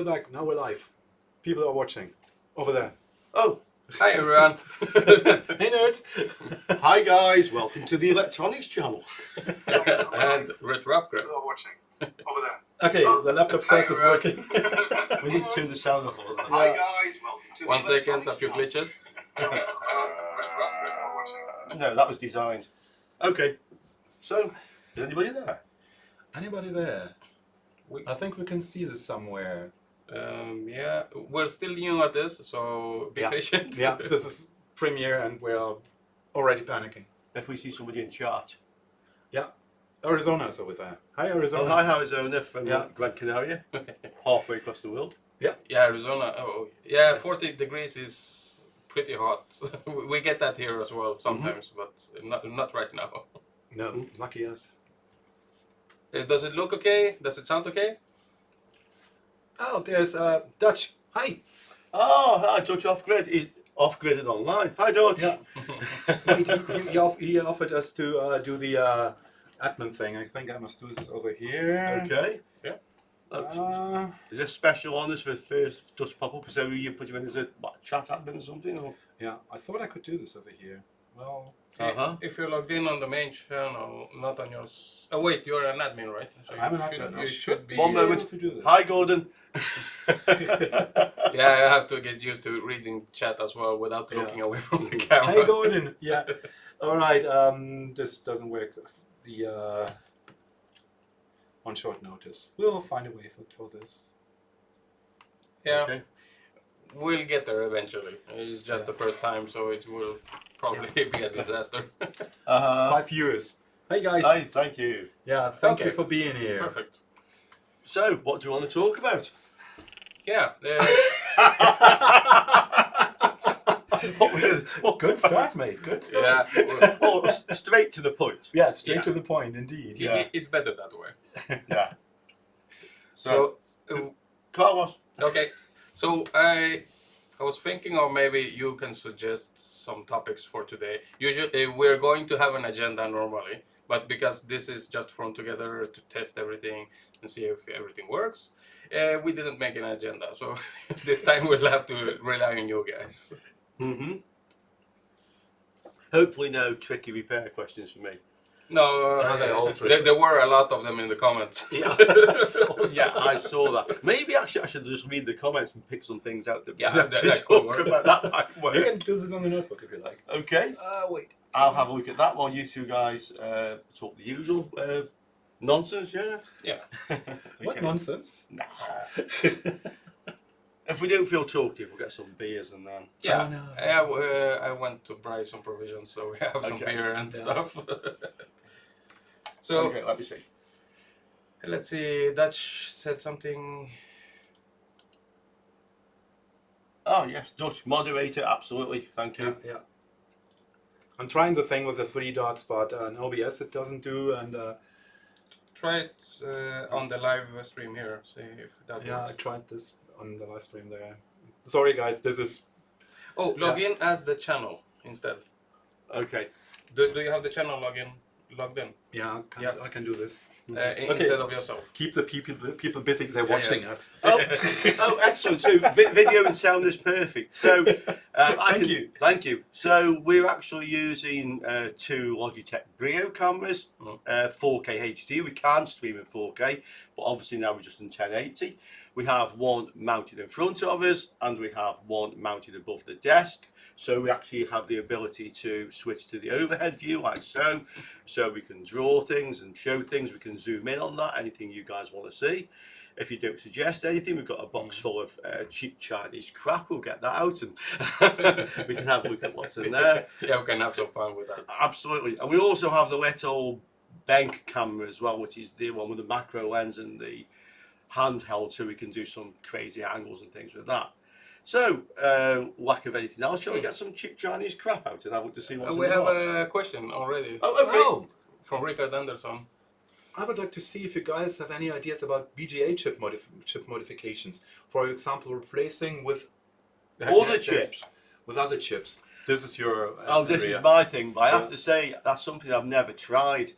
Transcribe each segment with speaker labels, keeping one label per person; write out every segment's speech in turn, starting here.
Speaker 1: back. Now we're live. People are watching. Over there.
Speaker 2: Oh,
Speaker 3: Hi everyone.
Speaker 1: Hey nerds.
Speaker 2: hi guys, welcome to the electronics channel.
Speaker 3: And RetroUpgrade.
Speaker 1: People are watching. Over there. Okay, the laptop says it's working.
Speaker 2: We need to turn the sound off a little bit.
Speaker 1: Hi
Speaker 2: guys, welcome to
Speaker 3: 1 second, a few glitches.
Speaker 2: No, that was designed. Okay, so, is anybody there?
Speaker 1: Anybody there? I think we can see this somewhere.
Speaker 3: Yeah, we're still new at this, so be patient.
Speaker 1: Yeah, this is premiere and we're already panicking.
Speaker 2: If we see somebody in chat.
Speaker 1: Yeah, Arizona is over there. Hi Arizona.
Speaker 2: Oh, hi Arizona from Gran Canaria, halfway across the world.
Speaker 3: Yeah, Arizona. Oh, yeah, 40 degrees is pretty hot. We get that here as well sometimes, but not right now.
Speaker 1: No, lucky us.
Speaker 3: Does it look okay? Does it sound okay?
Speaker 1: Oh, there's Dutch. Hi.
Speaker 2: Oh, hi Dutch Off-Grid. He's off-gridded online. Hi Dutch.
Speaker 1: Yeah. he offered us to do the admin thing. I think I must do this over here.
Speaker 2: Okay.
Speaker 3: Yeah.
Speaker 2: Is there special honours for the first Dutch pop-up? So you put you in as a chat admin or something? Or?
Speaker 1: Yeah, I thought I could do this over here. Well,
Speaker 3: if you're logged in on the main channel, not on your... Oh wait, you're an admin, right? So
Speaker 1: I'm an admin.
Speaker 3: You should be...
Speaker 2: One moment.
Speaker 1: to do this.
Speaker 2: Hi Gordon.
Speaker 3: Yeah, I have to get used to reading chat as well without looking away from the camera.
Speaker 1: Hey Gordon. Yeah. All right. This doesn't work. The on short notice. We'll find a way for this.
Speaker 3: Yeah.
Speaker 2: Okay.
Speaker 3: We'll get there eventually. It's just the first time, so it will probably be a disaster.
Speaker 1: 5 years. Hey guys.
Speaker 2: Hi, thank you.
Speaker 1: Yeah. Thank you for being here.
Speaker 3: Perfect.
Speaker 2: So, what do you want to talk about?
Speaker 3: Yeah.
Speaker 2: What we're going to talk
Speaker 1: Good
Speaker 2: about?
Speaker 1: start, mate. Good start.
Speaker 3: Yeah.
Speaker 2: Oh, straight to the point.
Speaker 1: Yeah. Straight
Speaker 3: Yeah.
Speaker 1: to the point, indeed.
Speaker 2: Yeah.
Speaker 3: It's better that way.
Speaker 2: Yeah.
Speaker 3: So,
Speaker 2: Carlos.
Speaker 3: okay. So I was thinking, or maybe you can suggest some topics for today. Usually, we're going to have an agenda normally, but because this is just thrown together to test everything and see if everything works, we didn't make an agenda. So this time we'll have to rely on you guys.
Speaker 2: Mm-hmm. Hopefully no tricky repair questions for me.
Speaker 3: No,
Speaker 1: they all trick.
Speaker 3: there were a lot of them in the comments.
Speaker 1: Yeah.
Speaker 2: Yeah, I saw that. Maybe actually I should just read the comments and pick some things out that we
Speaker 3: Yeah,
Speaker 2: can actually
Speaker 3: that could
Speaker 2: talk
Speaker 3: work.
Speaker 2: about. That might work.
Speaker 1: You can do this on the notebook if you like.
Speaker 2: Okay.
Speaker 1: Wait.
Speaker 2: I'll have a look at that while you two guys talk the usual nonsense, yeah?
Speaker 3: Yeah.
Speaker 1: What
Speaker 2: Okay.
Speaker 1: nonsense?
Speaker 2: Nah. If we don't feel talkative, we'll get some beers and then...
Speaker 3: Yeah,
Speaker 1: Oh, no.
Speaker 3: I went to buy some provisions, so we have some
Speaker 2: Okay.
Speaker 3: beer and
Speaker 1: Yeah.
Speaker 3: stuff. So
Speaker 2: Okay, let me see.
Speaker 3: let's see. Dutch said something.
Speaker 2: Oh, yes, Dutch moderator, absolutely. Thank you.
Speaker 1: Yeah. I'm trying the thing with the 3 dots, but in OBS it doesn't do, and
Speaker 3: Try it on the live stream here. See if that
Speaker 1: yeah, I
Speaker 3: works.
Speaker 1: tried this on the live stream there. Sorry guys, this is
Speaker 3: Oh, log in as the channel instead.
Speaker 2: Okay.
Speaker 3: Do you have the channel logged in?
Speaker 1: yeah, I can do this.
Speaker 3: Instead of yourself?
Speaker 1: Keep the people busy. They're watching us.
Speaker 2: Oh, oh, excellent. So video and sound is perfect. So Thank you. So we're actually using 2 Logitech Brio cameras, 4K HD. We can stream in 4K, but obviously now we're just in 1080. We have one mounted in front of us, and we have one mounted above the desk. So we actually have the ability to switch to the overhead view like so. So we can draw things and show things. We can zoom in on that, anything you guys want to see. If you don't suggest anything, we've got a box full of cheap Chinese crap. We'll get that out and we can have a look at what's in there.
Speaker 3: Yeah, we can have some fun with that.
Speaker 2: Absolutely. And we also have the little bank camera as well, which is the one with the macro lens and the handheld, so we can do some crazy angles and things with that. So, lack of anything else, shall we get some cheap Chinese crap out and have a look to see what's in
Speaker 3: We
Speaker 2: the
Speaker 3: have
Speaker 2: box?
Speaker 3: a question already
Speaker 2: Oh, okay.
Speaker 1: Oh,
Speaker 3: from Richard Anderson.
Speaker 1: I would like to see if you guys have any ideas about BGA chip modifications. For example, replacing with
Speaker 2: Other chips.
Speaker 1: with other chips. This is your
Speaker 2: Oh, this
Speaker 1: area.
Speaker 2: is my thing, but I have to say that's something I've never tried.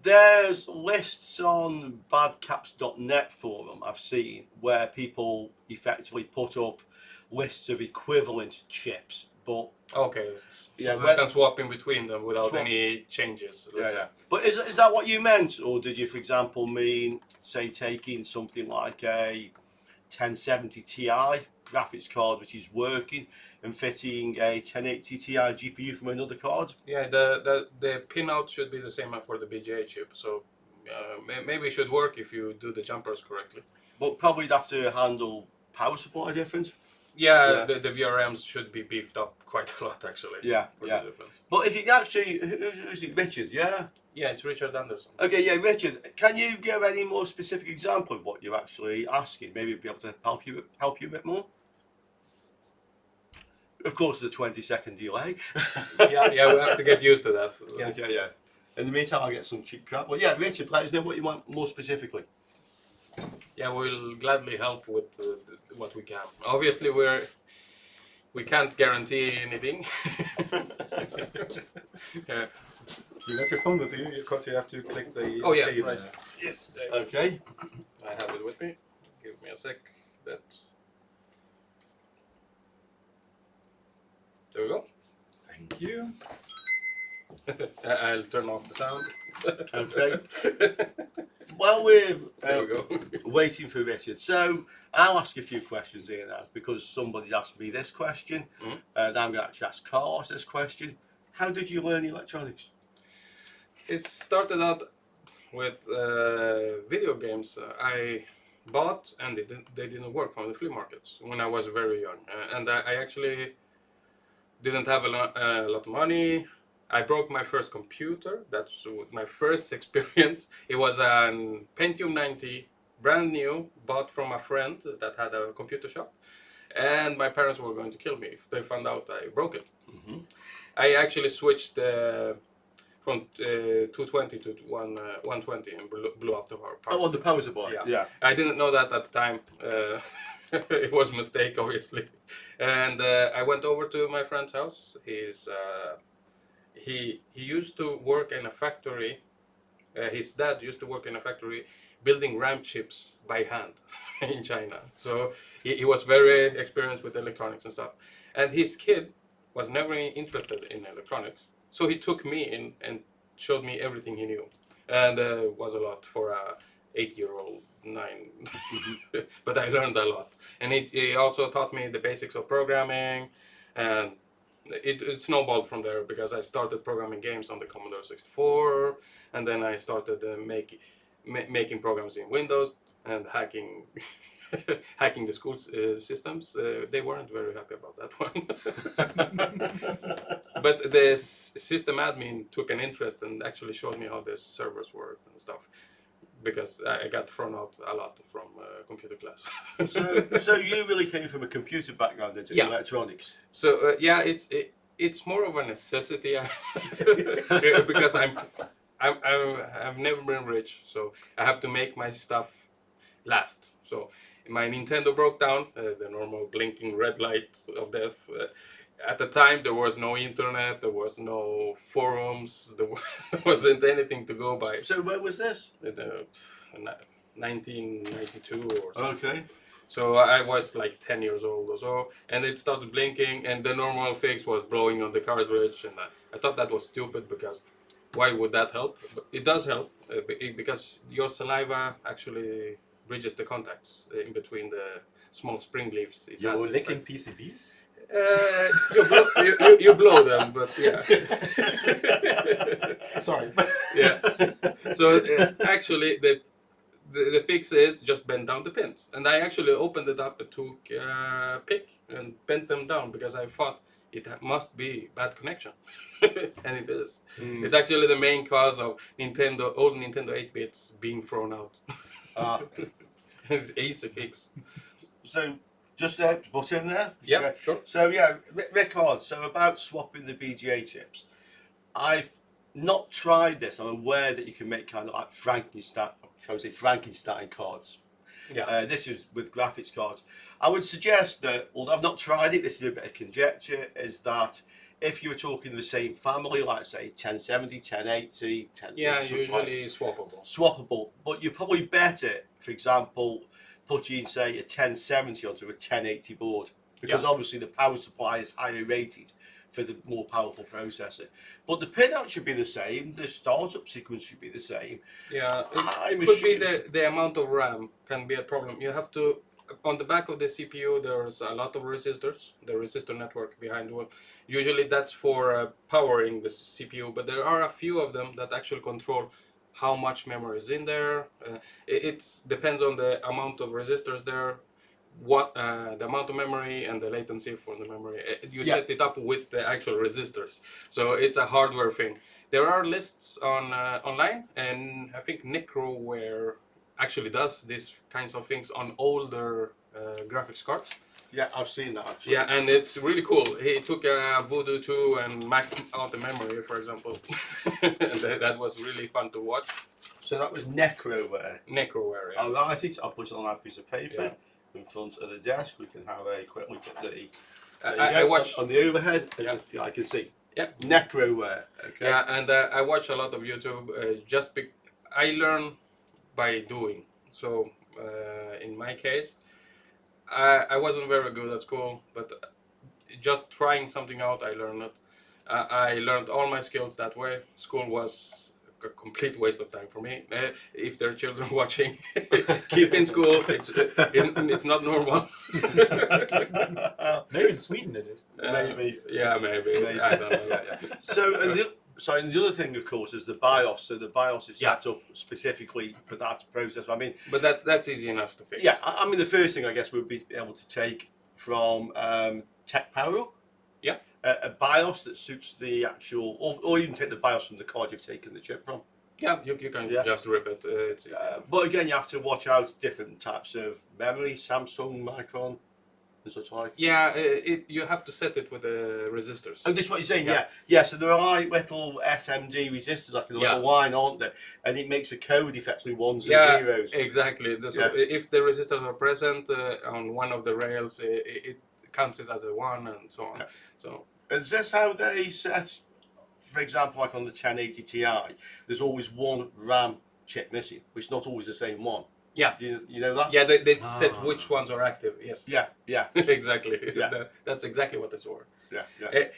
Speaker 2: There's lists on badcaps.net forum I've seen where people effectively put up lists of equivalent chips, but
Speaker 3: Okay.
Speaker 2: yeah,
Speaker 3: So we can swap in between them without
Speaker 2: Swap.
Speaker 3: any changes.
Speaker 2: yeah,
Speaker 3: Let's
Speaker 2: yeah.
Speaker 3: say.
Speaker 2: But is that what you meant, or did you, for example, mean say taking something like a 1070 Ti graphics card which is working and fitting a 1080 Ti GPU from another card?
Speaker 3: Yeah, the pinout should be the same for the BGA chip. So maybe it should work if you do the jumpers correctly.
Speaker 2: But probably you'd have to handle power supply difference.
Speaker 3: Yeah,
Speaker 2: Yeah.
Speaker 3: the VRMs should be beefed up quite a lot actually.
Speaker 2: Yeah,
Speaker 3: For
Speaker 2: yeah.
Speaker 3: the difference.
Speaker 2: But if you actually, who's it, Richard? Yeah.
Speaker 3: Yeah, it's Richard Anderson.
Speaker 2: Okay, yeah, Richard. Can you give any more specific example of what you're actually asking? Maybe be able to help you a bit more. Of course, there's a 20-second delay.
Speaker 3: Yeah, we have to get used to that.
Speaker 1: Yeah.
Speaker 2: Okay, yeah. In the meantime, I'll get some cheap crap. Well, yeah, Richard, let us know what you want more specifically.
Speaker 3: Yeah, we'll gladly help with what we can. Obviously, we can't guarantee anything. Yeah.
Speaker 1: You got your phone with you, of course you have to click the
Speaker 3: Oh, yeah,
Speaker 1: pay
Speaker 3: right.
Speaker 1: there.
Speaker 3: Yes,
Speaker 2: Okay.
Speaker 3: I have it with me. Give me a sec. There we go.
Speaker 1: Thank you.
Speaker 3: I'll turn off the sound.
Speaker 2: Okay. While we're
Speaker 3: There we go.
Speaker 2: waiting for Richard, so I'll ask a few questions here now because somebody's asked me this question,
Speaker 3: Mhm.
Speaker 2: and I'm going to actually ask Carlos this question. How did you learn electronics?
Speaker 3: It started out with video games. I bought and they didn't work from the flea markets when I was very young, and I actually didn't have a lot of money. I broke my first computer. That's my first experience. It was a Pentium 90, brand new, bought from a friend that had a computer shop, and my parents were going to kill me if they found out I broke it.
Speaker 2: Mm-hmm.
Speaker 3: I actually switched from 220 to 120 and blew up the power.
Speaker 2: Oh, on the power supply.
Speaker 3: Yeah.
Speaker 2: Yeah.
Speaker 3: I didn't know that at the time. It was a mistake, obviously. And I went over to my friend's house. He used to work in a factory. His dad used to work in a factory building RAM chips by hand in China. So he was very experienced with electronics and stuff. And his kid was never interested in electronics. So he took me in and showed me everything he knew. And it was a lot for a 8-year-old, 9. But I learned a lot. And he also taught me the basics of programming. And it snowballed from there because I started programming games on the Commodore 64. And then I started making programs in Windows and hacking hacking the school systems. They weren't very happy about that one. But the system admin took an interest and actually showed me how the servers worked and stuff, because I got thrown out a lot from computer class.
Speaker 2: So you really came from a computer background into
Speaker 3: Yeah.
Speaker 2: electronics.
Speaker 3: So yeah, it's more of a necessity because I've never been rich, so I have to make my stuff last. So my Nintendo broke down, the normal blinking red light of death. At the time, there was no internet, there was no forums, there wasn't anything to go by.
Speaker 2: So where was this?
Speaker 3: 1992 or something.
Speaker 2: Okay.
Speaker 3: So I was like 10 years old or so, and it started blinking, and the normal fix was blowing on the cartridge, and I thought that was stupid because why would that help? But it does help because your saliva actually bridges the contacts in between the small spring leaves. It
Speaker 1: You're
Speaker 3: has
Speaker 1: licking PCBs?
Speaker 3: you blow them, but yeah.
Speaker 1: Sorry.
Speaker 3: Yeah. So actually, the fix is just bend down the pins, and I actually opened it up and took a pick and bent them down because I thought it must be bad connection, and it is.
Speaker 2: Mm.
Speaker 3: It's actually the main cause of old Nintendo 8-bits being thrown out. It's easy fix.
Speaker 2: So just a button there.
Speaker 3: Yeah,
Speaker 2: Okay.
Speaker 3: sure.
Speaker 2: So yeah, record. So about swapping the BGA chips, I've not tried this. I'm aware that you can make kind of like Frankenstein cards.
Speaker 3: Yeah.
Speaker 2: This is with graphics cards. I would suggest that, although I've not tried it, this is a bit of conjecture, is that if you're talking the same family, like say 1070, 1080, 10,
Speaker 3: Yeah,
Speaker 2: such like,
Speaker 3: usually swappable.
Speaker 2: swappable, but you're probably better, for example, putting say a 1070 onto a 1080 board, because obviously the power supply is higher rated for the more powerful processor. But the pinout should be the same, the startup sequence should be the same.
Speaker 3: Yeah,
Speaker 2: I'm
Speaker 3: it could be
Speaker 2: assuming-
Speaker 3: the amount of RAM can be a problem. You have to, on the back of the CPU, there's a lot of resistors, the resistor network behind one. Usually that's for powering the CPU, but there are a few of them that actually control how much memory is in there. It depends on the amount of resistors there, what the amount of memory and the latency for the memory. You set it up with the actual resistors, so it's a hardware thing. There are lists on online, and I think Necroware actually does these kinds of things on older graphics cards.
Speaker 2: Yeah, I've seen that actually.
Speaker 3: Yeah, and it's really cool. He took a Voodoo 2 and maxed out the memory, for example. And that was really fun to watch.
Speaker 2: So that was Necroware.
Speaker 3: Necroware, yeah.
Speaker 2: I'll write it, I'll put it on that piece of paper in front of the desk. We can have a quick look at the.
Speaker 3: I watch
Speaker 2: on the overhead. I can see. Yeah. Necroware. Okay.
Speaker 3: Yeah, and I watch a lot of YouTube. I learn by doing. So in my case, I wasn't very good at school, but just trying something out, I learned it. I learned all my skills that way. School was a complete waste of time for me. If there are children watching, keep in school. It's not normal.
Speaker 1: Maybe in Sweden it is.
Speaker 2: Maybe.
Speaker 3: Yeah, maybe. I don't know.
Speaker 2: So, and the other thing, of course, is the BIOS. So the BIOS is set up specifically for that process. I mean,
Speaker 3: but that's easy enough to fix.
Speaker 2: Yeah, I mean, the first thing I guess would be able to take from Tech Power Up.
Speaker 3: Yeah.
Speaker 2: A BIOS that suits the actual, or even take the BIOS from the card you've taken the chip from.
Speaker 3: Yeah, you can just rip it. It's
Speaker 2: but again, you have to watch out different types of memory, Samsung, Micron, and such like.
Speaker 3: Yeah, you have to set it with the resistors.
Speaker 2: Oh, this is what you're saying, yeah. So there are like little SMD resistors, like a little line, aren't there? And it makes a code effectively ones and zeros.
Speaker 3: Exactly. So if the resistors are present on one of the rails, it counts it as a 1 and so on. So.
Speaker 2: Is this how they set, for example, like on the 1080 Ti, there's always one RAM chip missing, which is not always the same one.
Speaker 3: Yeah.
Speaker 2: You know that?
Speaker 3: Yeah, they set which ones are active, yes.
Speaker 2: Yeah.
Speaker 3: Exactly.
Speaker 2: Yeah.
Speaker 3: That's exactly what it's for.
Speaker 2: Yeah.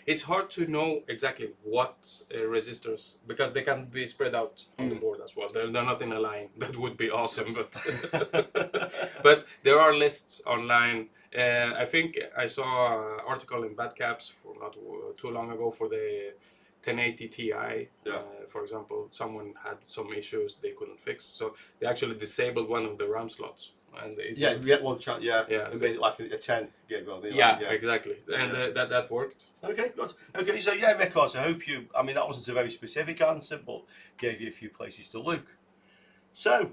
Speaker 3: It's hard to know exactly what resistors, because they can be spread out on the board as well. They're not in a line. That would be awesome, but there are lists online. I think I saw an article in Bad Caps for not too long ago for the 1080 Ti. For example, someone had some issues they couldn't fix, so they actually disabled one of the RAM slots. And
Speaker 2: you get one chance, and made it like a 10 gig rather than
Speaker 3: exactly, and that worked.
Speaker 2: Okay, good. Okay, so records. I hope I mean, that wasn't a very specific answer, but gave you a few places to look. So,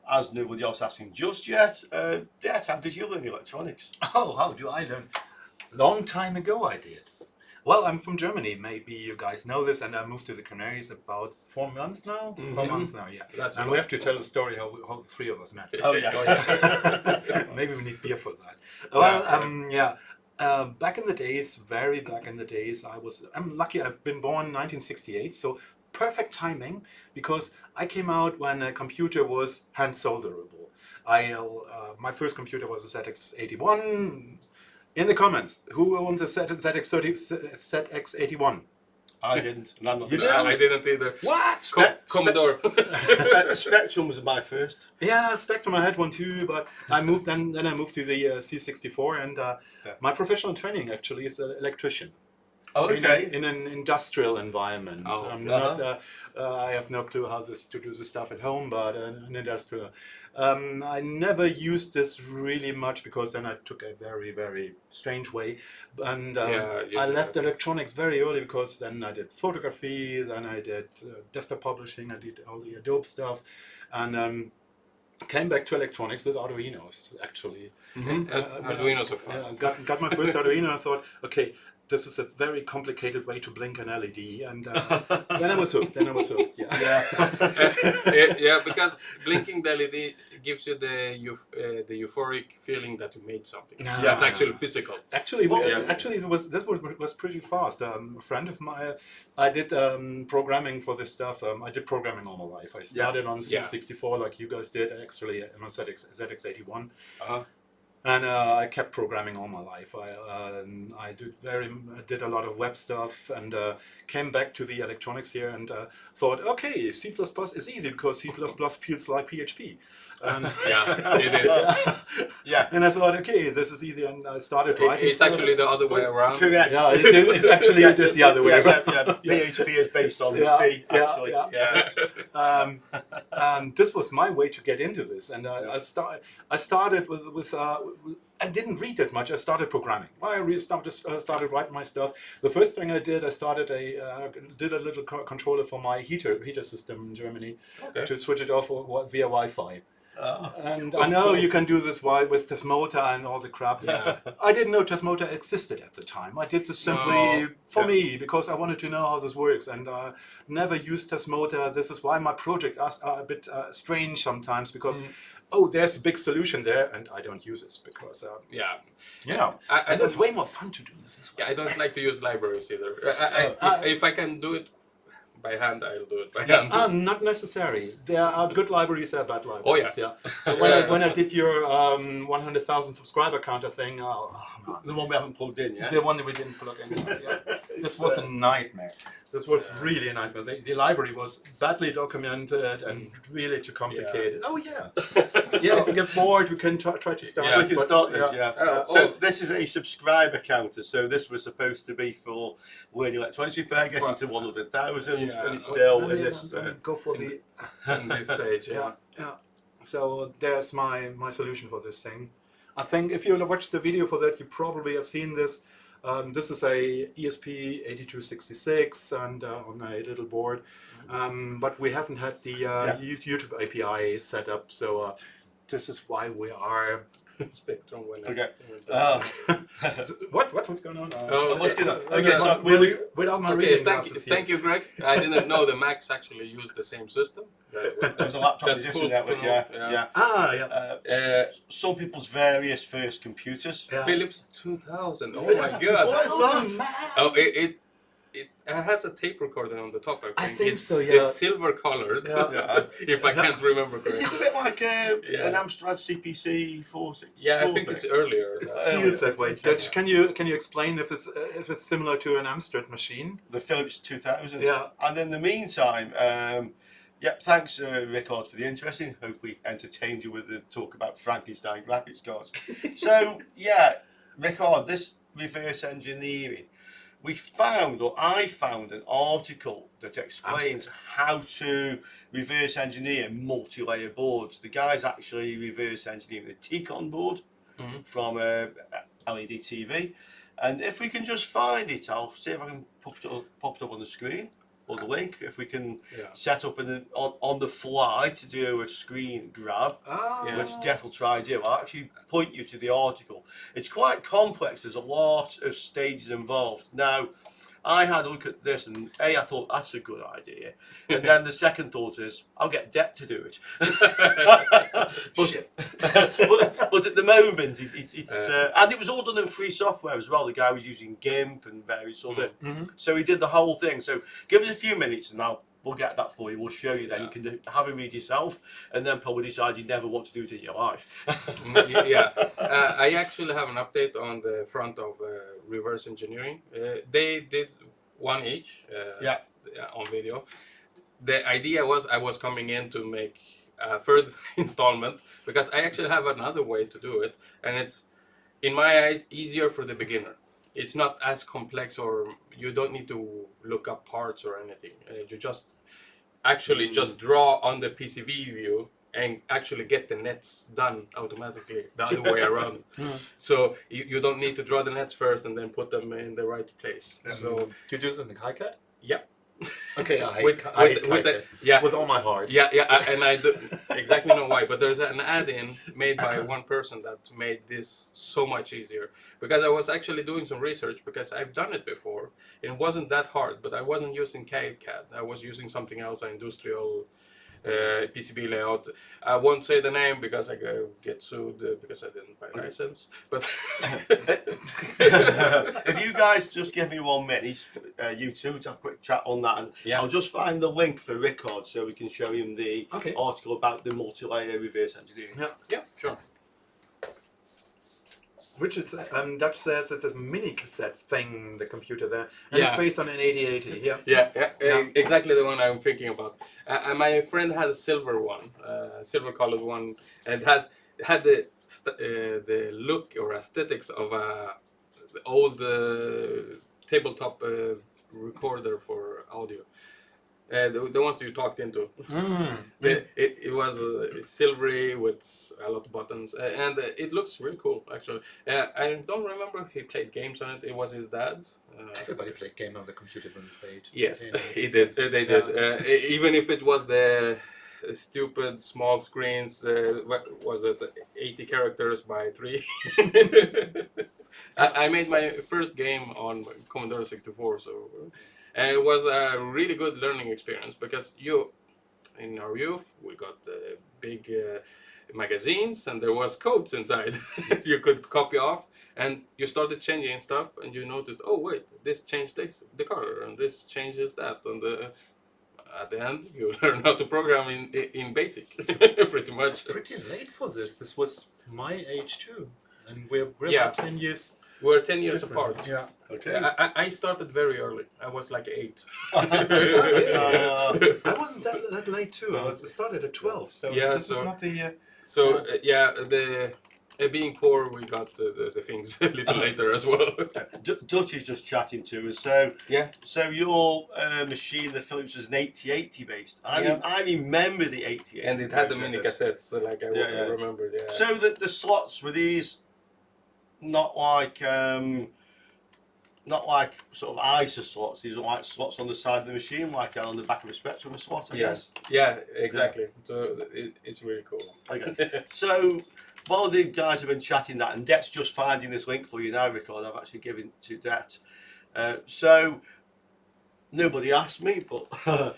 Speaker 2: as nobody else asking just yet, Det, how did you learn electronics?
Speaker 1: Oh, how do I learn? Long time ago I did. Well, I'm from Germany. Maybe you guys know this, and I moved to the Canaries about 4 months now. 4 months now, yeah. And we have to tell the story how the three of us met.
Speaker 2: Oh yeah.
Speaker 1: Maybe we need beer for that. Well, back in the days, very back in the days, I'm lucky. I've been born in 1968, so perfect timing, because I came out when a computer was hand solderable. My first computer was a ZX81. In the comments, who owns a ZX81?
Speaker 2: I didn't. And I'm not
Speaker 1: You didn't?
Speaker 3: I didn't either.
Speaker 1: What?
Speaker 3: Commodore.
Speaker 2: Spectrum was my first.
Speaker 1: Yeah, Spectrum. I had one too, but I moved. Then I moved to the C64, and my professional training actually is an electrician.
Speaker 2: Oh, okay.
Speaker 1: In an industrial environment.
Speaker 3: Oh,
Speaker 1: I'm not. I have no clue how to do the stuff at home, but an industrial. I never used this really much, because then I took a very, very strange way, and I left electronics very early, because then I did photography, then I did desktop publishing, I did all the Adobe stuff, and came back to electronics with Arduinos actually.
Speaker 3: Arduinos are fun.
Speaker 1: Got my first Arduino. I thought, okay, this is a very complicated way to blink an LED, and then I was hooked. Yeah.
Speaker 3: Yeah, because blinking the LED gives you the euphoric feeling that you made something.
Speaker 1: Yeah.
Speaker 3: That's actually physical.
Speaker 1: Actually,
Speaker 3: Yeah.
Speaker 1: actually, this was pretty fast. A friend of mine, I did programming for this stuff. I did programming all my life. I started on C64 like you guys did. Actually, on ZX81. And I kept programming all my life. I did a lot of web stuff, and came back to the electronics here, and thought, okay, C++ is easy because C++ feels like PHP. And
Speaker 3: Yeah, it is.
Speaker 2: Yeah.
Speaker 1: And I thought, okay, this is easy, and I started writing.
Speaker 3: It's actually the other way around.
Speaker 2: Correct.
Speaker 1: Yeah, it actually is the other way around.
Speaker 2: PHP is based on C, actually.
Speaker 1: And this was my way to get into this, and I started with I didn't read that much. I started programming. I started writing my stuff. The first thing I did, I did a little controller for my heater system in Germany to switch it off via Wi-Fi. And I know you can do this with Tasmota and all the crap.
Speaker 3: Yeah.
Speaker 1: I didn't know Tasmota existed at the time. I did this simply for me because I wanted to know how this works, and never used Tasmota. This is why my projects are a bit strange sometimes, because there's a big solution there, and I don't use this because and it's way more fun to do this as well.
Speaker 3: Yeah, I don't like to use libraries either. If I can do it by hand, I'll do it by hand.
Speaker 1: Not necessary. There are good libraries, there are bad libraries.
Speaker 3: Oh,
Speaker 1: yeah. When I did your 100,000 subscriber counter thing,
Speaker 2: The one we haven't plugged in yet.
Speaker 1: the one that we didn't plug in. This was a nightmare. This was really a nightmare. The library was badly documented and really too complicated. Oh yeah. If we get bored, we can try to start.
Speaker 2: We can start this, So
Speaker 3: Oh.
Speaker 2: this is a subscriber counter. So this was supposed to be for when electronics repair getting to 100,000, and it's still in this.
Speaker 1: Go for the
Speaker 3: In this stage,
Speaker 1: yeah. So there's my solution for this thing. I think if you watch the video for that, you probably have seen this. This is a ESP8266 and on a little board, but we haven't had the YouTube API set up, so this is why we are
Speaker 3: Spectrum when
Speaker 2: Okay.
Speaker 1: what's going on?
Speaker 2: Let's get that.
Speaker 1: Okay,
Speaker 2: so
Speaker 1: without my reading glasses here.
Speaker 3: thank you, Greg. I didn't know the Macs actually use the same system.
Speaker 2: there's a laptop
Speaker 3: That's
Speaker 2: musician
Speaker 3: cool
Speaker 2: network,
Speaker 3: to know.
Speaker 2: some people's various first computers.
Speaker 1: Yeah.
Speaker 3: Philips 2000. Oh my god. Oh, it has a tape recorder on the top. I think
Speaker 1: so, yeah.
Speaker 3: It's silver colored.
Speaker 1: Yeah.
Speaker 3: If I can't remember
Speaker 2: This
Speaker 3: correctly.
Speaker 2: is a bit like an Amstrad CPC 46.
Speaker 3: Yeah, I think it's earlier.
Speaker 1: It feels that way. Dutch, can you explain if it's similar to an Amstrad machine?
Speaker 2: The Philips 2000.
Speaker 1: Yeah.
Speaker 2: And in the meantime, thanks, Rickard, for the interesting. Hope we entertained you with the talk about Frankenstein graphics cards. So, Rickard, this reverse engineering, I found an article that explains how to reverse engineer multi-layer boards. The guy's actually reverse engineering a T-Con board from a LED TV. And if we can just find it, I'll see if I can pop it up on the screen, or the link, if we can set up on the fly to do a screen grab, which Detlef will try and do. I'll actually point you to the article. It's quite complex. There's a lot of stages involved. Now, I had a look at this, and I thought that's a good idea. And then the second thought is, I'll get Det to do it. but at the moment, it's and it was all done in free software as well. The guy was using GIMP and various other. So he did the whole thing. So give us a few minutes, and we'll get that for you. We'll show you then. You can have a read yourself, and then probably decide you never want to do it in your life.
Speaker 3: I actually have an update on the front of reverse engineering. They did one each on video. The idea was I was coming in to make a third installment, because I actually have another way to do it, and it's, in my eyes, easier for the beginner. It's not as complex, or you don't need to look up parts or anything. You just actually just draw on the PCB view and actually get the nets done automatically the other way around. So you don't need to draw the nets first and then put them in the right place. So
Speaker 1: do you do this in the KiCad?
Speaker 3: yeah.
Speaker 1: Okay, I
Speaker 3: with
Speaker 1: tried
Speaker 3: the,
Speaker 1: it
Speaker 3: yeah.
Speaker 1: with all my heart.
Speaker 3: Yeah, and I do exactly know why. But there's an add-in made by one person that made this so much easier. Because I was actually doing some research because I've done it before. It wasn't that hard, but I wasn't using CAD. I was using something else, an industrial PCB layout. I won't say the name because I get sued because I didn't buy license. But
Speaker 2: If you guys just give me 1 minute, you two, to have a quick chat on that, and
Speaker 3: Yeah.
Speaker 2: I'll just find the link for Rickard so we can show him the
Speaker 1: Okay.
Speaker 2: article about the multi-layer reverse engineering.
Speaker 1: Yeah.
Speaker 3: yeah, sure.
Speaker 1: Richard, Dutch says it's a mini cassette thing, the computer there, and
Speaker 3: Yeah.
Speaker 1: it's based on an 8080. Yeah.
Speaker 3: Yeah, exactly the one I'm thinking about. My friend had a silver one, silver colored one, and had the look or aesthetics of a old tabletop recorder for audio. The ones you talked into. It was silvery with a lot of buttons, and it looks really cool actually. I don't remember if he played games on it. It was his dad's.
Speaker 1: Everybody played game on the computers on the stage.
Speaker 3: Yes,
Speaker 1: You know.
Speaker 3: he did. They did. Even if it was the stupid small screens, what was it, 80 characters by 3? I made my first game on Commodore 64, so it was a really good learning experience because in our youth, we got big magazines and there was codes inside you could copy off, and you started changing stuff and you noticed, oh wait, this changed the color and this changes that, and at the end you learn how to program in BASIC pretty much.
Speaker 1: Pretty late for this. This was my age too, and we're
Speaker 3: Yeah.
Speaker 1: 10 years.
Speaker 3: We're 10 years
Speaker 1: different.
Speaker 3: apart.
Speaker 1: Yeah.
Speaker 2: Okay.
Speaker 3: I started very early. I was like 8.
Speaker 1: I wasn't that late too. I started at 12, so
Speaker 3: Yeah,
Speaker 1: this is
Speaker 3: so-
Speaker 1: not the.
Speaker 3: So the being poor, we got the things a little later as well.
Speaker 2: Dutch is just chatting to us.
Speaker 3: Yeah.
Speaker 2: So your machine, the Philips, was an 8080 based. I remember the 8080.
Speaker 3: And it had the mini cassettes, so like I
Speaker 2: Yeah.
Speaker 3: remembered. Yeah.
Speaker 2: So the slots were these not like sort of ISA slots. These are like slots on the side of the machine, like on the back of a Spectrum slot, I guess.
Speaker 3: Yeah, exactly. So it's really cool.
Speaker 2: Okay. So while the guys have been chatting that, and Det's just finding this link for you now, Rickard, I've actually given to Det. So nobody asked me, but
Speaker 1: I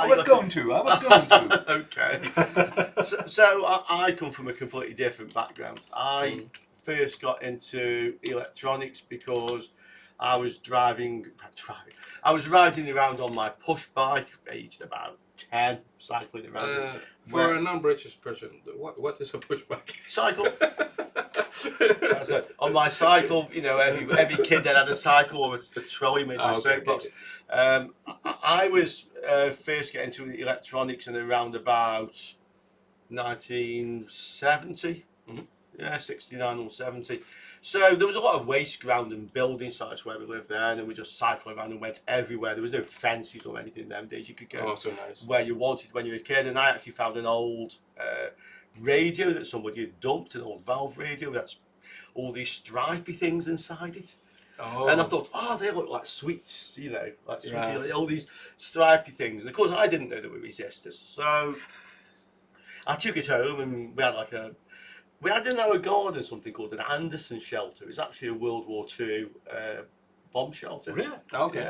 Speaker 1: was going to.
Speaker 2: Okay. So I come from a completely different background. I first got into electronics because I was I was riding around on my push bike, aged about 10, cycling around.
Speaker 3: For a non-British person, what is a pushback?
Speaker 2: Cycle. So on my cycle, you know, every kid that had a cycle or a trolley made of a soapbox. I was first getting into electronics in around about 1970. Yeah, 69 or 70. So there was a lot of waste ground and building sites where we lived there, and then we just cycled around and went everywhere. There was no fences or anything in them days. You could go
Speaker 3: so nice.
Speaker 2: where you wanted when you were a kid. And I actually found an old radio that somebody had dumped, an old valve radio that's all these stripy things inside it.
Speaker 3: Oh.
Speaker 2: And I thought, they look like sweets, you know, like sweetie, all these stripy things. And of course, I didn't know they were resistors. So I took it home, and we had in our garden something called an Anderson shelter. It's actually a World War II bomb shelter.
Speaker 1: Really?
Speaker 3: Okay.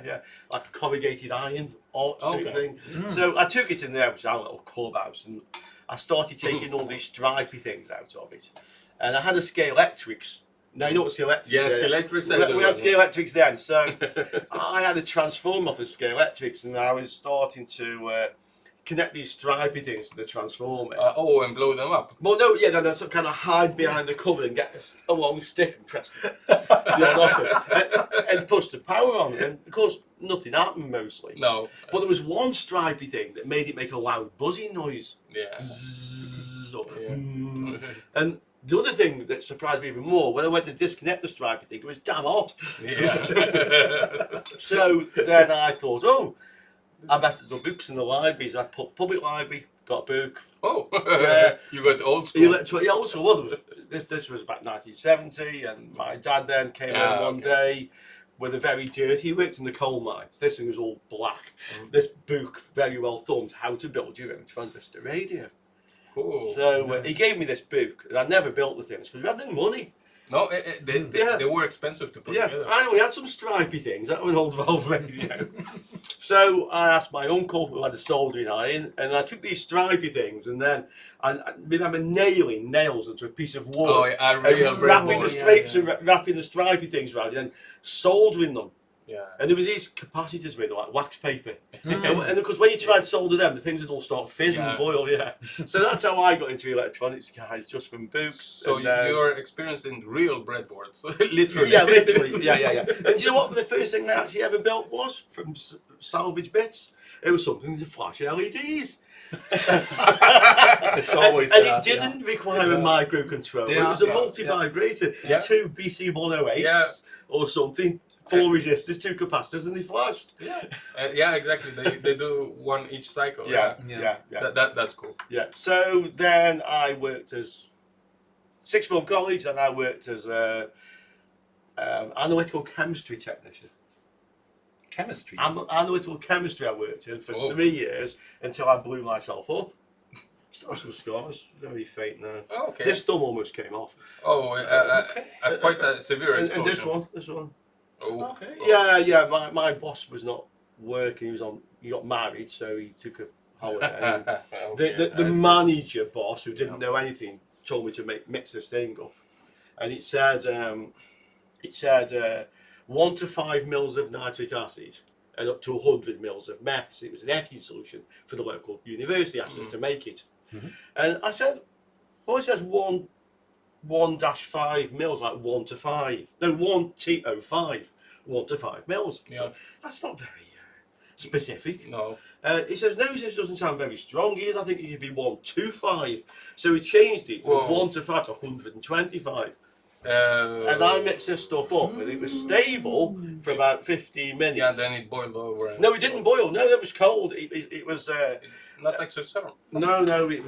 Speaker 2: Yeah. Like a corrugated iron arch type thing. So I took it in there, which was our little clubhouse, and I started taking all these stripy things out of it. And I had a Scale Electrics. Now you know what Scale Electrics is?
Speaker 3: Yes, Electrics.
Speaker 2: We had Scale Electrics then. So I had a transformer off of Scale Electrics, and I was starting to connect these stripy things to the transformer.
Speaker 3: And blow them up.
Speaker 2: Well, no, then sort of kind of hide behind the cover and get a long stick and press it and push the power on. And of course, nothing happened mostly.
Speaker 3: No.
Speaker 2: But there was one stripy thing that made it make a loud buzzing noise.
Speaker 3: Yeah.
Speaker 2: Zzz, and the other thing that surprised me even more, when I went to disconnect the stripy thing, it was damn hot.
Speaker 3: Yeah.
Speaker 2: So then I thought, I better do books in the libraries. I put public library, got a book.
Speaker 3: Oh,
Speaker 2: Yeah.
Speaker 3: You got old school.
Speaker 2: Also, this was about 1970, and my dad then came on one day were the very dirty. He worked in the coal mines. This thing was all black. This book, very well thumbed, How to Build Your Own Transistor Radio.
Speaker 3: Cool.
Speaker 2: So he gave me this book, and I never built the things because we had no money.
Speaker 3: No, they were expensive to put together.
Speaker 2: I only had some stripy things. That was an old valve radio. So I asked my uncle, who had a soldering iron, and I took these stripy things, and then I remember nailing nails into a piece of wood, wrapping the stripes and wrapping the stripy things around, and then soldering them.
Speaker 3: Yeah.
Speaker 2: And there was these capacitors made of like wax paper, and because when you try to solder them, the things would all start fizzing and boil. Yeah. So that's how I got into electronics, guys, just from books.
Speaker 3: So you're experiencing real breadboards, literally.
Speaker 2: Yeah, literally. Yeah. And do you know what the first thing I actually ever built was from salvage bits? It was something to flash LEDs.
Speaker 1: It's always
Speaker 2: and it didn't require a microcontroller.
Speaker 1: Yeah,
Speaker 2: It was a multi-vibrator, 2 BC108s or something. 4 resistors, 2 capacitors, and they flashed.
Speaker 3: Yeah, exactly. They do one each cycle.
Speaker 2: Yeah.
Speaker 3: That's cool.
Speaker 2: Yeah. So then I worked as sixth form college, and I worked as analytical chemistry technician.
Speaker 1: Chemistry.
Speaker 2: Analytical chemistry I worked in for 3 years until I blew myself up. Still some scars, very faint now.
Speaker 3: Oh, okay.
Speaker 2: This thumb almost came off.
Speaker 3: Oh, quite a severe explosion.
Speaker 2: And this one.
Speaker 3: Oh.
Speaker 1: Okay.
Speaker 2: Yeah. My boss was not working. He got married, so he took a holiday. The manager boss, who didn't know anything, told me to mix this thing up, and it said 1 to 5 mils of nitric acid and up to 100 mils of meths. It was an etching solution for the local university. Asked us to make it, and I said, well, it says 1-5 mils, like 1 to 5. No, 1 TO5, 1 to 5 mils.
Speaker 3: Yeah.
Speaker 2: So that's not very specific.
Speaker 3: No.
Speaker 2: He says, no, this doesn't sound very strong here. I think it should be 1 to 5. So he changed it from 1 to 5 to 125. And I mixed this stuff up, and it was stable for about 15 minutes.
Speaker 3: Yeah, then it boiled over.
Speaker 2: No, it didn't boil. No, it was cold. It was.
Speaker 3: Not exosomes.
Speaker 2: No, it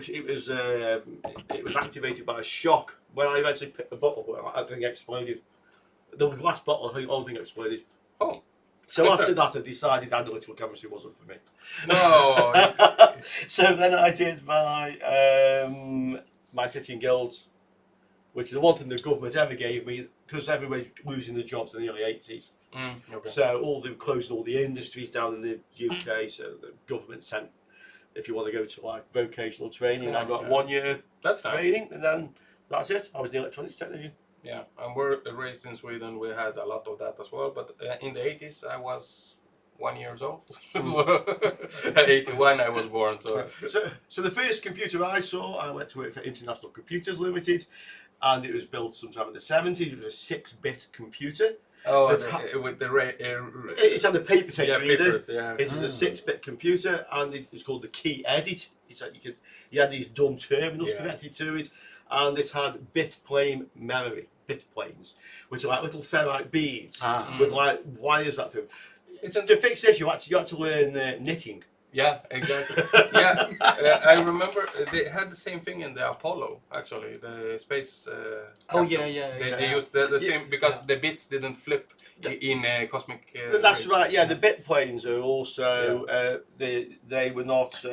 Speaker 2: was activated by a shock. When I eventually picked the bottle, that thing exploded. The glass bottle, I think, the whole thing exploded.
Speaker 3: Oh.
Speaker 2: So after that, I decided analytical chemistry wasn't for me.
Speaker 3: No.
Speaker 2: So then I did my City and Guilds, which is the one thing the government ever gave me, because everybody's losing their jobs in the early 80s.
Speaker 3: Okay.
Speaker 2: So they were closing all the industries down in the UK. So the government sent, if you want to go to like vocational training, I got 1 year training, and then that's it. I was the electronics technician.
Speaker 3: Yeah, and we're raised in Sweden. We had a lot of that as well. But in the 80s, I was 1 year old. 81, I was born.
Speaker 2: So the first computer I saw, I went to work for International Computers Limited, and it was built sometime in the 70s. It was a 6-bit computer.
Speaker 3: Oh, with the
Speaker 2: it's had a paper tape reader.
Speaker 3: Papers, yeah.
Speaker 2: It was a 6-bit computer, and it was called the Key Edit. It's like you had these dumb terminals connected to it, and it had bit plane memory, bit planes, which are like little ferrite beads with like wires that through. To fix this, you had to learn knitting.
Speaker 3: Yeah, exactly. Yeah, I remember they had the same thing in the Apollo, actually, the space. They used the same because the bits didn't flip in cosmic.
Speaker 2: That's right. Yeah, the bit planes are also they were not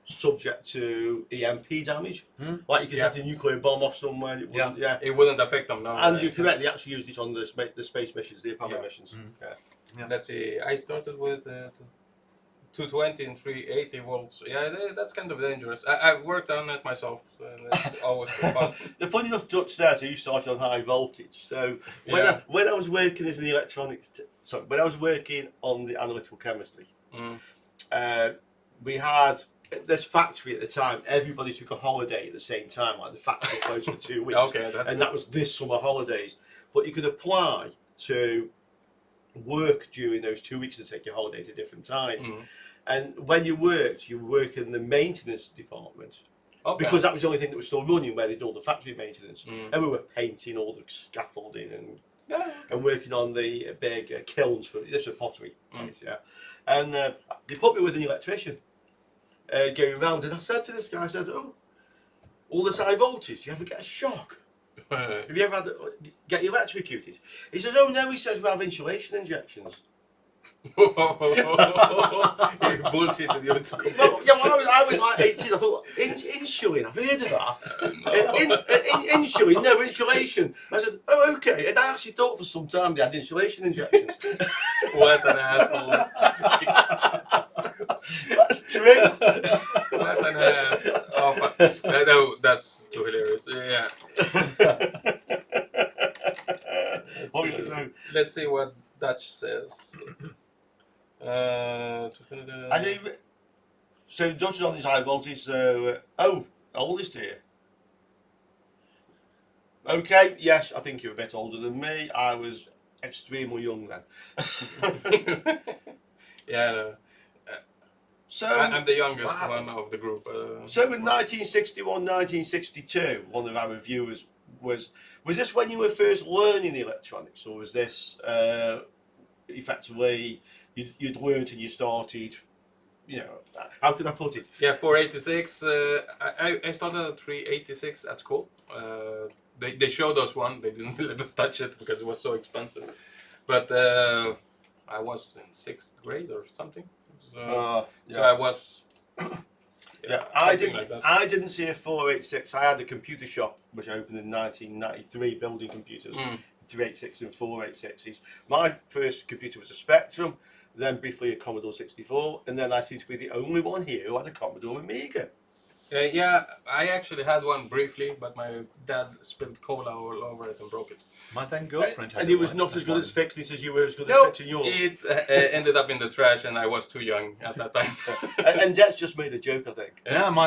Speaker 2: subject to EMP damage. Like you could set a nuclear bomb off somewhere. It wouldn't,
Speaker 3: it wouldn't affect them. No,
Speaker 2: and you're correct. They actually used it on the space missions, the Apollo missions.
Speaker 3: Let's see. I started with 220 and 380 volts. Yeah, that's kind of dangerous. I worked on it myself, and it's always fun.
Speaker 2: The funny enough touch there, so you started on high voltage. So when I was working as the electronics, when I was working on the analytical chemistry, we had this factory at the time. Everybody took a holiday at the same time, like the factory closed for 2 weeks, and that was this summer holidays. But you could apply to work during those 2 weeks to take your holiday at a different time. And when you worked in the maintenance department, because that was the only thing that was still running, where they did all the factory maintenance. And we were painting all the scaffolding and working on the big kilns for this was pottery place, and they put me with an electrician going around, and I said to this guy, I said, "Oh, all this high voltage, do you ever get a shock? Have you ever had? Do get electrocuted. He says, oh no, he says we have insulation injections.
Speaker 3: He bullshitted you into
Speaker 2: Well, yeah, when I was like 18, I thought, insulin, I've heard of that. Insulin, no, insulation. I said, oh, okay. And I actually thought for some time they had insulation injections.
Speaker 3: What an asshole.
Speaker 2: That's true.
Speaker 3: What an ass. Oh, fuck. No, that's too hilarious. Yeah. Let's see what Dutch says.
Speaker 2: So Dutch is on his high voltage, so oldest here. Okay, yes, I think you're a bit older than me. I was extremely young then.
Speaker 3: Yeah, no.
Speaker 2: So
Speaker 3: I'm the youngest one of the group.
Speaker 2: So in 1961, 1962, one of our reviewers was this when you were first learning electronics, or was this effectively you'd learned and you started, you know, how can I put it?
Speaker 3: Yeah, 486. I started at 386 at school. They showed us one. They didn't let us touch it because it was so expensive. But I was in 6th grade or something. So I was.
Speaker 2: I didn't see a 486. I had a computer shop which opened in 1993, building computers, 386 and 486s. My first computer was a Spectrum, then briefly a Commodore 64, and then I seem to be the only one here who had a Commodore Amiga.
Speaker 3: Yeah, I actually had one briefly, but my dad spilled cola all over it and broke it.
Speaker 1: My then girlfriend had
Speaker 2: And he was
Speaker 1: one.
Speaker 2: not as good at fixing as you were as good at
Speaker 3: No,
Speaker 2: fixing yours.
Speaker 3: it ended up in the trash, and I was too young at that time.
Speaker 2: And Det's just made a joke, I think.
Speaker 1: Yeah, my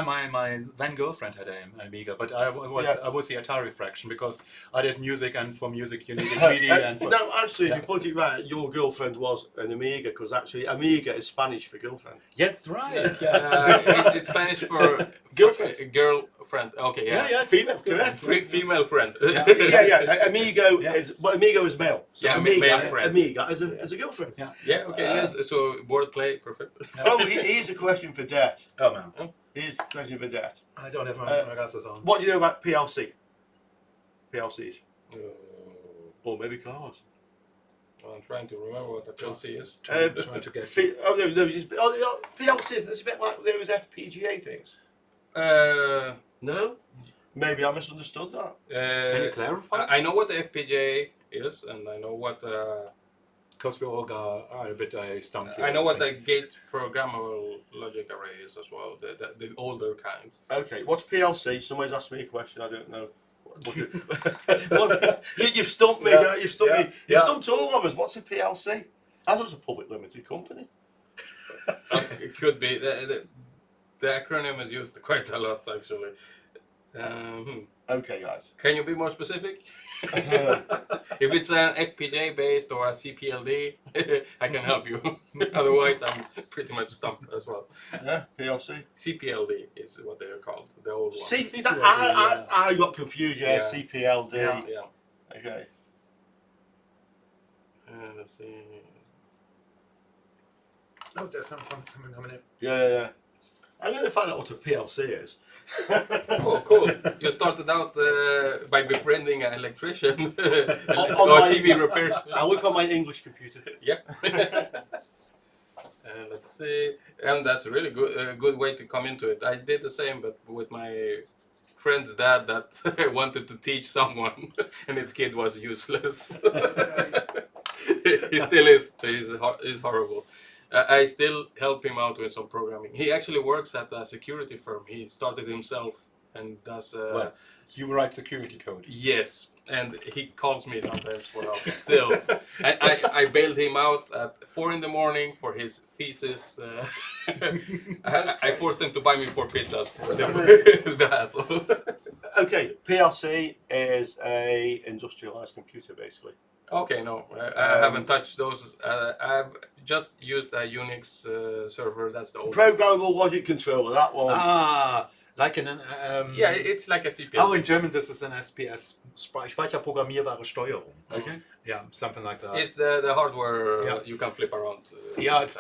Speaker 1: then girlfriend had an Amiga, but I was the Atari fraction because I did music, and for music you needed MIDI. And for,
Speaker 2: No, actually, if you put it right, your girlfriend was an Amiga, because actually Amiga is Spanish for girlfriend.
Speaker 1: yeah, that's right.
Speaker 3: It's Spanish for
Speaker 2: Girlfriend.
Speaker 3: Girlfriend. Okay, yeah.
Speaker 2: Female, correct.
Speaker 3: Female friend.
Speaker 2: Yeah. Amigo is, well, Amigo is male. So
Speaker 3: Yeah,
Speaker 2: Amiga,
Speaker 3: male friend.
Speaker 2: Amiga as a girlfriend.
Speaker 1: Yeah.
Speaker 3: Yeah. Okay. Yes. So wordplay, perfect.
Speaker 2: Oh, here's a question for Det.
Speaker 1: Oh man,
Speaker 2: Here's a question for Det.
Speaker 1: I don't have my glasses on.
Speaker 2: What do you know about PLCs? Or maybe cars.
Speaker 3: I'm trying to remember what the PLC is.
Speaker 1: Trying to get.
Speaker 2: PLCs. It's a bit like there was FPGA things. No. Maybe I misunderstood that.
Speaker 1: Can you clarify?
Speaker 3: I know what the FPGA is, and I know what.
Speaker 1: Because we all are a bit stumped here.
Speaker 3: I know what the gate programmable logic array is as well. The older kind.
Speaker 2: Okay. What's PLC? Somebody's asked me a question. I don't know. You've stumped me.
Speaker 1: Yeah.
Speaker 2: You've stumped me.
Speaker 1: Yeah.
Speaker 2: You've stumped all of us. What's a PLC? I thought it was a public limited company.
Speaker 3: It could be. The acronym is used quite a lot, actually.
Speaker 2: Okay, guys.
Speaker 3: Can you be more specific? If it's an FPGA based or a CPLD, I can help you. Otherwise, I'm pretty much stumped as well.
Speaker 2: Yeah, PLC.
Speaker 3: CPLD is what they're called, the old one.
Speaker 2: I got confused. Yeah,
Speaker 3: Yeah.
Speaker 2: CPLD.
Speaker 3: Yeah.
Speaker 2: Okay.
Speaker 3: Let's see.
Speaker 1: Oh, there's something coming in.
Speaker 2: Yeah. I'm going to find out what a PLC is.
Speaker 3: Oh, cool. You started out by befriending an electrician
Speaker 2: On
Speaker 3: or
Speaker 2: my-
Speaker 3: TV repairs.
Speaker 2: I look on my English computer.
Speaker 3: Yeah. Let's see. And that's a really good way to come into it. I did the same, but with my friend's dad that wanted to teach someone, and his kid was useless. He still is. He's horrible. I still help him out with some programming. He actually works at a security firm. He started himself and does.
Speaker 1: What? You write security code.
Speaker 3: Yes, and he calls me sometimes for help. Still, I bailed him out at 4 in the morning for his thesis. I forced him to buy me 4 pizzas for the hassle.
Speaker 2: Okay, PLC is a industrialized computer, basically.
Speaker 3: Okay, no, I haven't touched those. I've just used a Unix server. That's the oldest.
Speaker 2: Programmable logic controller, that one.
Speaker 1: Ah, like an.
Speaker 3: Yeah, it's like a CPLD.
Speaker 1: Oh, in German this is an SPS speicherprogrammierbare Steuerung.
Speaker 2: Okay.
Speaker 1: Yeah, something like that.
Speaker 3: Is the hardware
Speaker 1: Yeah.
Speaker 3: you can flip around?
Speaker 1: Yeah, it's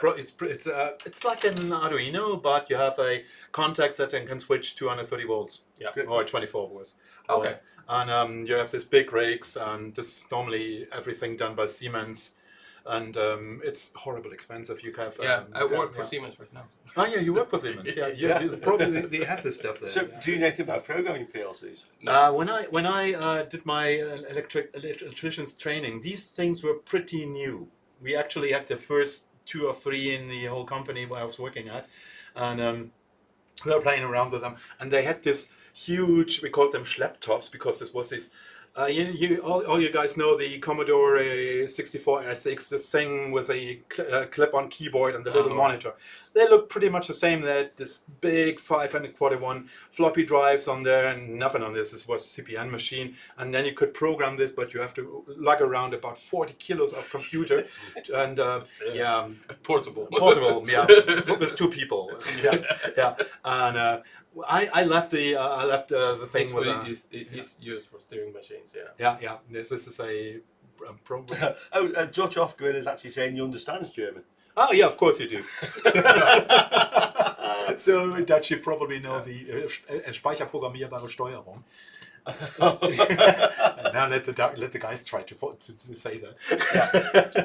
Speaker 1: like an Arduino, but you have a contact that can switch 230 volts.
Speaker 3: Yeah.
Speaker 1: Or 24 volts.
Speaker 3: Okay.
Speaker 1: And you have these big rakes, and this is normally everything done by Siemens, and it's horrible expensive. You have
Speaker 3: I work for Siemens right now.
Speaker 1: Oh yeah, you work for Siemens. Yeah, probably they have this stuff there.
Speaker 2: So, do you know anything about programming PLCs?
Speaker 1: When I did my electrician's training, these things were pretty new. We actually had the first 2 or 3 in the whole company where I was working at, and we were playing around with them. And they had this huge, we called them Schlepptops, because this was this. All you guys know the Commodore 64 SX, this thing with a clip-on keyboard and the little monitor. They look pretty much the same. They had this big 541 floppy drives on there, and nothing on this. This was a CPN machine, and then you could program this, but you have to lug around about 40 kilos of computer, and
Speaker 3: Portable.
Speaker 1: Yeah, with 2 people. Yeah. And I left the thing
Speaker 3: It's
Speaker 1: with.
Speaker 3: it's used for steering machines.
Speaker 1: Yeah. This is a program.
Speaker 2: Dutch Off-Grid is actually saying he understands German.
Speaker 1: Oh yeah, of course you do. So Dutch, you probably know the speicherprogrammierbare Steuerung. Now let the guys try to say that.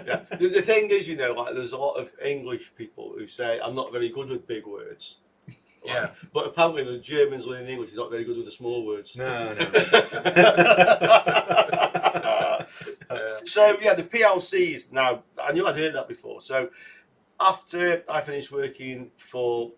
Speaker 2: Yeah. The thing is, like there's a lot of English people who say I'm not very good with big words.
Speaker 3: Yeah.
Speaker 2: But apparently the Germans learning English are not very good with the small words.
Speaker 1: No.
Speaker 2: So yeah, the PLCs now. I knew I'd heard that before. So after I finished working for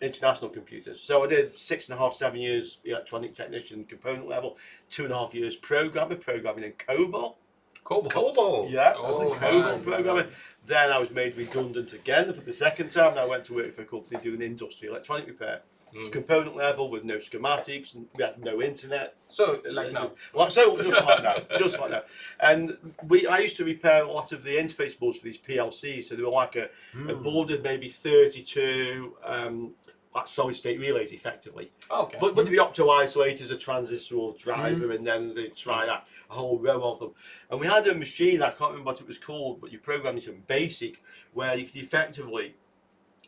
Speaker 2: International Computers, so I did 6.5, 7 years electronic technician, component level, 2.5 years programming in COBOL.
Speaker 1: COBOL.
Speaker 2: Yeah, I was in COBOL
Speaker 1: man.
Speaker 2: programming. Then I was made redundant again for the second time, and I went to work for a company doing industrial electronic repair. It's component level with no schematics, and we had no internet.
Speaker 3: So like now.
Speaker 2: Well, so just like that, And I used to repair a lot of the interface boards for these PLCs. So they were like a board with maybe 32 like solid state relays, effectively.
Speaker 3: Okay.
Speaker 2: But with the opto-isolators, a transistor or driver, and then they try a whole row of them. And we had a machine, I can't remember what it was called, but you programmed it in BASIC, where you could effectively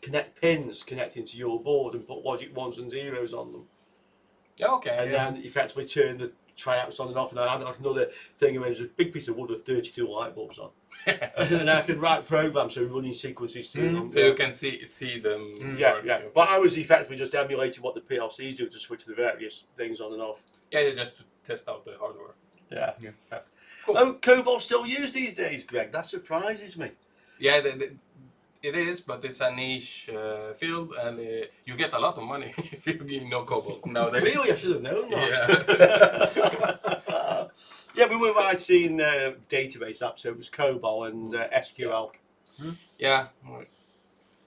Speaker 2: connect pins connecting to your board and put logic 1s and 0s on them.
Speaker 3: Yeah, okay.
Speaker 2: And then effectively turn the triacs on and off. And I had like another thing where there was a big piece of wood with 32 light bulbs on. And I could write programs, so running sequences through them.
Speaker 3: So you can see them.
Speaker 2: Yeah. But I was effectively just emulating what the PLCs do to switch the various things on and off.
Speaker 3: Yeah, just to test out the hardware.
Speaker 2: Yeah.
Speaker 3: Cool.
Speaker 2: Oh, COBOL still used these days, Greg. That surprises me.
Speaker 3: Yeah, it is, but it's a niche field, and you get a lot of money if you know COBOL nowadays.
Speaker 2: Really, I should have known that.
Speaker 3: Yeah.
Speaker 2: Yeah, we were writing database apps, so it was COBOL and SQL.
Speaker 3: Yeah.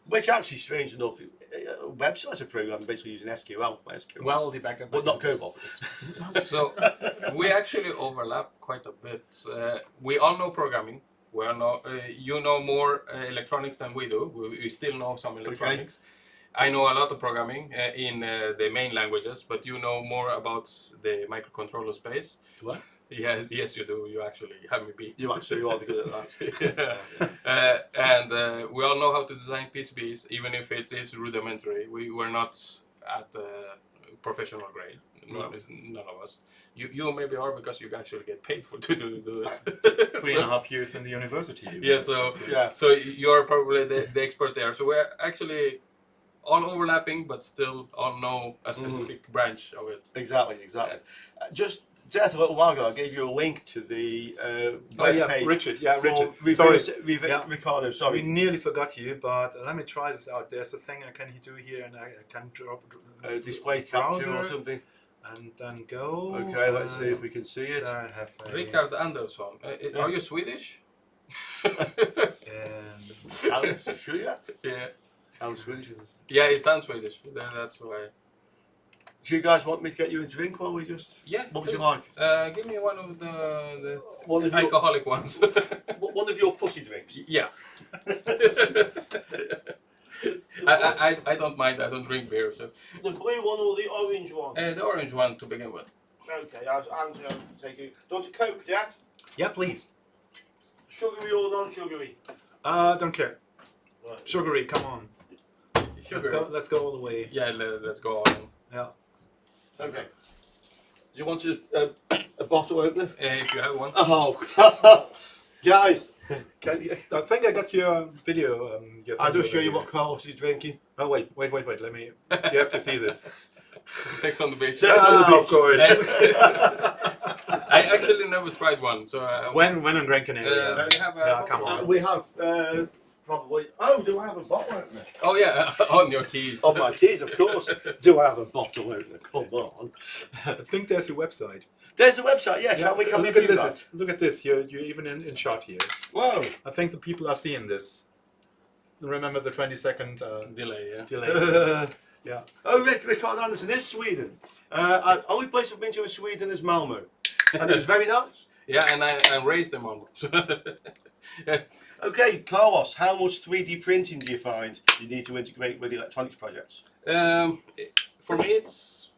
Speaker 2: Which actually, strange enough, websites are programmed basically using SQL.
Speaker 1: Well, the backup,
Speaker 2: but not COBOL.
Speaker 3: So we actually overlap quite a bit. We all know programming. We all know, you know more electronics than we do. We still know some electronics. I know a lot of programming in the main languages, but you know more about the microcontroller space.
Speaker 1: What?
Speaker 3: Yes, you do. You actually have me beat.
Speaker 2: You actually are good at that.
Speaker 3: And we all know how to design PCBs, even if it is rudimentary. We're not at professional grade. None of us. You maybe are, because you actually get paid to do it.
Speaker 1: 3.5 years in the university.
Speaker 3: Yeah, so you're probably the expert there. So we're actually all overlapping, but still all know a specific branch of it.
Speaker 2: Exactly. Just a little while ago, I gave you a link to the web page.
Speaker 1: Richard.
Speaker 2: Ricardo, sorry.
Speaker 1: We nearly forgot you, but let me try this out. There's a thing I can do here, and I can drop
Speaker 2: display capture or something.
Speaker 1: And then go.
Speaker 2: Okay, let's see if we can see it.
Speaker 1: I have
Speaker 3: Richard Andersson. Are you Swedish?
Speaker 2: Sure, yeah.
Speaker 3: Yeah.
Speaker 2: Sounds Swedish.
Speaker 3: Yeah, it sounds Swedish. That's why.
Speaker 2: Do you guys want me to get you a drink while we just?
Speaker 3: Yeah.
Speaker 2: What would you like?
Speaker 3: Give me one of the
Speaker 2: One of
Speaker 3: alcoholic ones.
Speaker 2: One of your pussy drinks.
Speaker 3: Yeah. I don't mind. I don't drink beer. So
Speaker 2: The blue one or the orange one?
Speaker 3: the orange one to begin with.
Speaker 2: Okay, I'm going to take it. Do you want a Coke, Dad?
Speaker 1: Yeah, please.
Speaker 2: Sugary or non-sugary?
Speaker 1: Don't care.
Speaker 2: Right.
Speaker 1: Sugary, come on.
Speaker 3: Sugar.
Speaker 1: Let's go all the way.
Speaker 3: Yeah, let's go on.
Speaker 1: Yeah.
Speaker 2: Okay. Do you want a bottle opener?
Speaker 3: If you have one.
Speaker 2: Oh, guys, can you?
Speaker 1: I think I got your video.
Speaker 2: I'll just show you what Carlos is drinking.
Speaker 1: Oh wait. Let me. You have to see this.
Speaker 3: Sex on the beach.
Speaker 2: Sex on the beach.
Speaker 1: Of course.
Speaker 3: I actually never tried one, so
Speaker 1: when in Gran Canaria.
Speaker 3: we have
Speaker 1: Yeah, come on.
Speaker 2: We have probably. Oh, do I have a bottle opener?
Speaker 3: Oh yeah, on your keys.
Speaker 2: On my keys, of course. Do I have a bottle opener? Come on.
Speaker 1: I think there's a website.
Speaker 2: There's a website. Yeah, can we
Speaker 1: look
Speaker 2: view
Speaker 1: at
Speaker 2: that?
Speaker 1: this. Look at this. You're even in shot here.
Speaker 2: Whoa.
Speaker 1: I think the people are seeing this. Remember the 20-second
Speaker 3: Delay, yeah.
Speaker 1: delay. Yeah.
Speaker 2: Oh, Rick Anderson is Sweden. Only place I've been to in Sweden is Malmo, and it was very nice.
Speaker 3: Yeah, and I raised them almost.
Speaker 2: Okay, Carlos, how much 3D printing do you find you need to integrate with electronics projects?
Speaker 3: For me, it's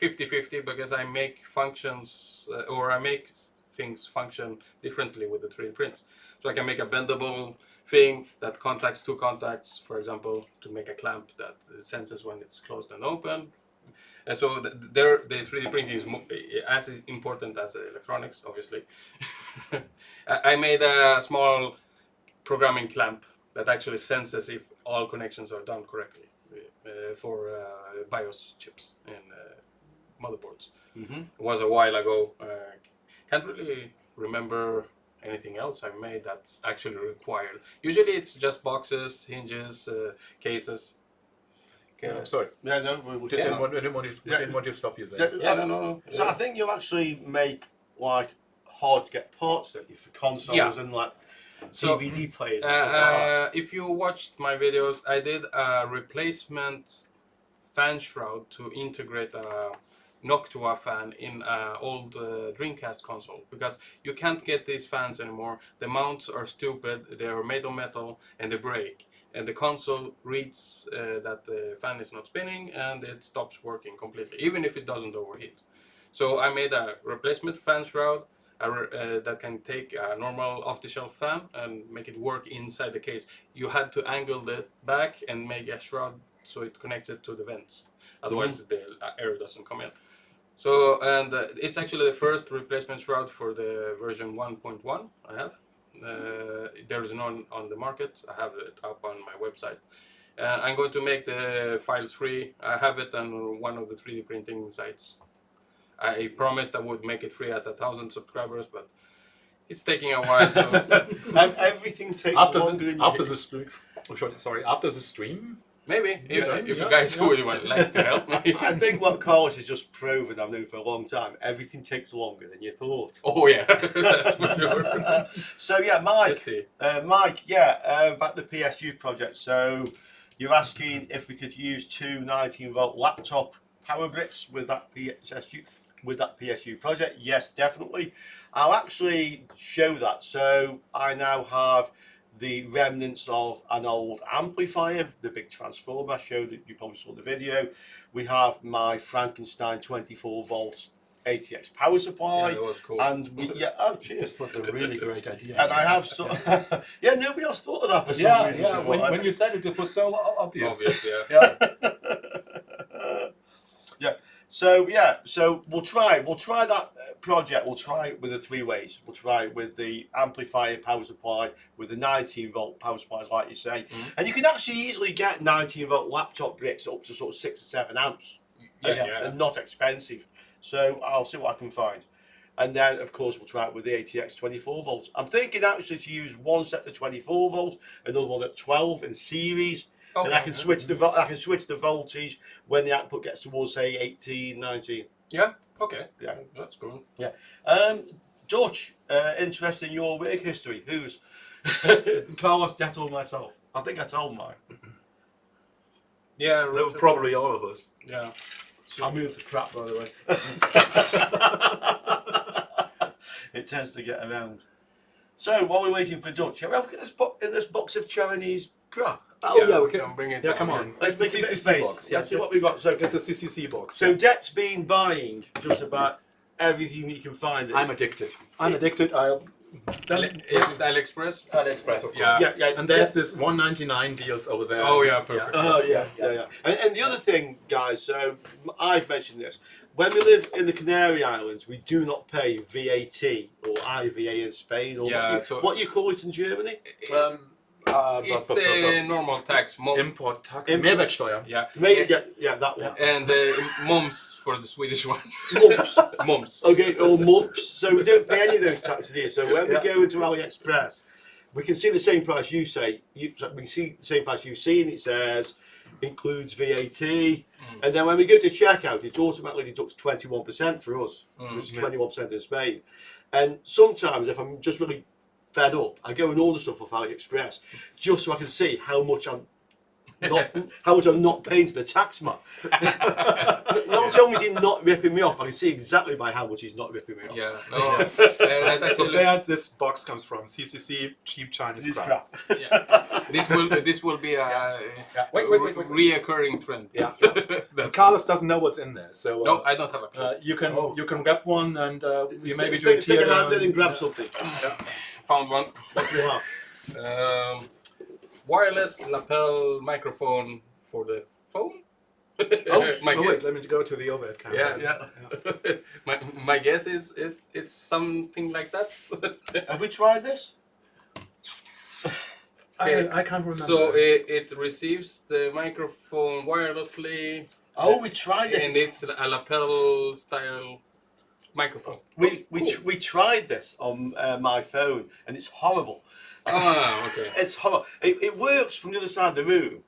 Speaker 3: 50-50 because I make functions or I make things function differently with the 3D prints. So I can make a bendable thing that contacts two contacts, for example, to make a clamp that senses when it's closed and open. And so the 3D printing is as important as the electronics, obviously. I made a small programming clamp that actually senses if all connections are done correctly for BIOS chips and motherboards.
Speaker 2: Mm-hmm.
Speaker 3: It was a while ago. Can't really remember anything else I made that's actually required. Usually it's just boxes, hinges, cases. Okay.
Speaker 1: I'm sorry.
Speaker 2: Yeah, no, we
Speaker 1: Didn't want to stop you there.
Speaker 3: Yeah, no.
Speaker 2: So I think you actually make like hard to get parts, don't you, for consoles and like
Speaker 3: So,
Speaker 2: DVD players and stuff like that.
Speaker 3: if you watched my videos, I did a replacement fan shroud to integrate a Noctua fan in an old Dreamcast console, because you can't get these fans anymore. The mounts are stupid, they are made of metal and they break. And the console reads that the fan is not spinning and it stops working completely, even if it doesn't overheat. So I made a replacement fan shroud that can take a normal off-the-shelf fan and make it work inside the case. You had to angle the back and make a shroud so it connects it to the vents. Otherwise the air doesn't come in. So, and it's actually the first replacement shroud for the version 1.1 I have. There is none on the market. I have it up on my website. I'm going to make the files free. I have it on one of the 3D printing sites. I promised I would make it free at 1,000 subscribers, but it's taking a while. So
Speaker 2: Everything takes longer than you
Speaker 1: after
Speaker 2: think.
Speaker 1: the stream. After the stream.
Speaker 3: maybe if you guys would like to help me.
Speaker 2: I think what Carlos has just proven, I've known for a long time, everything takes longer than you thought.
Speaker 3: Oh yeah, that's for sure.
Speaker 2: So yeah, Mike.
Speaker 3: Let's see.
Speaker 2: Mike, about the PSU project. So you're asking if we could use two 19-volt laptop power bricks with that PSU project. Yes, definitely. I'll actually show that. So I now have the remnants of an old amplifier, the big transformer. I showed that, you probably saw the video. We have my Frankenstein 24-volt ATX power supply.
Speaker 3: Yeah, that was cool.
Speaker 2: And cheers.
Speaker 1: This was a really great idea.
Speaker 2: And I have nobody else thought of that for some reason.
Speaker 1: Yeah.
Speaker 2: before.
Speaker 1: When you said it was so obvious.
Speaker 3: Obvious, yeah.
Speaker 2: So we'll try that project. We'll try it with the three ways. We'll try it with the amplifier power supply, with the 19-volt power supplies, like you say, and you can actually easily get 19-volt laptop bricks up to sort of 6 or 7 amps, and not expensive. So I'll see what I can find, and then of course we'll try it with the ATX 24 volts. I'm thinking actually to use one set to 24 volts, another one at 12 in series.
Speaker 3: Okay.
Speaker 2: And I can switch the voltage when the output gets towards say 18, 19.
Speaker 3: Yeah. Okay.
Speaker 2: Yeah.
Speaker 3: That's cool.
Speaker 2: Yeah. Dutch, interested in your work history. Who's Carlos, Detlef, or myself? I think I told mine.
Speaker 3: Yeah.
Speaker 1: They were probably all of us.
Speaker 3: Yeah.
Speaker 2: I moved the crap, by the way. It tends to get around. So while we're waiting for Dutch, shall we have a look at this box of Chinese crap?
Speaker 1: We
Speaker 3: can bring it.
Speaker 1: Yeah,
Speaker 3: down,
Speaker 1: come on.
Speaker 2: Let's
Speaker 1: It's
Speaker 2: make
Speaker 1: a
Speaker 2: a bit of
Speaker 1: CCC
Speaker 2: space.
Speaker 1: box.
Speaker 2: Let's see what we've got. So
Speaker 1: It's a CCC box.
Speaker 2: So Det's been buying just about everything you can find.
Speaker 1: I'm addicted. I'm addicted.
Speaker 3: Is it AliExpress?
Speaker 1: AliExpress, of course.
Speaker 3: Yeah.
Speaker 2: Yeah.
Speaker 1: And they have this 199 deals over there.
Speaker 3: Oh yeah, perfect.
Speaker 2: Oh yeah. And the other thing, guys, so I've mentioned this. When we live in the Canary Islands, we do not pay VAT or IVA in Spain, or
Speaker 3: Yeah,
Speaker 2: what you call it in Germany.
Speaker 3: It's the normal tax.
Speaker 1: Import tax. Mehrwertsteuer.
Speaker 3: Yeah.
Speaker 2: Yeah, that one.
Speaker 3: And mums for the Swedish one.
Speaker 2: Lumps.
Speaker 3: Mums.
Speaker 2: Okay, or months. So we don't pay any of those taxes here. So when we go into AliExpress, we can see the same price you say. We can see the same price you see, and it says includes VAT. And then when we go to checkout, it automatically deducts 21% for us, which is 21% in Spain. And sometimes, if I'm just really fed up, I go and order stuff off AliExpress just so I can see how much I'm not paying to the tax man. Not only is he not ripping me off, I can see exactly by how much he's not ripping me off.
Speaker 3: Yeah. No. That
Speaker 1: So
Speaker 3: actually,
Speaker 1: there, this box comes from CCC, cheap Chinese
Speaker 2: This
Speaker 1: crap.
Speaker 2: crap.
Speaker 3: yeah. This will be a
Speaker 1: Wait.
Speaker 3: reoccurring trend.
Speaker 1: Yeah.
Speaker 3: That's-
Speaker 1: Carlos doesn't know what's in there, so
Speaker 3: no, I don't have a clue.
Speaker 1: you can grab one and you maybe do
Speaker 2: Stick a hand in and grab
Speaker 1: yeah.
Speaker 2: something.
Speaker 3: Found one.
Speaker 2: What do you have?
Speaker 3: Wireless lapel microphone for the phone. My
Speaker 1: Oh,
Speaker 3: guess.
Speaker 1: wait, let me go to the overhead camera.
Speaker 3: Yeah. my guess is it's something like that.
Speaker 2: Have we tried this?
Speaker 1: I can't remember.
Speaker 3: So it receives the microphone wirelessly,
Speaker 2: Oh, we tried this.
Speaker 3: and it's a lapel style microphone.
Speaker 2: We tried this on my phone, and it's horrible.
Speaker 3: Ah, okay.
Speaker 2: It's horrible. It works from the other side of the room,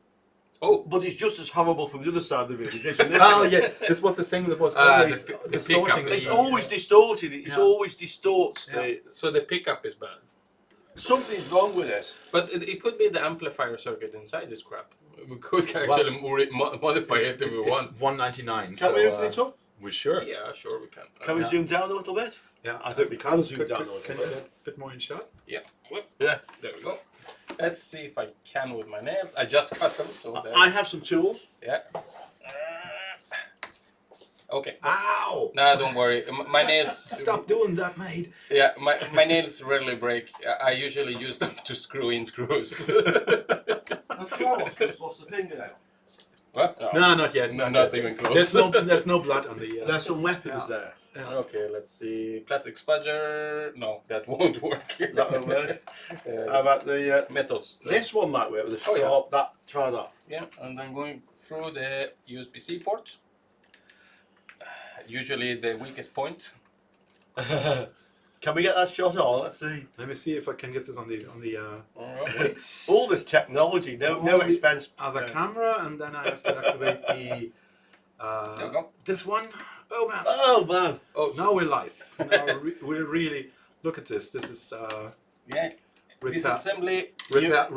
Speaker 3: Oh,
Speaker 2: but it's just as horrible from the other side of the room as this. From this
Speaker 1: Oh
Speaker 2: side.
Speaker 1: yeah, this was the thing that was
Speaker 3: Ah,
Speaker 1: always
Speaker 3: the
Speaker 1: distorting.
Speaker 3: pickup.
Speaker 2: It's always distorted. It
Speaker 1: Yeah.
Speaker 2: always distorts.
Speaker 1: Yeah.
Speaker 3: so the pickup is bad.
Speaker 2: Something's wrong with this.
Speaker 3: But it could be the amplifier circuit inside this crap. We could actually modify it if we want.
Speaker 1: It's 199.
Speaker 2: Can we open it up?
Speaker 1: We sure.
Speaker 3: Yeah, sure we can.
Speaker 2: Can we
Speaker 1: Yeah.
Speaker 2: zoom down a little bit?
Speaker 1: Yeah,
Speaker 2: I think we can zoom down a little
Speaker 1: Can
Speaker 2: bit.
Speaker 1: you get a bit more in shot?
Speaker 3: Yeah. Whoop.
Speaker 2: Yeah.
Speaker 3: There we go. Let's see if I can with my nails. I just cut them, so there.
Speaker 2: I have some tools.
Speaker 3: Yeah. Okay.
Speaker 1: Ow!
Speaker 3: No, don't worry. My nails.
Speaker 1: Stop doing that, mate.
Speaker 3: Yeah, my nails rarely break. I usually use them to screw in screws.
Speaker 2: What's the fingernail?
Speaker 3: What?
Speaker 1: No, not yet.
Speaker 3: No, not even close.
Speaker 1: There's no blood on the.
Speaker 2: There's some weapons
Speaker 1: Yeah.
Speaker 2: there.
Speaker 3: Okay, let's see. Plastic spudger. No, that won't work.
Speaker 2: That won't work.
Speaker 3: Uh,
Speaker 2: How about the
Speaker 3: metals.
Speaker 2: this one might work with a straw?
Speaker 3: Oh, yeah.
Speaker 2: Try that.
Speaker 3: Yeah, and then going through the USB-C port. Usually the weakest point.
Speaker 2: Can we get that shot on? Let's see.
Speaker 1: Let me see if I can get this on the
Speaker 3: Alright.
Speaker 2: All this technology, no
Speaker 1: the
Speaker 2: expense.
Speaker 1: other camera, and then I have to activate the.
Speaker 3: There we go.
Speaker 1: This one. Oh man!
Speaker 2: Oh man!
Speaker 3: Oh,
Speaker 1: Now we're live. Now we're really look at this. This is
Speaker 3: yeah. This assembly
Speaker 1: repair.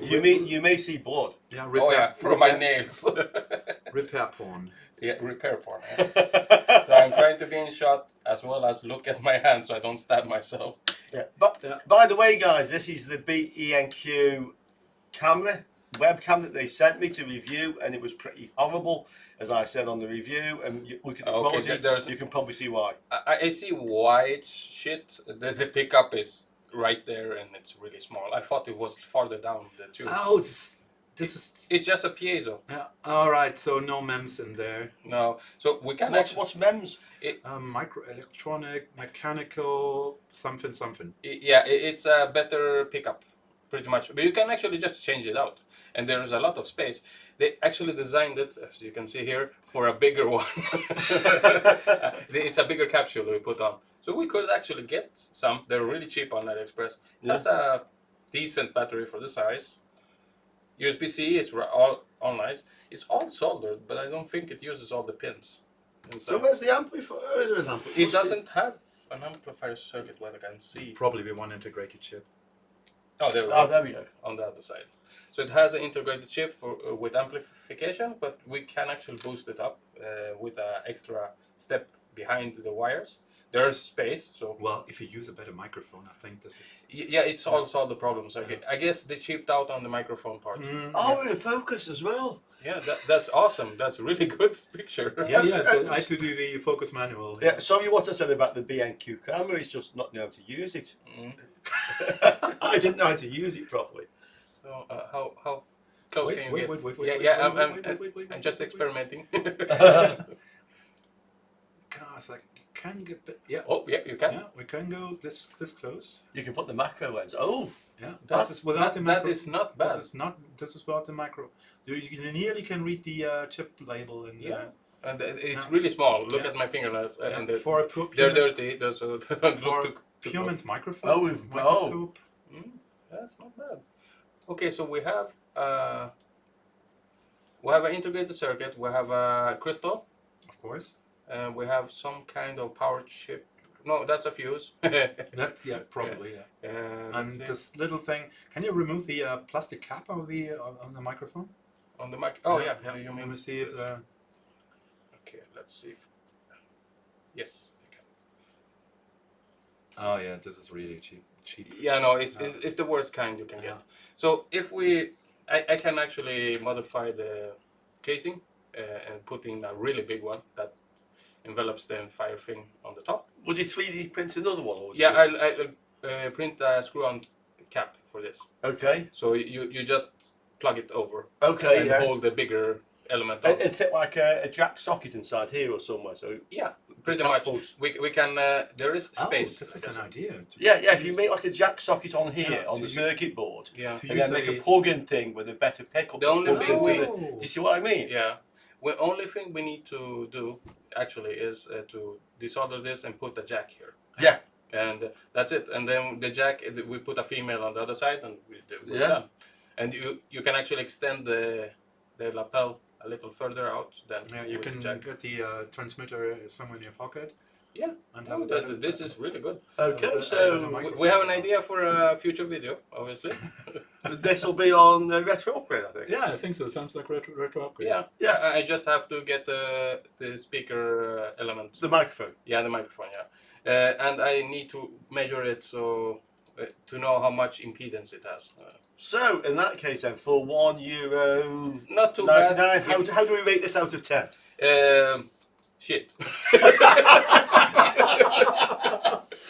Speaker 3: live.
Speaker 2: You may see blood.
Speaker 1: Yeah,
Speaker 3: Oh yeah, from my nails.
Speaker 1: repair porn.
Speaker 3: Yeah, repair part. Yeah. So I'm trying to be in shot as well as look at my hand so I don't stab myself.
Speaker 2: Yeah. But by the way, guys, this is the BENQ camera webcam that they sent me to review, and it was pretty horrible, as I said on the review. And you look at the quality, you can probably see why.
Speaker 3: I see why it's shit. The pickup is right there and it's really small. I thought it was farther down the tube.
Speaker 1: Oh, this is.
Speaker 3: It's just a piezo.
Speaker 1: Yeah. All right. So no MEMS in there.
Speaker 3: No, so we can actually.
Speaker 2: What's MEMS?
Speaker 1: Microelectronic, mechanical, something.
Speaker 3: Yeah, it's a better pickup, pretty much. But you can actually just change it out, and there is a lot of space. They actually designed it, as you can see here, for a bigger one. It's a bigger capsule we put on, so we could actually get some. They're really cheap on AliExpress. That's a decent battery for the size. USB-C is all nice. It's all soldered, but I don't think it uses all the pins.
Speaker 2: So where's the amplifier?
Speaker 3: It doesn't have an amplifier circuit, what I can see.
Speaker 1: Probably with one integrated chip.
Speaker 3: Oh, there we go.
Speaker 2: Oh, there we go.
Speaker 3: On the other side. So it has an integrated chip for with amplification, but we can actually boost it up with an extra step behind the wires. there's space. So
Speaker 1: Well, if you use a better microphone, I think this is.
Speaker 3: yeah, it solves all the problems. I guess they cheaped out on the microphone part.
Speaker 2: Oh, we're in focus as well.
Speaker 3: Yeah, that's awesome. That's a really good picture.
Speaker 1: Yeah, I had to do the focus manual.
Speaker 2: Yeah, sorry what I said about the BNQ camera is just not know how to use it. I didn't know how to use it properly.
Speaker 3: So how close can you get?
Speaker 1: Wait,
Speaker 3: I'm just experimenting.
Speaker 1: Gosh, I can get. Yeah.
Speaker 3: Oh yeah, you can.
Speaker 1: Yeah, we can go this close.
Speaker 2: You can put the macro lens. Oh,
Speaker 1: Yeah,
Speaker 3: That's-
Speaker 1: this is without the
Speaker 3: that
Speaker 1: macro.
Speaker 3: is not bad.
Speaker 1: This is without the macro. You nearly can read the chip label and.
Speaker 3: Yeah. And it's
Speaker 1: Yeah.
Speaker 3: really small. Look
Speaker 1: Yeah.
Speaker 3: at my fingernails, and
Speaker 1: for a
Speaker 3: they're dirty. So don't
Speaker 1: for
Speaker 3: look too close.
Speaker 1: Pureman's microphone.
Speaker 2: Oh,
Speaker 1: microscope.
Speaker 3: That's not bad. Okay, so we have an integrated circuit. We have a crystal.
Speaker 1: Of course.
Speaker 3: We have some kind of power chip. No, that's a fuse.
Speaker 1: That's probably yeah.
Speaker 3: Let's
Speaker 1: And
Speaker 3: see.
Speaker 1: this little thing, can you remove the plastic cap of the on the microphone?
Speaker 3: On the mic. Oh yeah.
Speaker 1: yeah.
Speaker 3: You
Speaker 1: Let
Speaker 3: mean
Speaker 1: me see if.
Speaker 3: this? Okay, let's see. Yes. I can.
Speaker 1: Oh yeah, this is really cheap.
Speaker 3: Yeah, no, it's the worst kind you can get. So if I can actually modify the casing and put in a really big one that envelops the entire thing on the top.
Speaker 2: would you 3D print another one? Or would
Speaker 3: Yeah,
Speaker 2: you...
Speaker 3: I'll print a screw-on cap for this.
Speaker 2: Okay.
Speaker 3: So you just plug it over
Speaker 2: Okay.
Speaker 3: and
Speaker 2: Yeah.
Speaker 3: hold the bigger element on.
Speaker 2: It fit like a jack socket inside here or somewhere. So
Speaker 3: Yeah, pretty
Speaker 2: Top
Speaker 3: much.
Speaker 2: bolts.
Speaker 3: We can. There is space.
Speaker 1: Oh, this
Speaker 3: I
Speaker 1: is
Speaker 3: guess.
Speaker 1: an idea.
Speaker 2: yeah. If you make like a jack socket on here
Speaker 1: Yeah,
Speaker 2: on
Speaker 1: to
Speaker 2: the
Speaker 1: use-
Speaker 2: circuit board,
Speaker 3: Yeah.
Speaker 1: To
Speaker 2: and
Speaker 1: use
Speaker 2: then make
Speaker 1: a
Speaker 2: a plug-in thing with a better pickup.
Speaker 3: The only
Speaker 2: that plugs
Speaker 3: thing
Speaker 2: into
Speaker 3: we-
Speaker 2: the- Do you see what I mean?
Speaker 3: Yeah. The only thing we need to do actually is to desolder this and put the jack here.
Speaker 2: Yeah.
Speaker 3: And that's it. And then the jack, we put a female on the other side, and we're
Speaker 2: Yeah.
Speaker 3: done. And you can actually extend the lapel a little further out than
Speaker 1: Yeah, you
Speaker 3: with
Speaker 1: can
Speaker 3: the jack.
Speaker 1: get the transmitter somewhere in your pocket.
Speaker 3: Yeah.
Speaker 1: And
Speaker 3: Oh,
Speaker 1: have a better-
Speaker 3: this is really good.
Speaker 2: Okay,
Speaker 1: better
Speaker 2: so
Speaker 3: We have an idea for a future video, obviously.
Speaker 2: this will be on RetroUpgrade, I think.
Speaker 1: Yeah, I think so. Sounds like retro upgrade.
Speaker 3: Yeah.
Speaker 2: Yeah.
Speaker 3: I just have to get the speaker element.
Speaker 2: The microphone.
Speaker 3: Yeah, the microphone. Yeah. And I need to measure it so to know how much impedance it has.
Speaker 2: So in that case, then for €1.99,
Speaker 3: Not too bad.
Speaker 2: how do we rate this out of 10?
Speaker 3: Shit.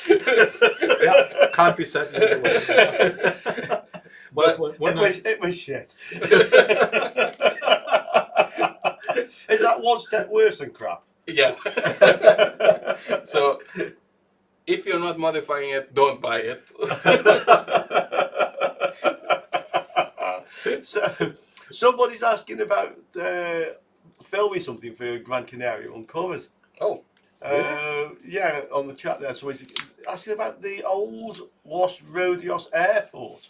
Speaker 1: Yeah, can't be said either way.
Speaker 3: But
Speaker 2: It was shit. Is that one step worse than crap?
Speaker 3: Yeah. So if you're not modifying it, don't buy it.
Speaker 2: So somebody's asking about filming something for Gran Canaria Uncovered.
Speaker 3: Oh.
Speaker 2: Yeah, on the chat there. So he's asking about the old Los Rodeos airport.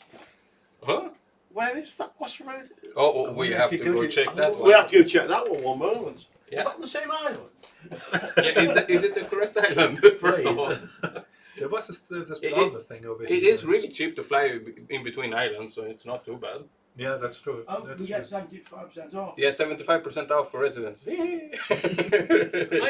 Speaker 3: Huh?
Speaker 2: Where is that Los Rodeos?
Speaker 3: Oh, we
Speaker 1: yeah,
Speaker 3: have to
Speaker 1: you
Speaker 3: go
Speaker 1: go-
Speaker 3: check that
Speaker 2: We
Speaker 3: one.
Speaker 2: have to go check that one moment.
Speaker 3: Yeah.
Speaker 2: Is that on the same island?
Speaker 3: Yeah, is it the correct island? First of all,
Speaker 1: There was this
Speaker 3: It-
Speaker 1: other thing over here.
Speaker 3: it is really cheap to fly in between islands, so it's not too bad.
Speaker 1: Yeah, that's true.
Speaker 2: Oh,
Speaker 1: That's
Speaker 2: we
Speaker 1: true.
Speaker 2: get 75% off.
Speaker 3: Yeah, 75% off for residents.
Speaker 1: I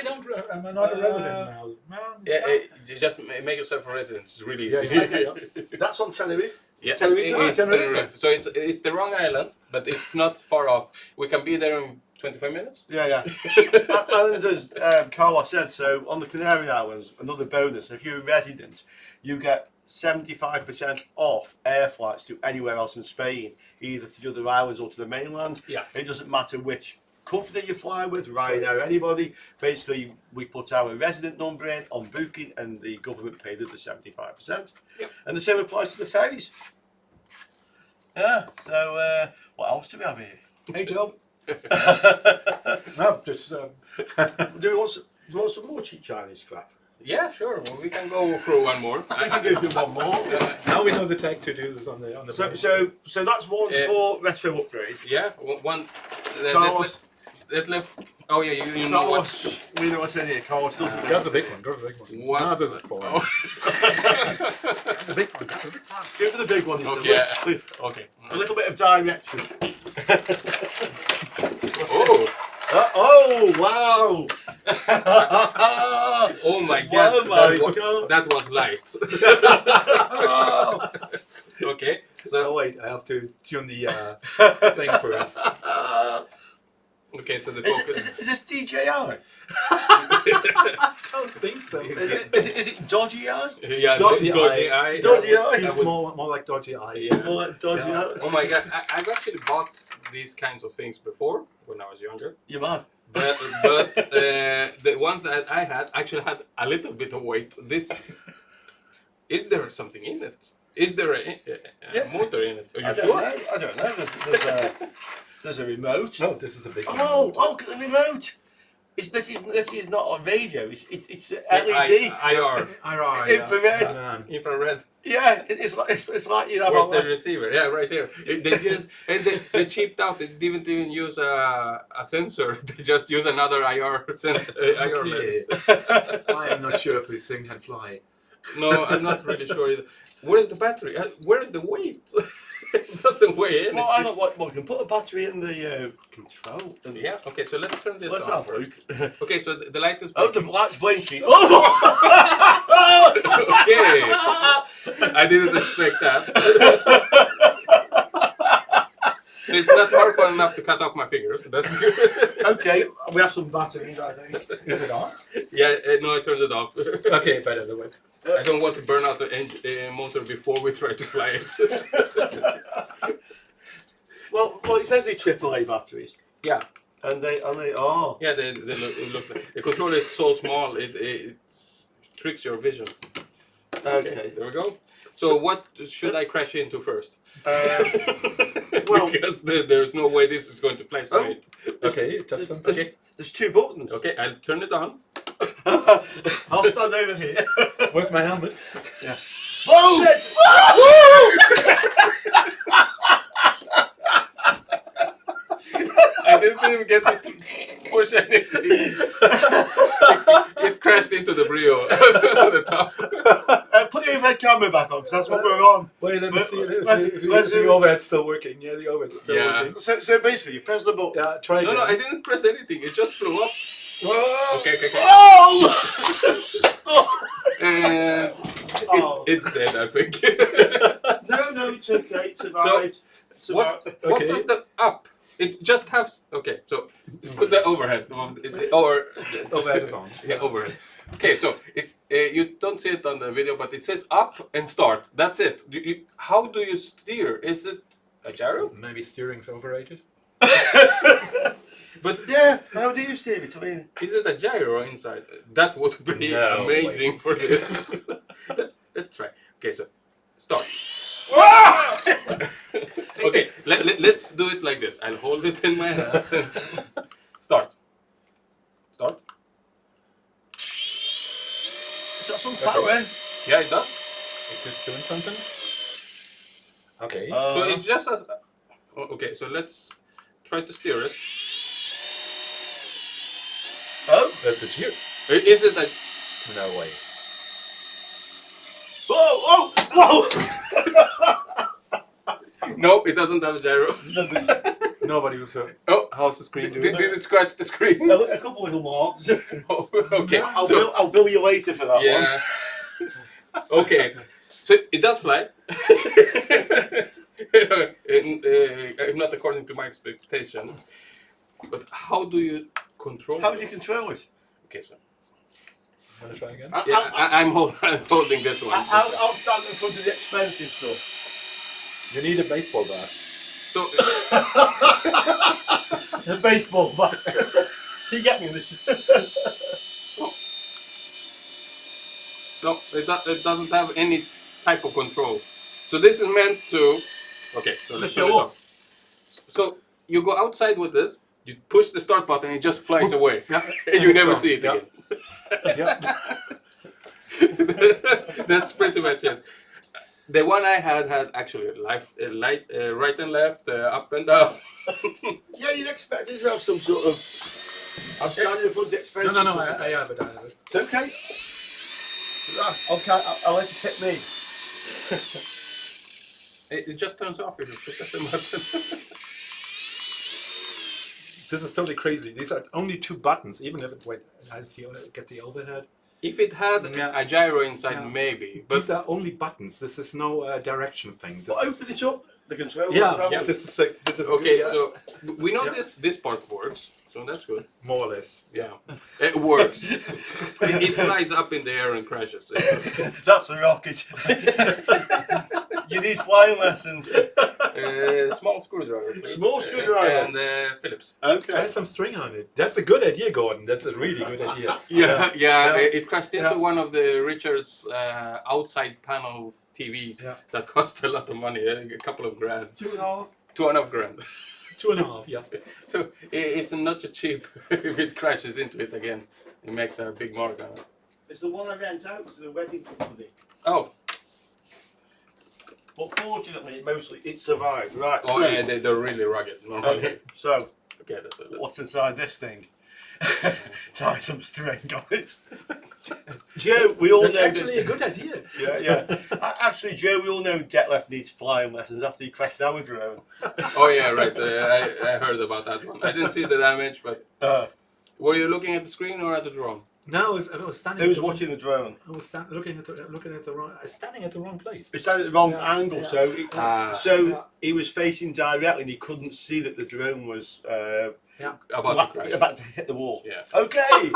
Speaker 1: don't. I'm not a resident now. Well, it's
Speaker 3: Yeah,
Speaker 1: not-
Speaker 3: just make yourself a resident. It's really
Speaker 1: Yeah,
Speaker 3: easy.
Speaker 1: yeah.
Speaker 2: That's on Tenerife.
Speaker 3: Yeah,
Speaker 2: Tenerife.
Speaker 3: it's
Speaker 1: Tenerife.
Speaker 3: Tenerife. So it's the wrong island, but it's not far off. We can be there in 25 minutes.
Speaker 2: Yeah. And as Carla said, so on the Canary Islands, another bonus, if you're a resident, you get 75% off air flights to anywhere else in Spain, either to the other islands or to the mainland.
Speaker 3: Yeah.
Speaker 2: It doesn't matter which company you fly with, Ryanair, anybody. Basically, we put our resident number in on booking and the government paid us the 75%.
Speaker 3: Yep.
Speaker 2: And the same applies to the ferries. Yeah, so what else do we have here?
Speaker 1: Hey, Joe. No, just.
Speaker 2: Do we want some more cheap Chinese crap?
Speaker 3: Yeah, sure. Well, we can go through one more.
Speaker 2: I can go through one more.
Speaker 1: Now we know the tech to do this on the
Speaker 2: So that's one for retro upgrade.
Speaker 3: Yeah, one.
Speaker 2: Carlos.
Speaker 3: Detlef. Oh yeah, you know what?
Speaker 2: Carlos, we know what's in here. Carlos doesn't.
Speaker 1: Grab the big one. Grab the big one.
Speaker 3: What?
Speaker 1: No, this is boring.
Speaker 3: Oh.
Speaker 1: The big one. Grab the big one.
Speaker 2: Go for the big one.
Speaker 3: Okay. Okay.
Speaker 2: A little bit of direction.
Speaker 3: Oh.
Speaker 2: Oh wow!
Speaker 3: Oh my god,
Speaker 2: Oh my God.
Speaker 3: that was light. Okay,
Speaker 1: Oh
Speaker 3: so
Speaker 1: wait, I have to tune the thing first.
Speaker 3: okay, so the
Speaker 2: Is
Speaker 3: focus.
Speaker 2: this DJI?
Speaker 1: I don't think so.
Speaker 2: Is it Dodgy Eye?
Speaker 3: Yeah,
Speaker 1: Dodgy
Speaker 3: dodgy
Speaker 1: eye.
Speaker 3: eye.
Speaker 2: Dodgy eye.
Speaker 1: It's
Speaker 3: would-
Speaker 1: more like dodgy eye. Yeah.
Speaker 2: More like Dodgy
Speaker 1: Yeah.
Speaker 2: Eye?
Speaker 3: Oh my god, I've actually bought these kinds of things before when I was younger.
Speaker 2: You're mad.
Speaker 3: But the ones that I had actually had a little bit of weight. This is there something in it? Is there a motor in it? Are you
Speaker 2: I don't
Speaker 3: sure?
Speaker 2: know. I don't know. There's a remote.
Speaker 1: Oh, this is a big one.
Speaker 2: Oh, look at the remote. This is not on radio. It's LED.
Speaker 3: IR,
Speaker 2: Infrared.
Speaker 3: infrared.
Speaker 2: Yeah, it's like you have
Speaker 3: Where's the
Speaker 2: a
Speaker 3: receiver? Yeah, right here. They just they cheaped out. They didn't even use a sensor. They just use another IR IR LED.
Speaker 1: Okay. I am not sure if this thing can fly.
Speaker 3: No, I'm not really sure either. Where's the battery? Where's the weight? It doesn't weigh in.
Speaker 2: well, I don't what we can put a battery in the control.
Speaker 3: Yeah. Okay. So let's turn this
Speaker 2: Let's
Speaker 3: off.
Speaker 2: have a look.
Speaker 3: Okay. So the light is.
Speaker 2: Oh, the
Speaker 3: blinking.
Speaker 2: light's blinking. Oh!
Speaker 3: Okay. I didn't expect that. So it's not powerful enough to cut off my fingers. That's good.
Speaker 2: Okay, we have some batteries, I think.
Speaker 1: Is it on?
Speaker 3: Yeah. No, I turned it off.
Speaker 1: Okay, better the way.
Speaker 3: I don't want to burn out the motor before we try to fly it.
Speaker 2: Well, it says they're AAA batteries,
Speaker 3: Yeah.
Speaker 2: and they are.
Speaker 3: Yeah. They look, it looks like the controller is so small. It tricks your vision.
Speaker 2: Okay.
Speaker 3: There we go. So what should I crash into first?
Speaker 2: Well-
Speaker 3: because there's no way this is going to fly straight.
Speaker 1: Okay, test something.
Speaker 3: Okay.
Speaker 2: There's two buttons.
Speaker 3: Okay. I'll turn it on.
Speaker 2: I'll stand over here.
Speaker 1: Where's my helmet?
Speaker 2: Yeah. Whoa! Shit!
Speaker 3: I didn't even get to push anything. It crashed into the brio at the top.
Speaker 2: Put your infrared camera back on, because that's what we're on.
Speaker 1: Wait, let me see.
Speaker 2: Let's-
Speaker 1: If the overhead's still working. Yeah, the overhead's still
Speaker 3: Yeah.
Speaker 1: working.
Speaker 2: So basically, you press the button.
Speaker 1: Yeah, try
Speaker 3: No,
Speaker 1: again.
Speaker 3: no, I didn't press anything. It just flew up.
Speaker 2: Whoa!
Speaker 3: Okay.
Speaker 2: Oh!
Speaker 3: And
Speaker 2: Oh.
Speaker 3: it's dead, I think.
Speaker 2: No, it's okay. It survived.
Speaker 3: What
Speaker 1: Okay.
Speaker 3: does the up? It just has. Okay, so put the overhead. Or
Speaker 1: Overhead is on.
Speaker 3: yeah, overhead. Okay, so it's you don't see it on the video, but it says up and start. That's it. How do you steer? Is it a gyro?
Speaker 1: Maybe steering's overrated.
Speaker 3: But
Speaker 2: Yeah, how do you steer it? I mean,
Speaker 3: is it a gyro inside? That would be
Speaker 1: No
Speaker 3: amazing for this. let's try. Okay, so start. Okay, let's do it like this. I'll hold it in my hands and start. Start.
Speaker 2: it's got some power.
Speaker 3: Yeah, it does.
Speaker 1: If it's doing something. Okay.
Speaker 3: So it's just as. Okay, so let's try to steer it.
Speaker 2: Oh!
Speaker 1: That's a gear.
Speaker 3: Is it a?
Speaker 1: No way.
Speaker 2: Whoa! Whoa!
Speaker 3: No, it doesn't have a gyro.
Speaker 1: Nobody was hurt.
Speaker 3: Oh,
Speaker 1: How's the screen doing?
Speaker 3: did it scratch the screen?
Speaker 2: A couple little marks.
Speaker 3: Oh, okay,
Speaker 2: I'll bill you later for that one.
Speaker 3: yeah. Okay, so it does fly. Not according to my expectation. But how do you control?
Speaker 2: How do you
Speaker 3: this?
Speaker 2: control it?
Speaker 3: Okay, so
Speaker 1: Want to try again?
Speaker 3: yeah, I'm holding this one.
Speaker 2: I'll stand in front of the expensive stuff.
Speaker 1: You need a baseball bat.
Speaker 3: So
Speaker 2: The baseball bat. You get me this.
Speaker 3: no, it doesn't have any type of control. So this is meant to. Okay, so let's turn it off. So you go outside with this. You push the start button, and it just flies away,
Speaker 1: Yeah.
Speaker 3: and you
Speaker 1: it's
Speaker 3: never
Speaker 1: gone.
Speaker 3: see it
Speaker 1: Yeah.
Speaker 3: again.
Speaker 1: Yeah.
Speaker 3: That's pretty much it. The one I had actually right and left, up and down.
Speaker 2: Yeah, you'd expect it to have some sort of. I'm standing in front of the expensive
Speaker 1: No,
Speaker 2: stuff.
Speaker 1: I have it. I have it.
Speaker 2: It's okay. I'll let you pick me.
Speaker 3: It just turns off if you push the button.
Speaker 1: This is totally crazy. These are only 2 buttons, even if it get the overhead.
Speaker 3: If it had a gyro inside, maybe. But
Speaker 1: These are only buttons. This is no direction thing. This is,
Speaker 2: Open it up. The controller.
Speaker 1: this is
Speaker 3: okay, so we know this part works, so that's good.
Speaker 1: more or less.
Speaker 3: Yeah, it works. It flies up in the air and crashes.
Speaker 2: That's a rocket. You need flying lessons.
Speaker 3: Small screwdriver, please.
Speaker 2: Small screwdriver.
Speaker 3: And Phillips.
Speaker 2: Okay.
Speaker 1: Try some string on it. That's a good idea, Gordon. That's a really good idea.
Speaker 3: Yeah. It crashed into one of the Richard's outside panel TVs that cost a lot of money, a couple of grand.
Speaker 2: 2.5.
Speaker 3: 2.5 grand.
Speaker 1: 2.5, yeah.
Speaker 3: So it's not so cheap if it crashes into it again. It makes a big mark on it.
Speaker 2: It's the one I rent out to the wedding company.
Speaker 3: Oh.
Speaker 2: But fortunately, it survived. Right.
Speaker 3: Oh,
Speaker 2: so,
Speaker 3: yeah, they're really rugged normally.
Speaker 2: Okay. So,
Speaker 3: Okay, that's
Speaker 2: what's inside this thing? Tie some string on it. Joe, we all
Speaker 1: That's
Speaker 2: know
Speaker 1: actually a good idea.
Speaker 2: Yeah. Actually, Joe, we all know Detlef needs flying lessons after he crashed our drone.
Speaker 3: Oh yeah, right. I heard about that one. I didn't see the damage, but were you looking at the screen or at the drone?
Speaker 1: No, I was standing.
Speaker 2: Who was watching the drone?
Speaker 1: I was looking at the wrong. Standing at the wrong place.
Speaker 2: He was standing at the wrong angle, so he was facing directly, and he couldn't see that the drone was
Speaker 3: About
Speaker 2: to hit the wall.
Speaker 3: Yeah.
Speaker 2: Okay.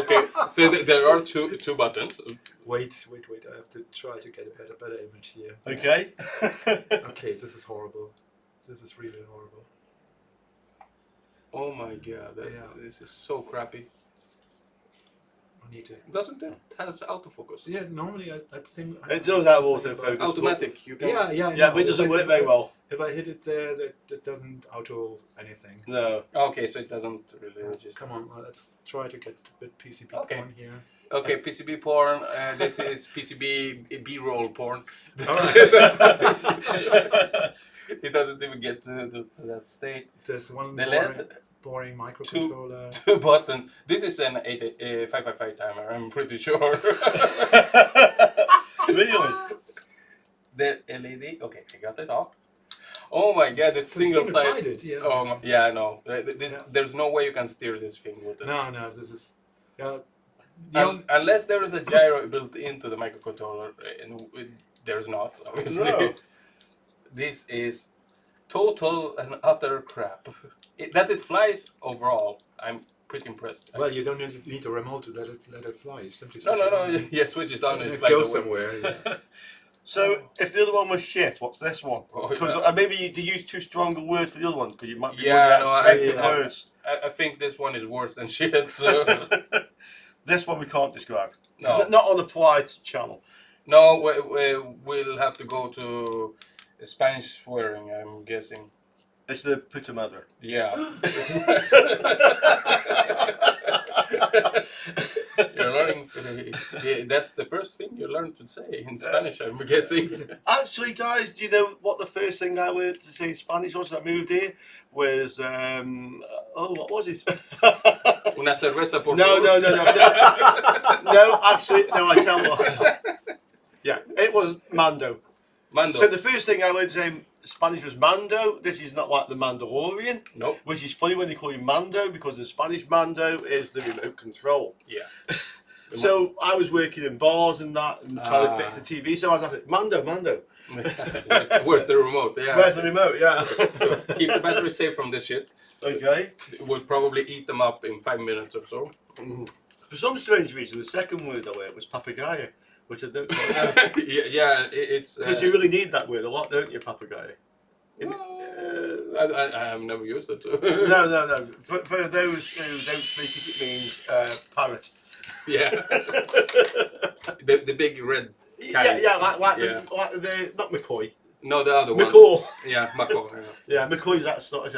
Speaker 3: Okay. So there are two buttons.
Speaker 1: Wait. I have to try to get a better image here.
Speaker 2: Okay.
Speaker 1: Okay, this is horrible. This is really horrible.
Speaker 3: Oh my god, this is so crappy.
Speaker 1: I need to.
Speaker 3: Doesn't it has autofocus?
Speaker 1: Yeah, normally I think.
Speaker 2: It does have autofocus.
Speaker 3: Automatic. You can.
Speaker 2: Yeah, but it doesn't work very well.
Speaker 1: If I hit it there, it doesn't auto anything.
Speaker 2: No.
Speaker 3: Okay, so it doesn't really register.
Speaker 1: Come on, let's try to get a bit PCB porn here.
Speaker 3: Okay, PCB porn. This is PCB B-roll porn. It doesn't even get to that state.
Speaker 1: There's one
Speaker 3: The
Speaker 1: boring microcontroller.
Speaker 3: Two button. This is an 555 timer. I'm pretty sure.
Speaker 2: Really?
Speaker 3: The LED. Okay, I got it off. Oh my god, it's single-sided.
Speaker 1: Yeah.
Speaker 3: Oh yeah, no. There's no way you can steer this thing with this.
Speaker 1: No, this is.
Speaker 3: Unless there is a gyro built into the microcontroller, and there's not, obviously.
Speaker 2: No.
Speaker 3: This is total and utter crap. That it flies overall, I'm pretty impressed.
Speaker 1: Well, you don't need a remote to let it fly. You simply
Speaker 3: No. Yeah, switch it on and it flies
Speaker 1: goes
Speaker 3: away.
Speaker 1: somewhere. Yeah.
Speaker 2: So, if the other one was shit, what's this one? Because maybe you use too strong a word for the other one, because you might be words.
Speaker 3: I think this one is worse than shit. So.
Speaker 2: This one we can't describe.
Speaker 3: No.
Speaker 2: Not on the polite channel.
Speaker 3: No, we'll have to go to Spanish swearing, I'm guessing.
Speaker 2: It's the puta madre.
Speaker 3: Yeah. You're learning. That's the first thing you learn to say in Spanish, I'm guessing.
Speaker 2: Actually, guys, do you know what the first thing I learned to say in Spanish was that I moved here? Was, what was it?
Speaker 3: Una cerveza por
Speaker 2: No,
Speaker 3: favor.
Speaker 2: no, actually, no, I tell what. Yeah, it was Mando.
Speaker 3: Mando.
Speaker 2: So the first thing I learned to say in Spanish was Mando. This is not like the Mandalorian.
Speaker 3: Nope.
Speaker 2: Which is funny when they call you Mando, because in Spanish, Mando is the remote control.
Speaker 3: Yeah.
Speaker 2: So I was working in bars and that, and trying to fix the TV. So I was like, Mando.
Speaker 3: Where's the remote? Yeah.
Speaker 2: Where's the remote? Yeah.
Speaker 3: So keep the battery safe from this shit.
Speaker 2: Okay.
Speaker 3: We'll probably eat them up in 5 minutes or so.
Speaker 2: For some strange reason, the second word I learned was papagayo, which I don't know.
Speaker 3: It's
Speaker 2: Because you really need that word a lot, don't you, papagayo?
Speaker 3: I have never used it.
Speaker 2: No. For those who don't speak it, it means parrot.
Speaker 3: Yeah. the big red.
Speaker 2: Kind. Like the not McCoy.
Speaker 3: No, the other one.
Speaker 2: McCaw.
Speaker 3: Yeah, McCaw.
Speaker 2: Yeah, McCoy's that Scottish.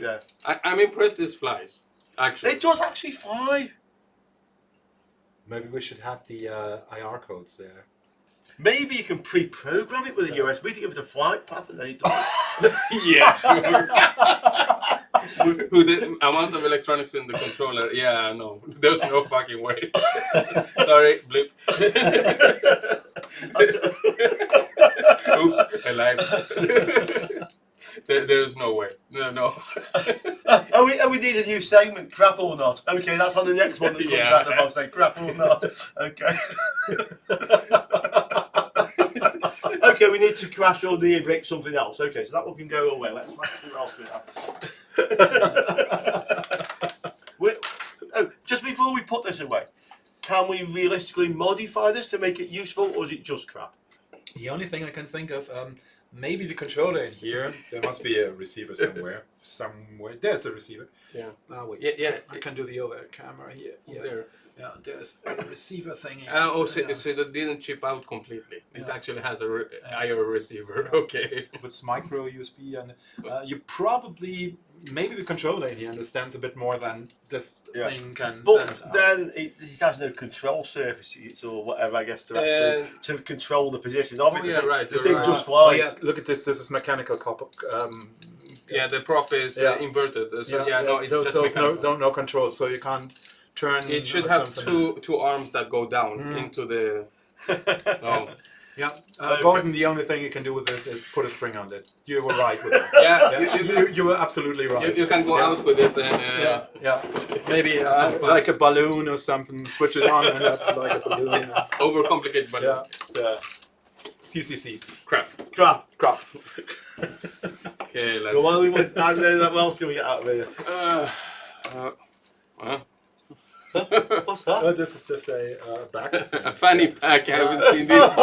Speaker 2: Yeah.
Speaker 3: I'm impressed this flies. Actually,
Speaker 2: it does actually fly.
Speaker 1: Maybe we should have the IR codes there.
Speaker 2: Maybe you can pre-program it with a USB to give it a flight path, and then it does.
Speaker 3: Yeah. Who the amount of electronics in the controller? Yeah, no, there's no fucking way. Sorry, blip. Oops, I lied. There's no way. No.
Speaker 2: need a new segment, crap or not. Okay, that's on the next one that comes
Speaker 3: Yeah.
Speaker 2: out. I'll say crap or not. Okay. Okay, we need to crash or near break something else. Okay, so that one can go away. Let's see what else we have. Just before we put this away, can we realistically modify this to make it useful, or is it just crap?
Speaker 1: The only thing I can think of, maybe the controller in here. There must be a receiver somewhere. There's a receiver.
Speaker 3: Yeah.
Speaker 1: Oh, wait.
Speaker 3: Yeah.
Speaker 1: I can do the overhead camera here. Yeah.
Speaker 3: There.
Speaker 1: Yeah, there's a receiver thing here.
Speaker 3: So that didn't chip out completely. It actually has a IO receiver.
Speaker 1: Yeah.
Speaker 3: Okay.
Speaker 1: With micro USB, and you probably maybe the controller in here understands a bit more than this thing can.
Speaker 2: But then it has no control surfaces or whatever, I guess, to actually to control the position of it. The thing just flies.
Speaker 1: Oh, yeah, look at this. This is mechanical copper.
Speaker 3: Yeah, the prop is inverted. So it's just mechanical.
Speaker 1: No control, so you can't turn.
Speaker 3: It should have two arms that go down into the. Oh.
Speaker 1: Yeah, Gordon. The only thing you can do with this is put a string on it. You were right with that. You were absolutely right.
Speaker 3: You can go out with it.
Speaker 1: Maybe like a balloon or something. Switch it on and have like a balloon.
Speaker 3: Overcomplicate balloon.
Speaker 1: Yeah. CCC.
Speaker 3: Crap. Okay, let's.
Speaker 2: What else can we get out of here? What's that?
Speaker 1: This is just a bag.
Speaker 3: A fanny pack. I haven't seen this.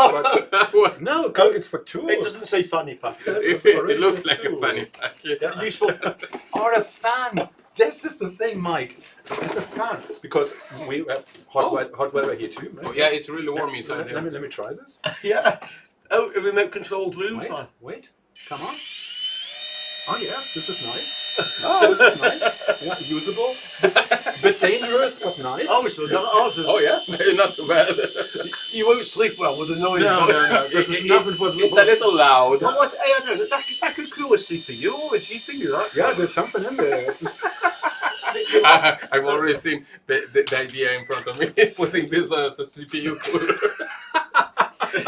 Speaker 1: No, it's for tools.
Speaker 2: It doesn't say fanny pack.
Speaker 3: It looks like a fanny pack.
Speaker 2: Yeah, useful.
Speaker 1: Or a fan. This is the thing, Mike. It's a fan because we have hot weather here too. Right?
Speaker 3: Oh, yeah, it's really warm inside here.
Speaker 1: Let me try this.
Speaker 2: Yeah. Oh, a remote controlled room fan.
Speaker 1: Wait. Come on. Oh yeah, this is nice. Oh, this is nice. Yeah, usable. Bit dangerous, but nice.
Speaker 2: Oh
Speaker 3: yeah, not too bad.
Speaker 2: You won't sleep well with the noise.
Speaker 1: No. This is nothing but.
Speaker 3: It's a little loud.
Speaker 2: Hey, I don't know. That could cool a CPU or a GPU.
Speaker 1: Yeah, there's something in there.
Speaker 3: I've already seen the idea in front of me, putting this as a CPU cooler.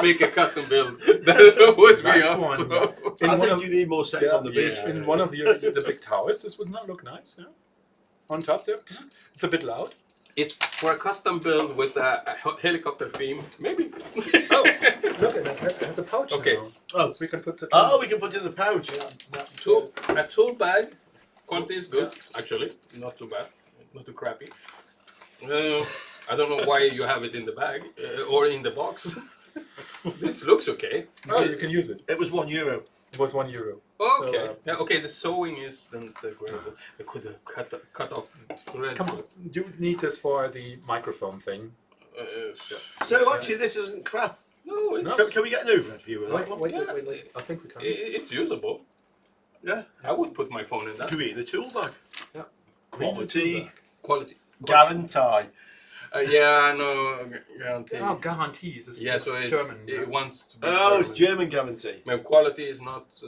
Speaker 3: Make a custom build. That would be awesome.
Speaker 2: I think you need more sex on the beach.
Speaker 1: In one of the big towers, this would not look nice. Yeah? On top there, it's a bit loud.
Speaker 3: It's for a custom build with a helicopter theme, maybe.
Speaker 1: Oh, look at that! It has a pouch.
Speaker 3: Okay.
Speaker 1: Now. Oh, we can put it.
Speaker 2: We can put it in the pouch.
Speaker 3: A tool bag. Quality is good, actually. Not too bad. Not too crappy. I don't know why you have it in the bag or in the box. This looks okay.
Speaker 1: Oh, you can use it.
Speaker 2: It was €1.
Speaker 1: It was €1.
Speaker 3: Okay.
Speaker 1: So,
Speaker 3: yeah. Okay. The sewing is then the great. I could have cut off the thread.
Speaker 1: Come on. You need this for the microphone thing.
Speaker 2: So actually, this isn't crap.
Speaker 3: No, it's.
Speaker 2: No. Can we get an overhead view of that one?
Speaker 1: Wait. I think we can.
Speaker 3: It's usable.
Speaker 2: Yeah.
Speaker 3: I would put my phone in that.
Speaker 2: Could be in the tool bag.
Speaker 1: Yeah.
Speaker 2: Quality.
Speaker 3: Guarantee.
Speaker 2: Guarantee.
Speaker 3: No guarantee.
Speaker 1: Oh, guarantees.
Speaker 3: So it's
Speaker 1: German.
Speaker 3: It wants to be.
Speaker 2: Oh, it's German guarantee.
Speaker 3: My quality is not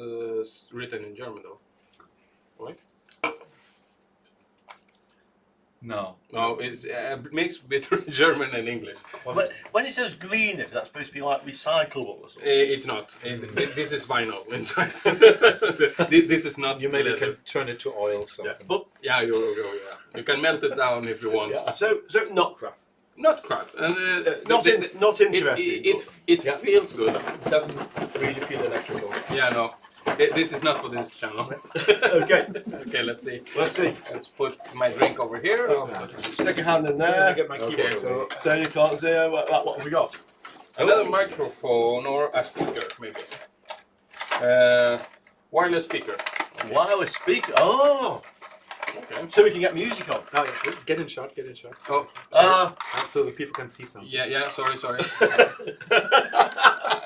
Speaker 3: written in German though. Right?
Speaker 1: No.
Speaker 3: No, it's mix between German and English.
Speaker 2: But when it says green, if that's supposed to be like recyclable or something.
Speaker 3: It's not. This is vinyl inside. This is not.
Speaker 1: You maybe
Speaker 3: leather.
Speaker 1: can turn it to oil or something.
Speaker 2: Yeah. But
Speaker 3: You can melt it down if you want.
Speaker 2: yeah. So not crap.
Speaker 3: Not crap. And
Speaker 2: Not interesting.
Speaker 3: It feels good.
Speaker 1: It doesn't really feel electrical.
Speaker 3: Yeah, no. This is not for this channel.
Speaker 2: Okay.
Speaker 3: Okay, let's see.
Speaker 2: Let's see.
Speaker 3: Let's put my drink over here.
Speaker 2: Stick a hand in
Speaker 1: Let me
Speaker 2: there.
Speaker 1: get my keyboard.
Speaker 3: Okay,
Speaker 1: away.
Speaker 2: So you can't see what have we got?
Speaker 3: Another microphone or a speaker, maybe. Wireless speaker.
Speaker 2: Wireless speaker. Oh.
Speaker 3: Okay.
Speaker 2: So we can get music on.
Speaker 1: Oh, yeah. Get in shot.
Speaker 3: Oh, sorry.
Speaker 1: So the people can see something.
Speaker 3: Yeah. Sorry.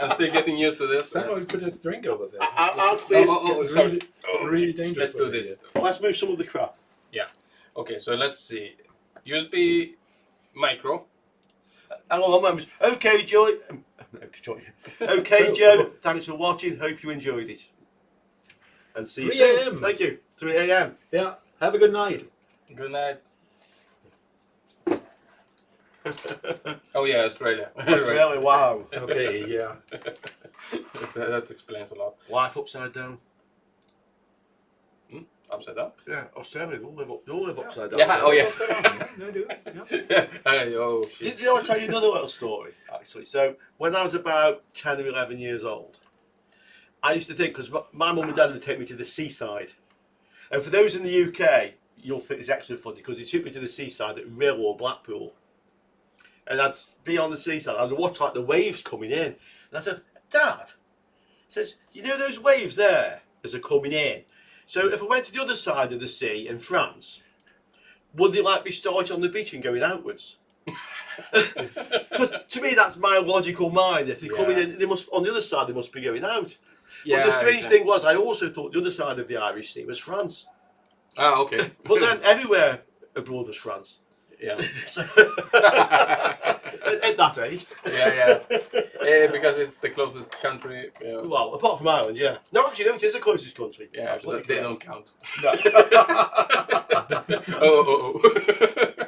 Speaker 3: I'm still getting used to this.
Speaker 1: Someone put his drink over there.
Speaker 3: Sorry.
Speaker 1: Really dangerous.
Speaker 3: Let's do this.
Speaker 2: Let's move some of the crap.
Speaker 3: Yeah. Okay, so let's see. USB micro.
Speaker 2: Hang on, members. Okay, Joe. Okay, Joe. Thanks for watching. Hope you enjoyed it. And see you
Speaker 1: 3
Speaker 2: soon.
Speaker 1: a.m.
Speaker 2: Thank you. 3 a.m.
Speaker 1: Yeah. Have a good night.
Speaker 3: Good night. Oh yeah, Australia.
Speaker 2: Australia, wow.
Speaker 1: Okay, yeah.
Speaker 3: that explains a lot.
Speaker 2: Life upside down.
Speaker 3: upside down.
Speaker 2: Yeah, Australia, they all live upside down.
Speaker 3: Yeah, oh yeah.
Speaker 1: Upside down, yeah, they do. Yeah.
Speaker 3: Oh shit.
Speaker 2: Did you want to tell you another little story, actually? So, when I was about 10 or 11 years old, I used to think, because my mum and dad would take me to the seaside. And for those in the UK, you'll think it's actually funny, because they took me to the seaside at Rill or Blackpool. And I'd be on the seaside, I'd watch like the waves coming in. And I said, Dad, says, you know those waves there as they're coming in? So if I went to the other side of the sea in France, would they like be starting on the beach and going outwards? Because to me that's my logical mind. If they're coming in, they must on the other side they must be going out.
Speaker 3: Yeah,
Speaker 2: but the strange thing was I also thought the other side of the Irish Sea was France.
Speaker 3: Ah, okay.
Speaker 2: But then everywhere abroad was France.
Speaker 3: Yeah.
Speaker 2: So, at that age.
Speaker 3: Yeah. Because it's the closest country. Yeah.
Speaker 2: Well, apart from Ireland, yeah. No, actually, no, it is the closest country.
Speaker 3: Yeah,
Speaker 2: Absolutely
Speaker 3: but they
Speaker 2: correct.
Speaker 3: don't count.
Speaker 2: No.
Speaker 3: Oh.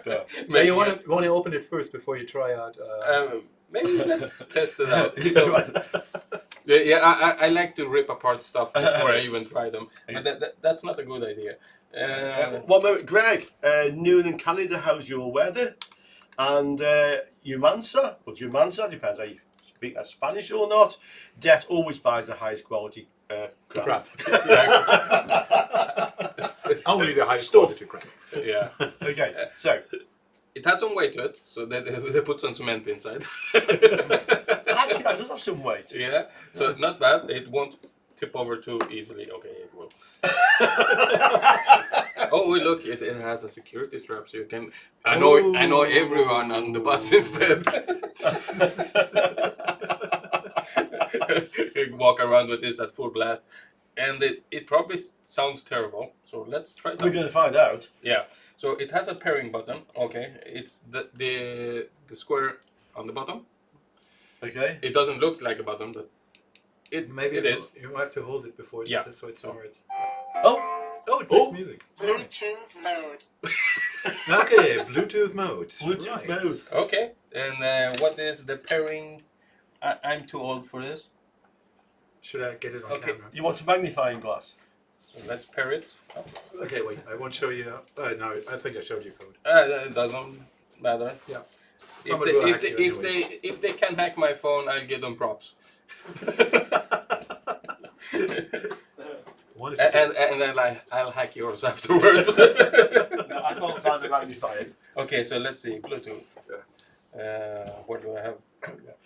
Speaker 2: Yeah.
Speaker 1: Maybe you want to open it first before you try out.
Speaker 3: Maybe let's test it out.
Speaker 2: He's
Speaker 3: So,
Speaker 2: right.
Speaker 3: I like to rip apart stuff before I even try them, but that's not a good idea.
Speaker 2: One moment, Greg. Noon in Canada, how's your weather? And Jumansa, or Jumansa, depends how you speak that Spanish or not. Det always buys the highest quality crap.
Speaker 1: Only the highest
Speaker 2: Stuff.
Speaker 1: quality crap.
Speaker 3: Yeah.
Speaker 2: Okay, so
Speaker 3: It has some weight to it, so they put some cement inside.
Speaker 2: actually that does have some weight.
Speaker 3: Yeah, so not bad. It won't tip over too easily. Okay, it will. Oh, look, it has a security strap, so you can annoy everyone on the bus instead. You walk around with this at full blast, and it probably sounds terrible. So let's try it
Speaker 2: We're
Speaker 3: out.
Speaker 2: going to find out.
Speaker 3: Yeah, so it has a pairing button. Okay, it's the square on the bottom.
Speaker 2: Okay.
Speaker 3: It doesn't look like a button, but
Speaker 1: Maybe
Speaker 3: it is.
Speaker 1: You have to hold it before so it starts.
Speaker 2: Oh,
Speaker 1: it plays music.
Speaker 4: Bluetooth mode.
Speaker 1: Okay, Bluetooth mode.
Speaker 2: Bluetooth
Speaker 1: Right.
Speaker 2: mode.
Speaker 3: Okay, and what is the pairing? I'm too old for this.
Speaker 1: Should I get it on
Speaker 3: Okay.
Speaker 1: camera?
Speaker 2: You want a magnifying glass?
Speaker 3: So let's pair it. Oh.
Speaker 1: Okay, wait. I won't show you. No, I think I showed you code.
Speaker 3: It doesn't matter.
Speaker 1: Yeah.
Speaker 3: If
Speaker 1: Somebody will hack you
Speaker 3: they,
Speaker 1: anyways.
Speaker 3: if they can hack my phone, I'll give them props.
Speaker 1: One
Speaker 3: and then I'll hack yours afterwards.
Speaker 2: No, I can't find the magnifier.
Speaker 3: Okay, so let's see. Bluetooth. Where do I have?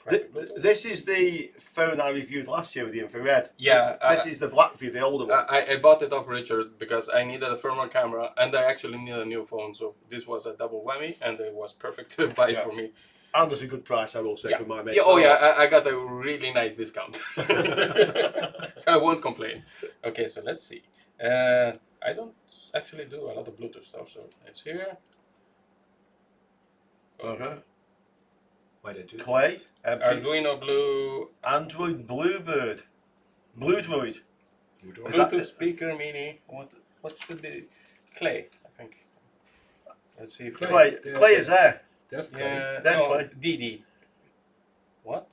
Speaker 3: Bluetooth?
Speaker 2: This is the phone I reviewed last year with the infrared.
Speaker 3: Yeah,
Speaker 2: This is the Blackview, the older one.
Speaker 3: I bought it off Richard because I needed a firmware camera and I actually needed a new phone. So this was a double whammy and it was perfect to buy for me.
Speaker 2: And there's a good price, I will say,
Speaker 3: Yeah.
Speaker 2: for my mate.
Speaker 3: Yeah, oh yeah, I got a really nice discount. So I won't complain. Okay, so let's see. I don't actually do a lot of Bluetooth stuff, so it's here.
Speaker 2: Uh-huh.
Speaker 1: Why did I do that?
Speaker 2: Clay,
Speaker 3: Arduino Blue,
Speaker 2: Android Bluebird, Bluedroid. Is that
Speaker 3: Bluetooth
Speaker 2: it?
Speaker 3: speaker mini. What should be? Clay, I think. Let's see.
Speaker 2: Clay,
Speaker 1: There's
Speaker 2: Clay
Speaker 1: a-
Speaker 2: is there.
Speaker 1: That's cool.
Speaker 3: Yeah,
Speaker 2: That's
Speaker 3: no,
Speaker 2: Clay.
Speaker 3: DD. What?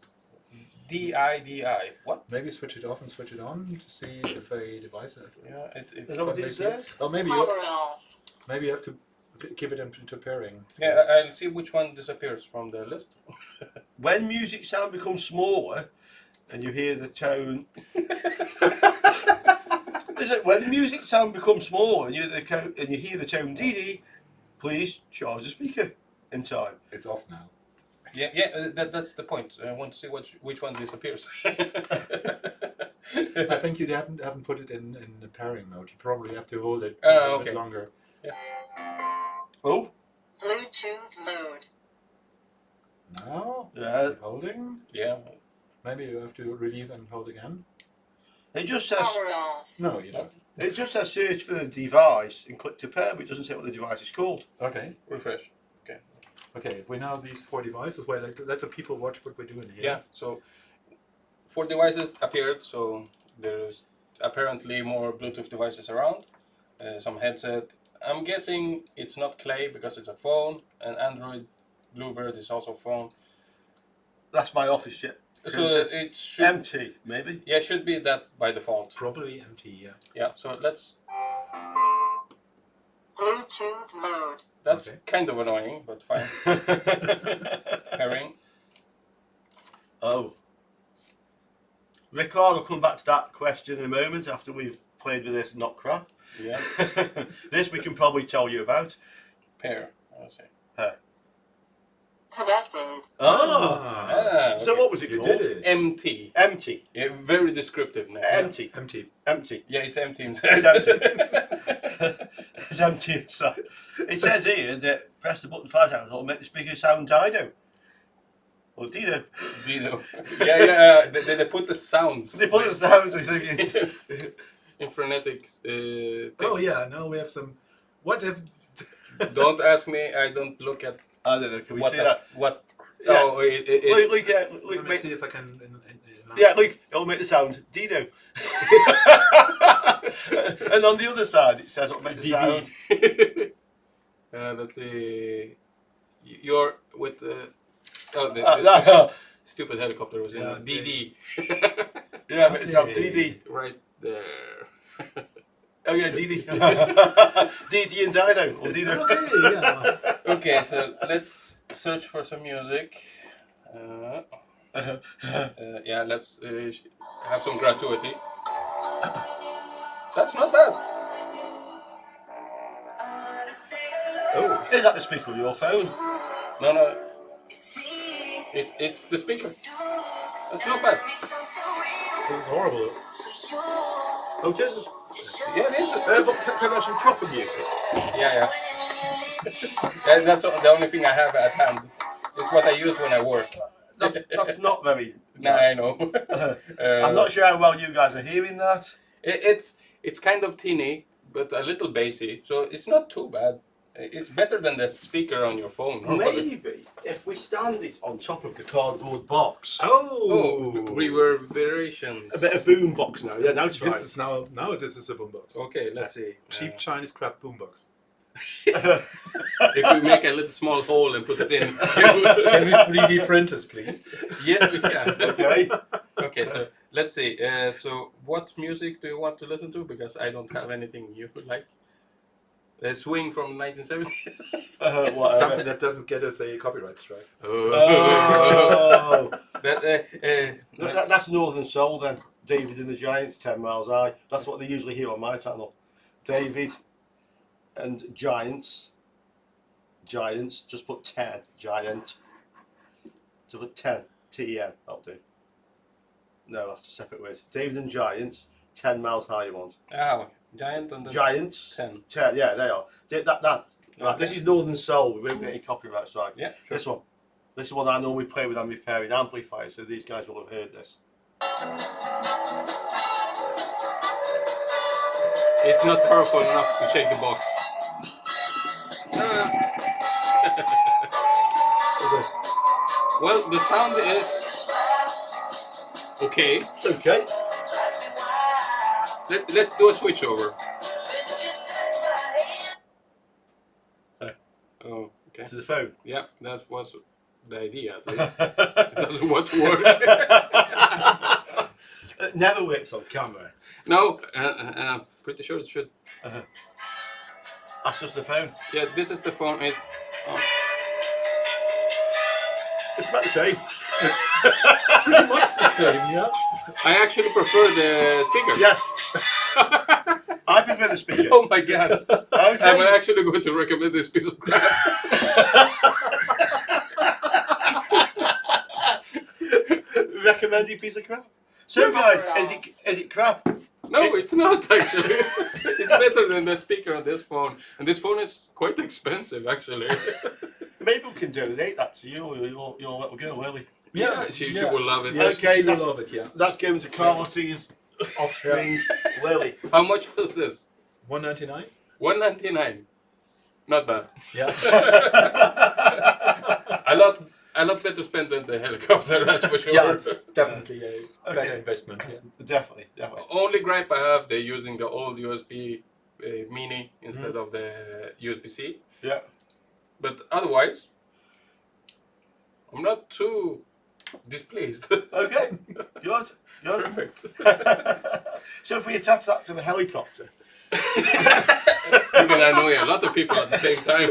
Speaker 3: DIDI. What?
Speaker 1: Maybe switch it off and switch it on to see if a device.
Speaker 3: Yeah,
Speaker 2: Is that what it says?
Speaker 1: Oh, maybe
Speaker 4: Power
Speaker 1: you
Speaker 4: off.
Speaker 1: have to keep it into pairing.
Speaker 3: Yeah,
Speaker 1: first.
Speaker 3: I'll see which one disappears from the list.
Speaker 2: When music sound becomes smaller and you hear the tone. Is it when music sound becomes smaller and you hear the tone DD, please charge the speaker in time.
Speaker 1: It's off now.
Speaker 3: Yeah, that's the point. I want to see which one disappears.
Speaker 1: I think you haven't put it in the pairing mode. You probably have to hold it
Speaker 3: Oh,
Speaker 1: a
Speaker 3: okay.
Speaker 1: bit longer.
Speaker 2: Oh,
Speaker 4: Bluetooth mode.
Speaker 1: Now,
Speaker 2: yeah.
Speaker 1: keep holding.
Speaker 3: Yeah.
Speaker 1: Maybe you have to release and hold again.
Speaker 2: It just says
Speaker 4: Power off.
Speaker 1: No, you don't.
Speaker 2: search for the device and click to pair, but it doesn't say what the device is called.
Speaker 1: Okay.
Speaker 3: Refresh. Okay.
Speaker 1: Okay. If we now have these 4 devices, well, let the people watch what we're doing here.
Speaker 3: Yeah. So 4 devices appeared. So there's apparently more Bluetooth devices around. Some headset. I'm guessing it's not Clay because it's a phone, and Android Bluebird is also a phone.
Speaker 2: That's my office chip.
Speaker 3: So it should.
Speaker 2: Empty, maybe.
Speaker 3: Yeah, should be that by default.
Speaker 1: Probably empty. Yeah.
Speaker 3: Yeah. So let's.
Speaker 4: Bluetooth mode.
Speaker 3: That's
Speaker 1: Okay.
Speaker 3: kind of annoying, but fine. Pairing.
Speaker 2: Oh. Rickard, I'll come back to that question in a moment after we've played with this not crap.
Speaker 3: Yeah.
Speaker 2: This we can probably tell you about.
Speaker 3: Pair. I'll say.
Speaker 4: Connected.
Speaker 3: Ah,
Speaker 2: So
Speaker 3: okay.
Speaker 2: what was it
Speaker 1: You
Speaker 2: called?
Speaker 1: did it.
Speaker 3: Empty.
Speaker 2: Empty.
Speaker 3: Yeah, very descriptive name.
Speaker 2: Empty.
Speaker 1: Empty.
Speaker 2: Empty.
Speaker 3: Yeah, it's empty
Speaker 2: It's
Speaker 3: inside.
Speaker 2: empty. It's empty inside. It says here that press the button 5 times, it'll make the speaker sound Dido. Or Dido.
Speaker 3: Dido. Yeah. They put the sounds.
Speaker 2: They put the sounds, I think it's...
Speaker 3: in phonetics.
Speaker 1: Oh yeah, now we have some. What have?
Speaker 3: Don't ask me. I don't look at
Speaker 2: I don't know, can we
Speaker 3: what
Speaker 2: see that?
Speaker 3: what.
Speaker 2: Yeah.
Speaker 3: Oh, it's
Speaker 2: Look,
Speaker 1: Let
Speaker 2: look,
Speaker 1: me
Speaker 2: mate.
Speaker 1: see if I can.
Speaker 2: Yeah, look, it'll make the sound Dido. And on the other side, it says it'll make the sound.
Speaker 3: Let's see. You're with the. Oh, the
Speaker 2: No.
Speaker 3: stupid helicopter was in
Speaker 1: Yeah,
Speaker 3: DD.
Speaker 2: Yeah, make the sound
Speaker 1: Okay.
Speaker 2: DD.
Speaker 3: Right there.
Speaker 2: Oh yeah, DD. DD and Dido. Or Dido.
Speaker 1: Okay, yeah.
Speaker 3: Okay, so let's search for some music. Yeah, let's have some gratuity. That's not bad.
Speaker 2: Oh, is that the speaker of your phone?
Speaker 3: No, it's the speaker. That's not bad.
Speaker 1: This is horrible.
Speaker 2: Oh, Jesus.
Speaker 3: Yeah, it is.
Speaker 2: But can I have some proper music?
Speaker 3: Yeah. Yeah, that's the only thing I have at hand. It's what I use when I work.
Speaker 2: That's not very.
Speaker 3: Nah, I know.
Speaker 2: I'm not sure how well you guys are hearing that.
Speaker 3: It's kind of teeny, but a little bassy, so it's not too bad. It's better than the speaker on your phone.
Speaker 2: Maybe if we stand it on top of the cardboard box.
Speaker 3: Oh, reverberations.
Speaker 2: A bit of boom box now. Yeah, now try.
Speaker 1: This is now this is a boombox.
Speaker 3: Okay, let's see.
Speaker 1: Cheap Chinese crap boombox.
Speaker 3: If we make a little small hole and put it in.
Speaker 1: Can we 3D print us, please?
Speaker 3: Yes, we can.
Speaker 2: Okay.
Speaker 3: Okay, so let's see. So, what music do you want to listen to? Because I don't have anything you like. Swing from 1970s.
Speaker 2: Whatever.
Speaker 1: Something that doesn't get us a copyright strike.
Speaker 2: Oh.
Speaker 3: That,
Speaker 2: That's Northern Soul then. David and the Giants, 10 Miles High. That's what they usually hear on my channel. David and Giants. Giants. Just put 10. Giant. So put 10. T-E-N. That'll do. No, that's a separate word. David and Giants, 10 Miles High you want.
Speaker 3: oh, Giant and the
Speaker 2: Giants.
Speaker 3: 10.
Speaker 2: 10. Yeah, they are. Right,
Speaker 3: Okay.
Speaker 2: this is Northern Soul. We won't get any copyright strike.
Speaker 3: Yeah, sure.
Speaker 2: This one. This is one I normally play with amp pairing amplifiers, so these guys will have heard this.
Speaker 3: It's not powerful enough to shake the box. Well, the sound is okay.
Speaker 2: Okay.
Speaker 3: Let's do a switch over. Oh, okay.
Speaker 2: To the phone.
Speaker 3: Yeah, that was the idea. At least. It doesn't want to work.
Speaker 2: It never works on camera.
Speaker 3: No, pretty sure it should.
Speaker 2: That's just the phone.
Speaker 3: Yeah, this is the phone. It's.
Speaker 2: It's about the same.
Speaker 1: It's pretty much the same, yeah.
Speaker 3: I actually prefer the speaker.
Speaker 2: Yes. I prefer the speaker.
Speaker 3: Oh my god. I'm
Speaker 2: Okay.
Speaker 3: actually going to recommend this piece of crap.
Speaker 2: Recommended piece of crap. So guys, is it crap?
Speaker 3: No, it's not actually. It's better than the speaker on this phone. And this phone is quite expensive actually.
Speaker 2: Maybe we can donate that to you or your little girl, Lily.
Speaker 3: Yeah, she will love it.
Speaker 1: Yeah,
Speaker 2: Okay,
Speaker 1: she will
Speaker 2: that's-
Speaker 1: love it, yeah.
Speaker 2: That's given to Carlos's offspring, Lily.
Speaker 3: How much was this?
Speaker 1: $1.99?
Speaker 3: $1.99. Not bad.
Speaker 1: Yeah.
Speaker 3: A lot better spent than the helicopter, that's for sure.
Speaker 1: Yeah, it's definitely a better
Speaker 2: Okay.
Speaker 1: investment. Yeah.
Speaker 2: Definitely.
Speaker 3: Only gripe I have, they're using the old USB mini instead of the USB-C.
Speaker 2: Yeah.
Speaker 3: But otherwise, I'm not too displeased.
Speaker 2: Okay. Good.
Speaker 3: Perfect.
Speaker 2: So if we attach that to the helicopter,
Speaker 3: You can annoy a lot of people at the same time.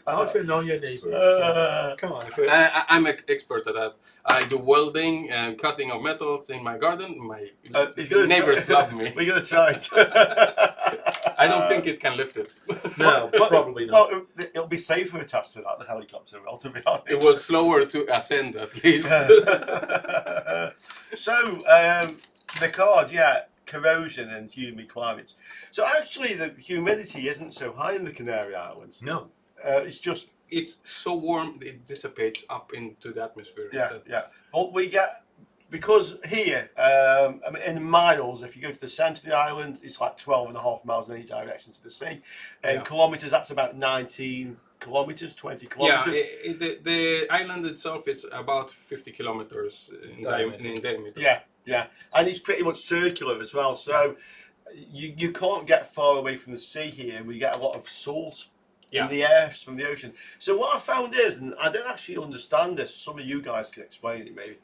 Speaker 1: How to annoy your neighbors. Come on.
Speaker 3: I'm an expert at that. I do welding and cutting of metals in my garden. My neighbors love me.
Speaker 2: We're going to try it.
Speaker 3: I don't think it can lift it.
Speaker 1: No, probably not.
Speaker 2: Well, it'll be safer attached to that, the helicopter, well, to be honest.
Speaker 3: It was slower to ascend, at least.
Speaker 2: So, the card, corrosion and humid climates. So actually, the humidity isn't so high in the Canary Islands.
Speaker 1: No.
Speaker 2: It's just
Speaker 3: It's so warm it dissipates up into the atmosphere instead.
Speaker 2: But we get, because here, I mean, in miles, if you go to the centre of the island, it's like 12.5 miles in any direction to the sea. In kilometres, that's about 19 kilometres, 20 kilometres.
Speaker 3: Yeah, the island itself is about 50 kilometers in diameter.
Speaker 2: Yeah. And it's pretty much circular as well. So you can't get far away from the sea here. We get a lot of salt in the air from the ocean. So what I found is, and I don't actually understand this, some of you guys can explain it maybe,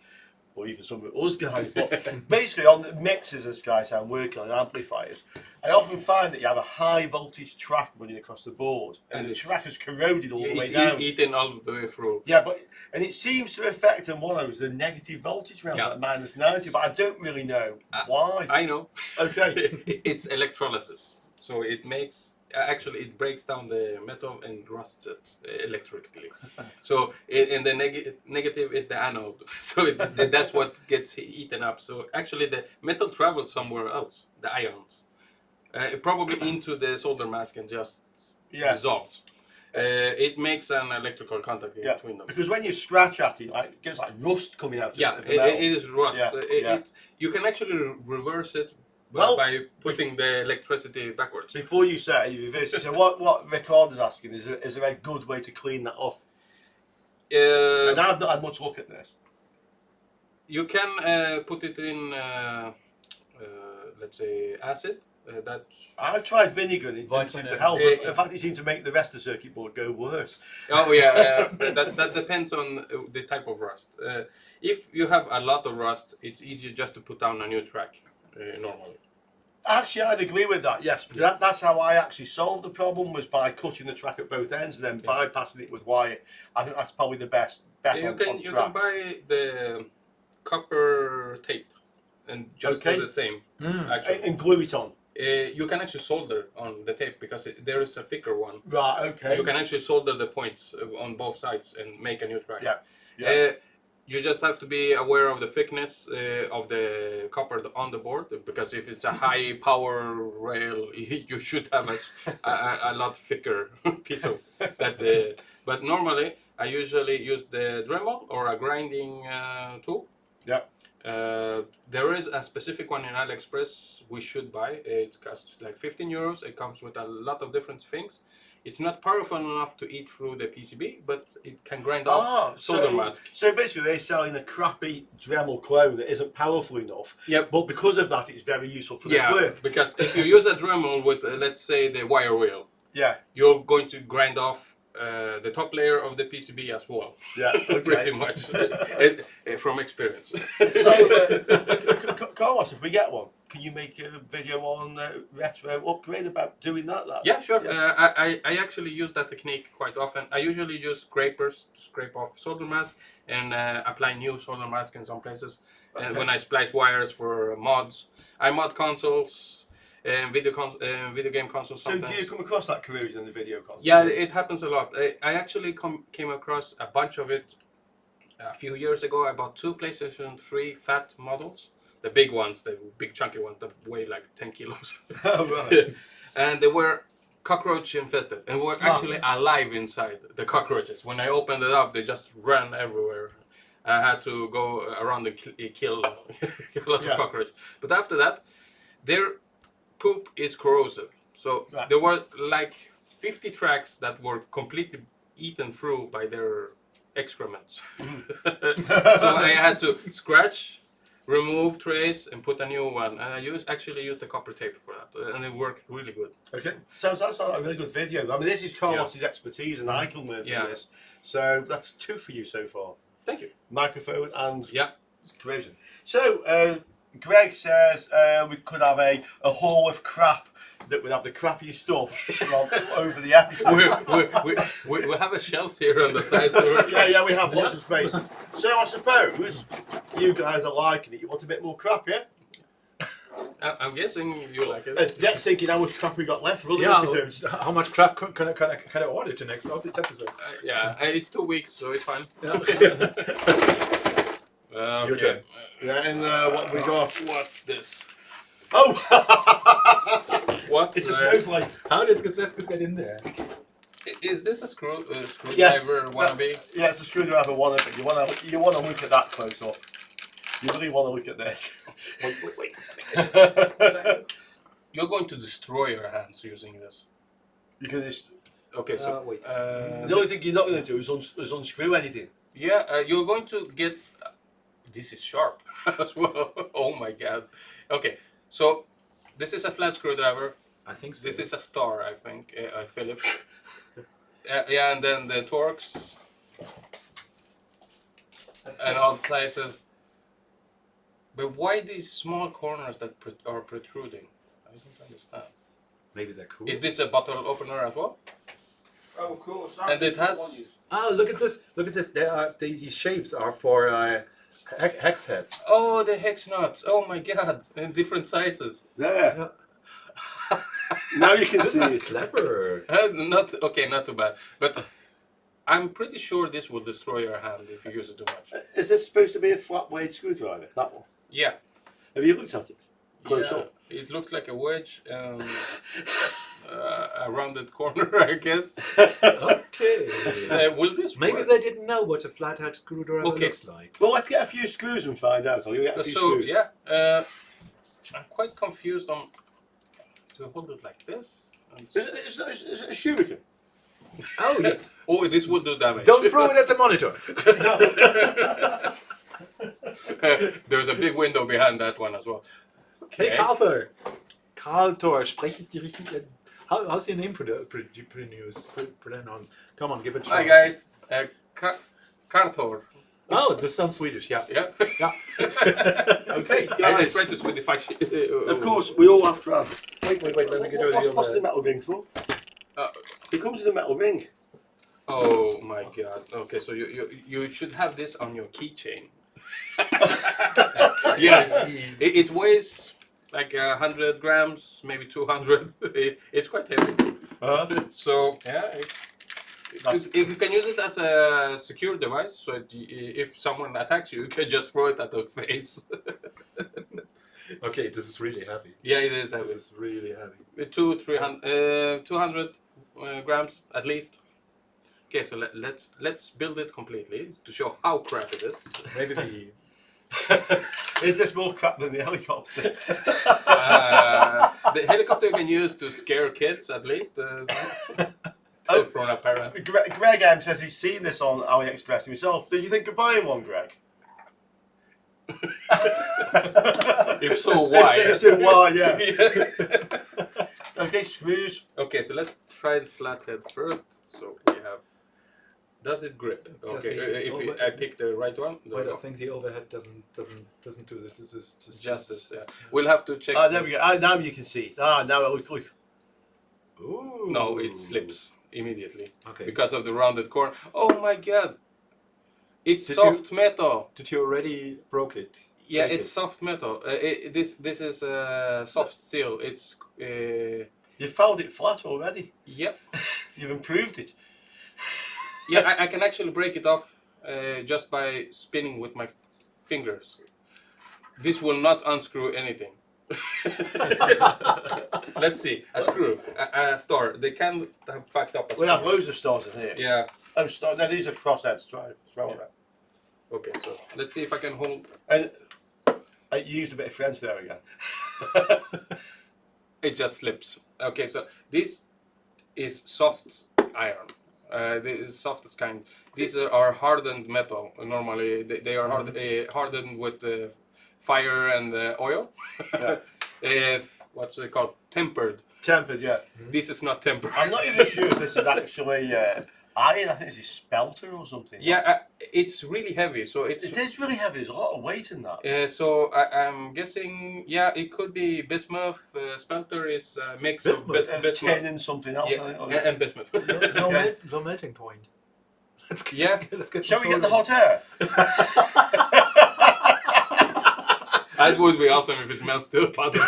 Speaker 2: or even some of us guys, but basically on the mixers as guys I'm working on, amplifiers, I often find that you have a high voltage track running across the board, and the track is corroded all the way down.
Speaker 3: It's eaten all the way through.
Speaker 2: Yeah, and it seems to affect on one of those, the negative voltage rounds, like minus 90, but I don't really know why.
Speaker 3: I know.
Speaker 2: Okay.
Speaker 3: It's electrolysis. So it makes, actually it breaks down the metal and rusts it electrically. So and the negative is the anode. So that's what gets eaten up. So actually the metal travels somewhere else, the ions. Probably into the solder mask and just dissolves. It makes an electrical contact between them.
Speaker 2: Because when you scratch at it, it gets like rust coming out of the metal.
Speaker 3: It is rust. You can actually reverse it by putting the electricity backwards.
Speaker 2: Before you say you reverse it, so what Ricardo's asking is there a good way to clean that off? And I've not had much look at this.
Speaker 3: You can put it in, let's say, acid.
Speaker 2: I've tried vinegar and it didn't seem to help. In fact, it seemed to make the rest of the circuit board go worse.
Speaker 3: Oh yeah, that depends on the type of rust. If you have a lot of rust, it's easier just to put down a new track normally.
Speaker 2: Actually, I'd agree with that, yes. Because that's how I actually solved the problem, was by cutting the track at both ends and then bypassing it with wire. I think that's probably the best
Speaker 3: you can buy the copper tape and just do the same. Actually.
Speaker 2: And glue it on.
Speaker 3: You can actually solder on the tape because there is a thicker one.
Speaker 2: Right, okay.
Speaker 3: You can actually solder the points on both sides and make a new track.
Speaker 2: Yeah.
Speaker 3: You just have to be aware of the thickness of the copper on the board, because if it's a high power rail, you should have a lot thicker piece of that. But normally, I usually use the Dremel or a grinding tool.
Speaker 2: Yeah.
Speaker 3: There is a specific one in AliExpress we should buy. It costs like 15 euros. It comes with a lot of different things. It's not powerful enough to eat through the PCB, but it can grind off solder mask.
Speaker 2: So basically they're selling a crappy Dremel clone that isn't powerful enough.
Speaker 3: Yep.
Speaker 2: But because of that, it's very useful for this work.
Speaker 3: Because if you use a Dremel with, let's say, the wire wheel, you're going to grind off the top layer of the PCB as well.
Speaker 2: Yeah, okay.
Speaker 3: Pretty much, from experience.
Speaker 2: So, Carlos, if we get one, can you make a video on RetroUpgrade about doing that?
Speaker 3: Yeah, sure. I actually use that technique quite often. I usually use scrapers to scrape off solder mask and apply new solder mask in some places. And when I splice wires for mods, I mod consoles and video game consoles sometimes.
Speaker 2: So do you come across that corrosion in the video console?
Speaker 3: Yeah, it happens a lot. I actually came across a bunch of it a few years ago. I bought 2 PlayStation 3 fat models. The big ones, the big chunky ones that weigh like 10 kilos.
Speaker 2: Oh, right.
Speaker 3: And they were cockroach infested and were actually alive inside, the cockroaches. When I opened it up, they just ran everywhere. I had to go around and kill a lot of cockroaches. But after that, their poop is corrosive. So there were like 50 tracks that were completely eaten through by their excrements. So I had to scratch, remove trace and put a new one, and I actually used the copper tape for that, and it worked really good.
Speaker 2: Okay, sounds like a really good video. I mean, this is Carlos's expertise, and I can learn from this. So that's 2 for you so far.
Speaker 3: Thank you.
Speaker 2: Microphone and
Speaker 3: Yeah.
Speaker 2: corrosion. So Greg says we could have a haul of crap that would have the crappy stuff over the episode.
Speaker 3: we have a shelf here on the side, so
Speaker 2: Yeah, we have lots of space. So I suppose you guys are liking it. You want a bit more crap, yeah?
Speaker 3: I'm guessing you like it.
Speaker 2: That's thinking how much crap we got left for other
Speaker 1: Yeah,
Speaker 2: episodes.
Speaker 1: how much crap can I order to next episode?
Speaker 3: Yeah, it's 2 weeks, so it's fine.
Speaker 1: Yeah.
Speaker 3: Okay.
Speaker 1: turn.
Speaker 2: Yeah, and what we got?
Speaker 3: What's this?
Speaker 2: Oh!
Speaker 3: What?
Speaker 2: It's a snowflake.
Speaker 1: How did Kasetzkis get in there?
Speaker 3: Is this a screwdriver
Speaker 2: Yes.
Speaker 3: wannabe?
Speaker 2: Yeah, it's a screwdriver one, but you want to look at that close up. You really want to look at this.
Speaker 1: Wait.
Speaker 3: You're going to destroy your hands using this.
Speaker 2: You can just.
Speaker 3: Okay, so
Speaker 1: Wait.
Speaker 2: The only thing you're not going to do is unscrew anything.
Speaker 3: yeah, you're going to get. This is sharp as well. Oh my god. Okay, so this is a flat screwdriver.
Speaker 1: I think so.
Speaker 3: This is a star, I think. Philip. Yeah, and then the Torx and all sizes. But why these small corners that are protruding? I don't understand.
Speaker 1: Maybe they're cool.
Speaker 3: Is this a bottle opener as well?
Speaker 2: Oh, of course.
Speaker 3: And it has.
Speaker 1: Oh, look at this! Look at this! The shapes are for hex heads.
Speaker 3: Oh, the hex nuts! Oh my god! In different sizes.
Speaker 2: There. Now you can
Speaker 1: This
Speaker 2: see
Speaker 1: is
Speaker 2: it.
Speaker 1: clever.
Speaker 3: Not okay, not too bad. But I'm pretty sure this will destroy your hand if you use it too much.
Speaker 2: Is this supposed to be a flat blade screwdriver? That one.
Speaker 3: Yeah.
Speaker 2: Have you looked at it? Close
Speaker 3: Yeah,
Speaker 2: up.
Speaker 3: it looks like a wedge, a rounded corner, I guess.
Speaker 1: Okay.
Speaker 3: Will this
Speaker 1: Maybe
Speaker 3: work?
Speaker 1: they didn't know what a flathead screwdriver
Speaker 3: Okay.
Speaker 1: looks like.
Speaker 2: Well, let's get a few screws and find out. I'll get a few
Speaker 3: So
Speaker 2: screws.
Speaker 3: yeah, I'm quite confused on to hold it like this. And
Speaker 2: Is it a shuriken?
Speaker 1: Oh, yeah.
Speaker 3: oh, this would do damage.
Speaker 1: Don't throw it at the monitor.
Speaker 3: There's a big window behind that one as well.
Speaker 1: Hey,
Speaker 3: Okay.
Speaker 1: Carter. Carter, spreche ich die richtig? How's your name pronounced? Come on, give it a try.
Speaker 3: Hi guys, Cartor.
Speaker 1: Oh, this sounds Swedish, yeah.
Speaker 3: Yeah.
Speaker 1: Yeah.
Speaker 2: Okay,
Speaker 3: I
Speaker 2: guys.
Speaker 3: tried to Swedify.
Speaker 2: Of course, we all have to have.
Speaker 1: Wait, let me get
Speaker 2: What's the metal ring for? It comes with a metal ring.
Speaker 3: Oh my god. Okay, so you should have this on your keychain. Yeah, it weighs like 100 grams, maybe 200. It's quite heavy. So yeah, you can use it as a secure device. So if someone attacks you, you can just throw it at the face.
Speaker 1: Okay, this is really heavy.
Speaker 3: Yeah, it is heavy.
Speaker 1: This is really heavy.
Speaker 3: 200 grams at least. Okay, so let's build it completely to show how crap it is.
Speaker 1: Maybe the...
Speaker 2: Is this more crap than the helicopter?
Speaker 3: The helicopter you can use to scare kids at least. From a parent.
Speaker 2: Greg M says he's seen this on AliExpress himself. Did you think of buying one, Greg?
Speaker 3: If so, why?
Speaker 2: If so, why? Yeah.
Speaker 3: Yeah.
Speaker 2: Okay, screws.
Speaker 3: Okay, so let's try the flathead first. So we have. Does it grip? Okay, if I pick the right one.
Speaker 1: Wait, I think the overhead doesn't do this. This is just
Speaker 3: Justice. Yeah. We'll have to check.
Speaker 2: There we go. Now you can see it. Now look.
Speaker 1: Ooh.
Speaker 3: No, it slips immediately
Speaker 1: Okay.
Speaker 3: because of the rounded corner. Oh my god! It's
Speaker 1: Did
Speaker 3: soft metal.
Speaker 1: Did you already broke it?
Speaker 3: Yeah,
Speaker 1: Break
Speaker 3: it's
Speaker 1: it?
Speaker 3: soft metal. This is soft steel. It's
Speaker 2: You found it flat already.
Speaker 3: yep.
Speaker 2: You've improved it.
Speaker 3: Yeah, I can actually break it off just by spinning with my fingers. This will not unscrew anything. Let's see. A screw, a star. They can have fucked up a
Speaker 2: We
Speaker 3: screw.
Speaker 2: have loads of stars in here.
Speaker 3: Yeah.
Speaker 2: Oh, no, these are crossheads. Try
Speaker 3: Yeah. Okay, so let's see if I can hold.
Speaker 2: And you used a bit of French there again.
Speaker 3: It just slips. Okay, so this is soft iron. The softest kind. These are hardened metal. Normally, they are hardened with fire and oil.
Speaker 2: Yeah.
Speaker 3: What's it called? Tempered.
Speaker 2: Tempered, yeah.
Speaker 3: This is not tempered.
Speaker 2: I'm not even sure if this is actually iron. I think it's a spelter or something.
Speaker 3: Yeah, it's really heavy. So
Speaker 2: It is really heavy. There's a lot of weight in that.
Speaker 3: so I'm guessing, yeah, it could be bismuth. Spelter is a mix of
Speaker 2: Tin
Speaker 3: bismuth
Speaker 2: and something else,
Speaker 3: yeah,
Speaker 2: I think.
Speaker 3: and bismuth.
Speaker 1: No melting point. Let's get,
Speaker 3: Yeah.
Speaker 1: let's get
Speaker 2: Shall
Speaker 1: some
Speaker 2: we get the
Speaker 1: solder.
Speaker 2: hot air?
Speaker 3: That would be awesome if it melts to a puddle.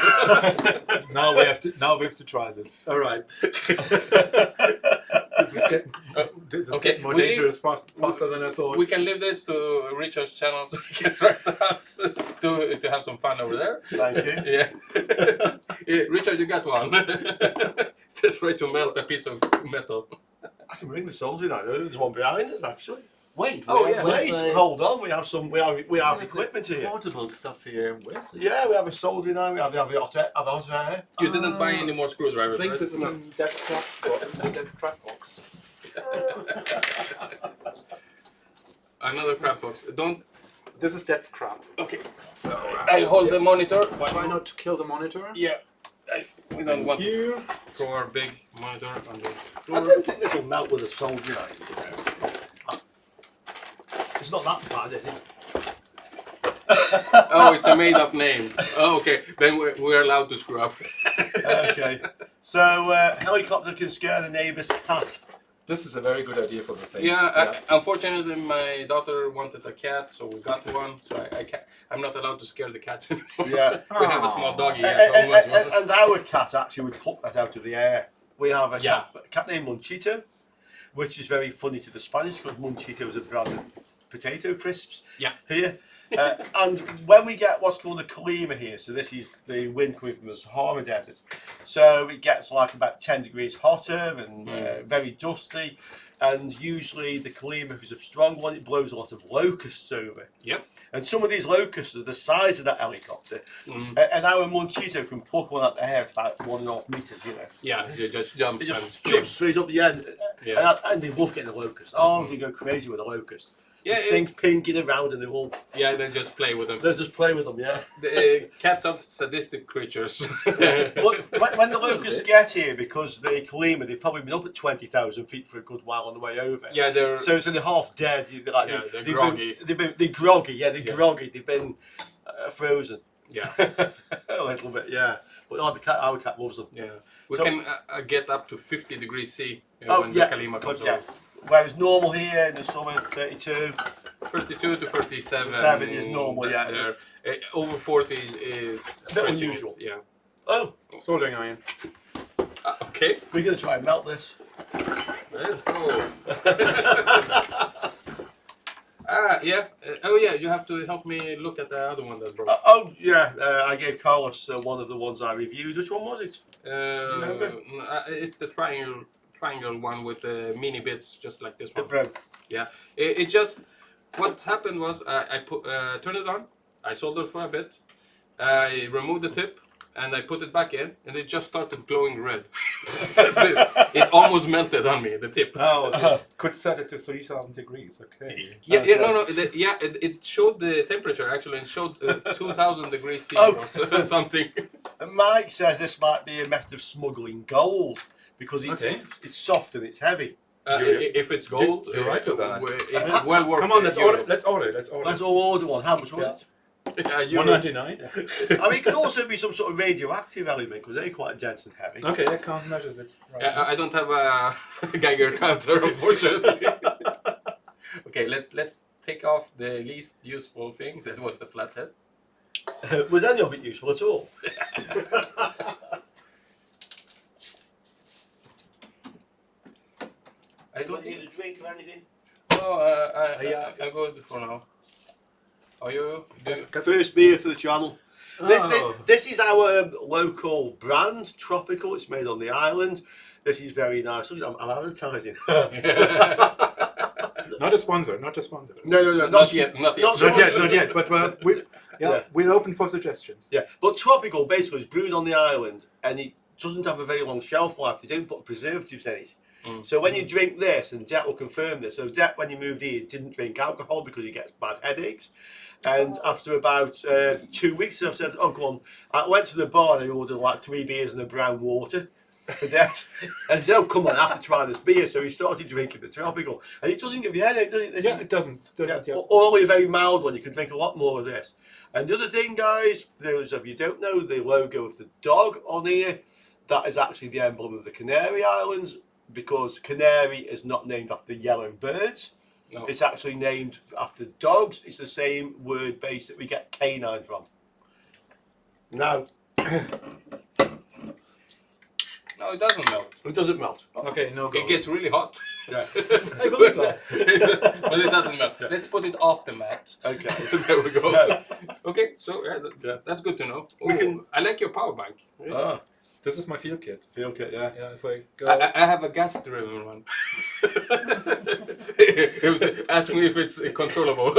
Speaker 1: Now we have to try this. All right. This is getting more dangerous faster than I thought.
Speaker 3: We can leave this to Richard's channel so we can try it out to have some fun over there.
Speaker 2: Thank you.
Speaker 3: Yeah. Yeah, Richard, you got one. Still try to melt a piece of metal.
Speaker 2: I can bring the soldier now. There's one behind us actually. Wait.
Speaker 3: Oh, yeah.
Speaker 2: Wait. Hold on. We have equipment here.
Speaker 5: Portable stuff here. Where's this?
Speaker 2: Yeah, we have a soldier now. We have the hot air.
Speaker 3: You didn't buy any more screwdrivers,
Speaker 1: I think
Speaker 3: right?
Speaker 1: this is in Dad's crap box.
Speaker 3: Another crap box. Don't.
Speaker 1: This is Dad's crap.
Speaker 3: Okay. So I'll hold the monitor.
Speaker 1: Try not to kill the monitor.
Speaker 3: Yeah. We don't want
Speaker 1: Here.
Speaker 3: throw our big monitor on the
Speaker 2: I
Speaker 3: floor.
Speaker 2: don't think this will melt with a soldier iron. It's not that bad, is it?
Speaker 3: Oh, it's a made-up name. Oh, okay. Then we're allowed to screw up.
Speaker 2: Okay. So helicopter can scare the neighbour's cat.
Speaker 1: This is a very good idea for the thing.
Speaker 3: Yeah, unfortunately, my daughter wanted a cat, so we got one. So I'm not allowed to scare the cats anymore.
Speaker 2: Yeah.
Speaker 3: We have a small doggy at home as well.
Speaker 2: And our cat actually would pluck that out of the air. We have a
Speaker 3: Yeah.
Speaker 2: cat named Munchito, which is very funny to the Spanish because Munchito is a brand of potato crisps.
Speaker 3: Yeah.
Speaker 2: Here. And when we get what's called a Kalima here, so this is the wind coming from the Sahara Desert, so it gets like about 10 degrees hotter and very dusty, and usually the Kalima, if it's a strong one, it blows a lot of locusts over.
Speaker 3: Yep.
Speaker 2: And some of these locusts are the size of that helicopter, and our Munchito can pluck one out the air at about 1.5 meters, you know.
Speaker 3: Yeah, it just jumps
Speaker 2: It just
Speaker 3: and
Speaker 2: jumps straight up the end,
Speaker 3: Yeah.
Speaker 2: and they love getting the locust. Oh, they go crazy with the locust.
Speaker 3: Yeah,
Speaker 2: Things pinking around and
Speaker 3: then just play with them.
Speaker 2: they just play with them, yeah.
Speaker 3: The cats are sadistic creatures.
Speaker 2: Well, when the locusts get here, because they Kalima, they've probably been up at 20,000 feet for a good while on the way over.
Speaker 3: Yeah, they're
Speaker 2: So they're half dead.
Speaker 3: they're groggy.
Speaker 2: They're groggy, yeah, they're groggy. They've been frozen.
Speaker 3: yeah,
Speaker 2: A little bit, yeah. But our cat loves them.
Speaker 3: yeah. We
Speaker 2: So-
Speaker 3: can get up to 50 degrees C
Speaker 2: Oh,
Speaker 3: when
Speaker 2: yeah,
Speaker 3: the Kalima comes
Speaker 2: yeah.
Speaker 3: over.
Speaker 2: Whereas normal here in the summer, 32.
Speaker 3: 32 to 37.
Speaker 2: 37 is normal, yeah.
Speaker 3: There. Over 40 is
Speaker 2: bit
Speaker 3: stretching it,
Speaker 2: unusual.
Speaker 3: Yeah.
Speaker 2: Oh,
Speaker 1: Soldering iron.
Speaker 3: Okay,
Speaker 2: we're going to try and melt this.
Speaker 3: let's go. Yeah. Oh, yeah. You have to help me look at the other one that broke.
Speaker 2: I gave Carlos one of the ones I reviewed. Which one was it?
Speaker 3: It's the triangle one with the mini bits, just like this
Speaker 2: The
Speaker 3: one.
Speaker 2: broke.
Speaker 3: Yeah. It just what happened was I put turned it on. I soldered for a bit. I removed the tip and I put it back in, and it just started glowing red. It almost melted on me. The tip.
Speaker 1: Oh, could set it to 3,000 degrees. Okay.
Speaker 3: Yeah, no. It showed the temperature actually, and showed 2,000 degrees C
Speaker 2: Oh.
Speaker 3: or something.
Speaker 2: And Mike says this might be a method of smuggling gold because it's soft and it's heavy.
Speaker 3: If it's gold,
Speaker 1: you're right with that.
Speaker 3: It's well worth.
Speaker 1: Come on,
Speaker 3: the
Speaker 1: let's
Speaker 3: euro.
Speaker 1: order. Let's order.
Speaker 2: Let's all order one. How much was it?
Speaker 3: Euro.
Speaker 1: 199.
Speaker 2: I mean, it could also be some sort of radioactive element because they're quite dense and heavy.
Speaker 1: Okay, that count measures it. Right.
Speaker 3: I don't have a Geiger counter, unfortunately. Okay, let's take off the least useful thing. That was the flathead.
Speaker 2: Was any of it useful at all?
Speaker 3: I don't
Speaker 2: need
Speaker 3: think.
Speaker 2: a drink or anything?
Speaker 3: No, I'm good for now. Are you?
Speaker 2: First beer for the channel.
Speaker 1: Oh.
Speaker 2: This is our local brand, Tropical. It's made on the island. This is very nice. I'm advertising.
Speaker 1: Not a sponsor. Not a sponsor.
Speaker 2: No.
Speaker 3: Not yet.
Speaker 2: not
Speaker 1: Not yet. Not yet. But
Speaker 2: Yeah.
Speaker 1: we're open for suggestions.
Speaker 2: Yeah, but Tropical basically is brewed on the island and it doesn't have a very long shelf life. They don't put preservatives in it. So when you drink this, and Det will confirm this, so Det, when he moved here, didn't drink alcohol because he gets bad headaches. And after about 2 weeks, I said, oh, go on. I went to the bar and I ordered like 3 beers and a brown water. for Det. And he said, oh, come on, I have to try this beer. So he started drinking the tropical. And it doesn't give you a headache, does it?
Speaker 1: Yeah, it doesn't.
Speaker 2: Yeah,
Speaker 1: Yeah.
Speaker 2: or only a very mild one. You can drink a lot more of this. And the other thing, guys, those of you who don't know, the logo of the dog on here, that is actually the emblem of the Canary Islands, because Canary is not named after yellow birds.
Speaker 3: No.
Speaker 2: It's actually named after dogs. It's the same word base that we get canine from. Now,
Speaker 3: No, it doesn't melt.
Speaker 2: it doesn't melt.
Speaker 1: Okay, no go.
Speaker 3: It gets really hot.
Speaker 2: Yeah.
Speaker 1: I believe that.
Speaker 3: But it doesn't melt. Let's put it off the mat.
Speaker 2: Okay.
Speaker 3: There we go.
Speaker 2: Yeah.
Speaker 3: Okay, so
Speaker 2: Yeah.
Speaker 3: that's good to know.
Speaker 2: We
Speaker 3: Ooh,
Speaker 2: can-
Speaker 3: I like your power bank.
Speaker 2: Ah,
Speaker 1: This is my field kit.
Speaker 2: feel good, yeah.
Speaker 1: Yeah, if I go.
Speaker 3: I have a gas-driven one. Ask me if it's controllable.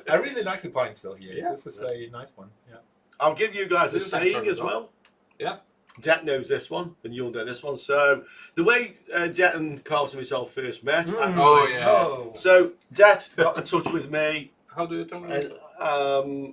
Speaker 1: I really like the pine still here.
Speaker 3: Yeah.
Speaker 1: This is a nice one. Yeah.
Speaker 2: I'll give you guys a
Speaker 3: This is
Speaker 2: saying
Speaker 3: actually
Speaker 2: as well.
Speaker 3: Yeah.
Speaker 2: Det knows this one, and you'll know this one. So, the way Det and Carl and myself first met, actually,
Speaker 3: Oh, yeah.
Speaker 1: Oh.
Speaker 2: so Det got in touch with me,
Speaker 3: How do you turn
Speaker 2: and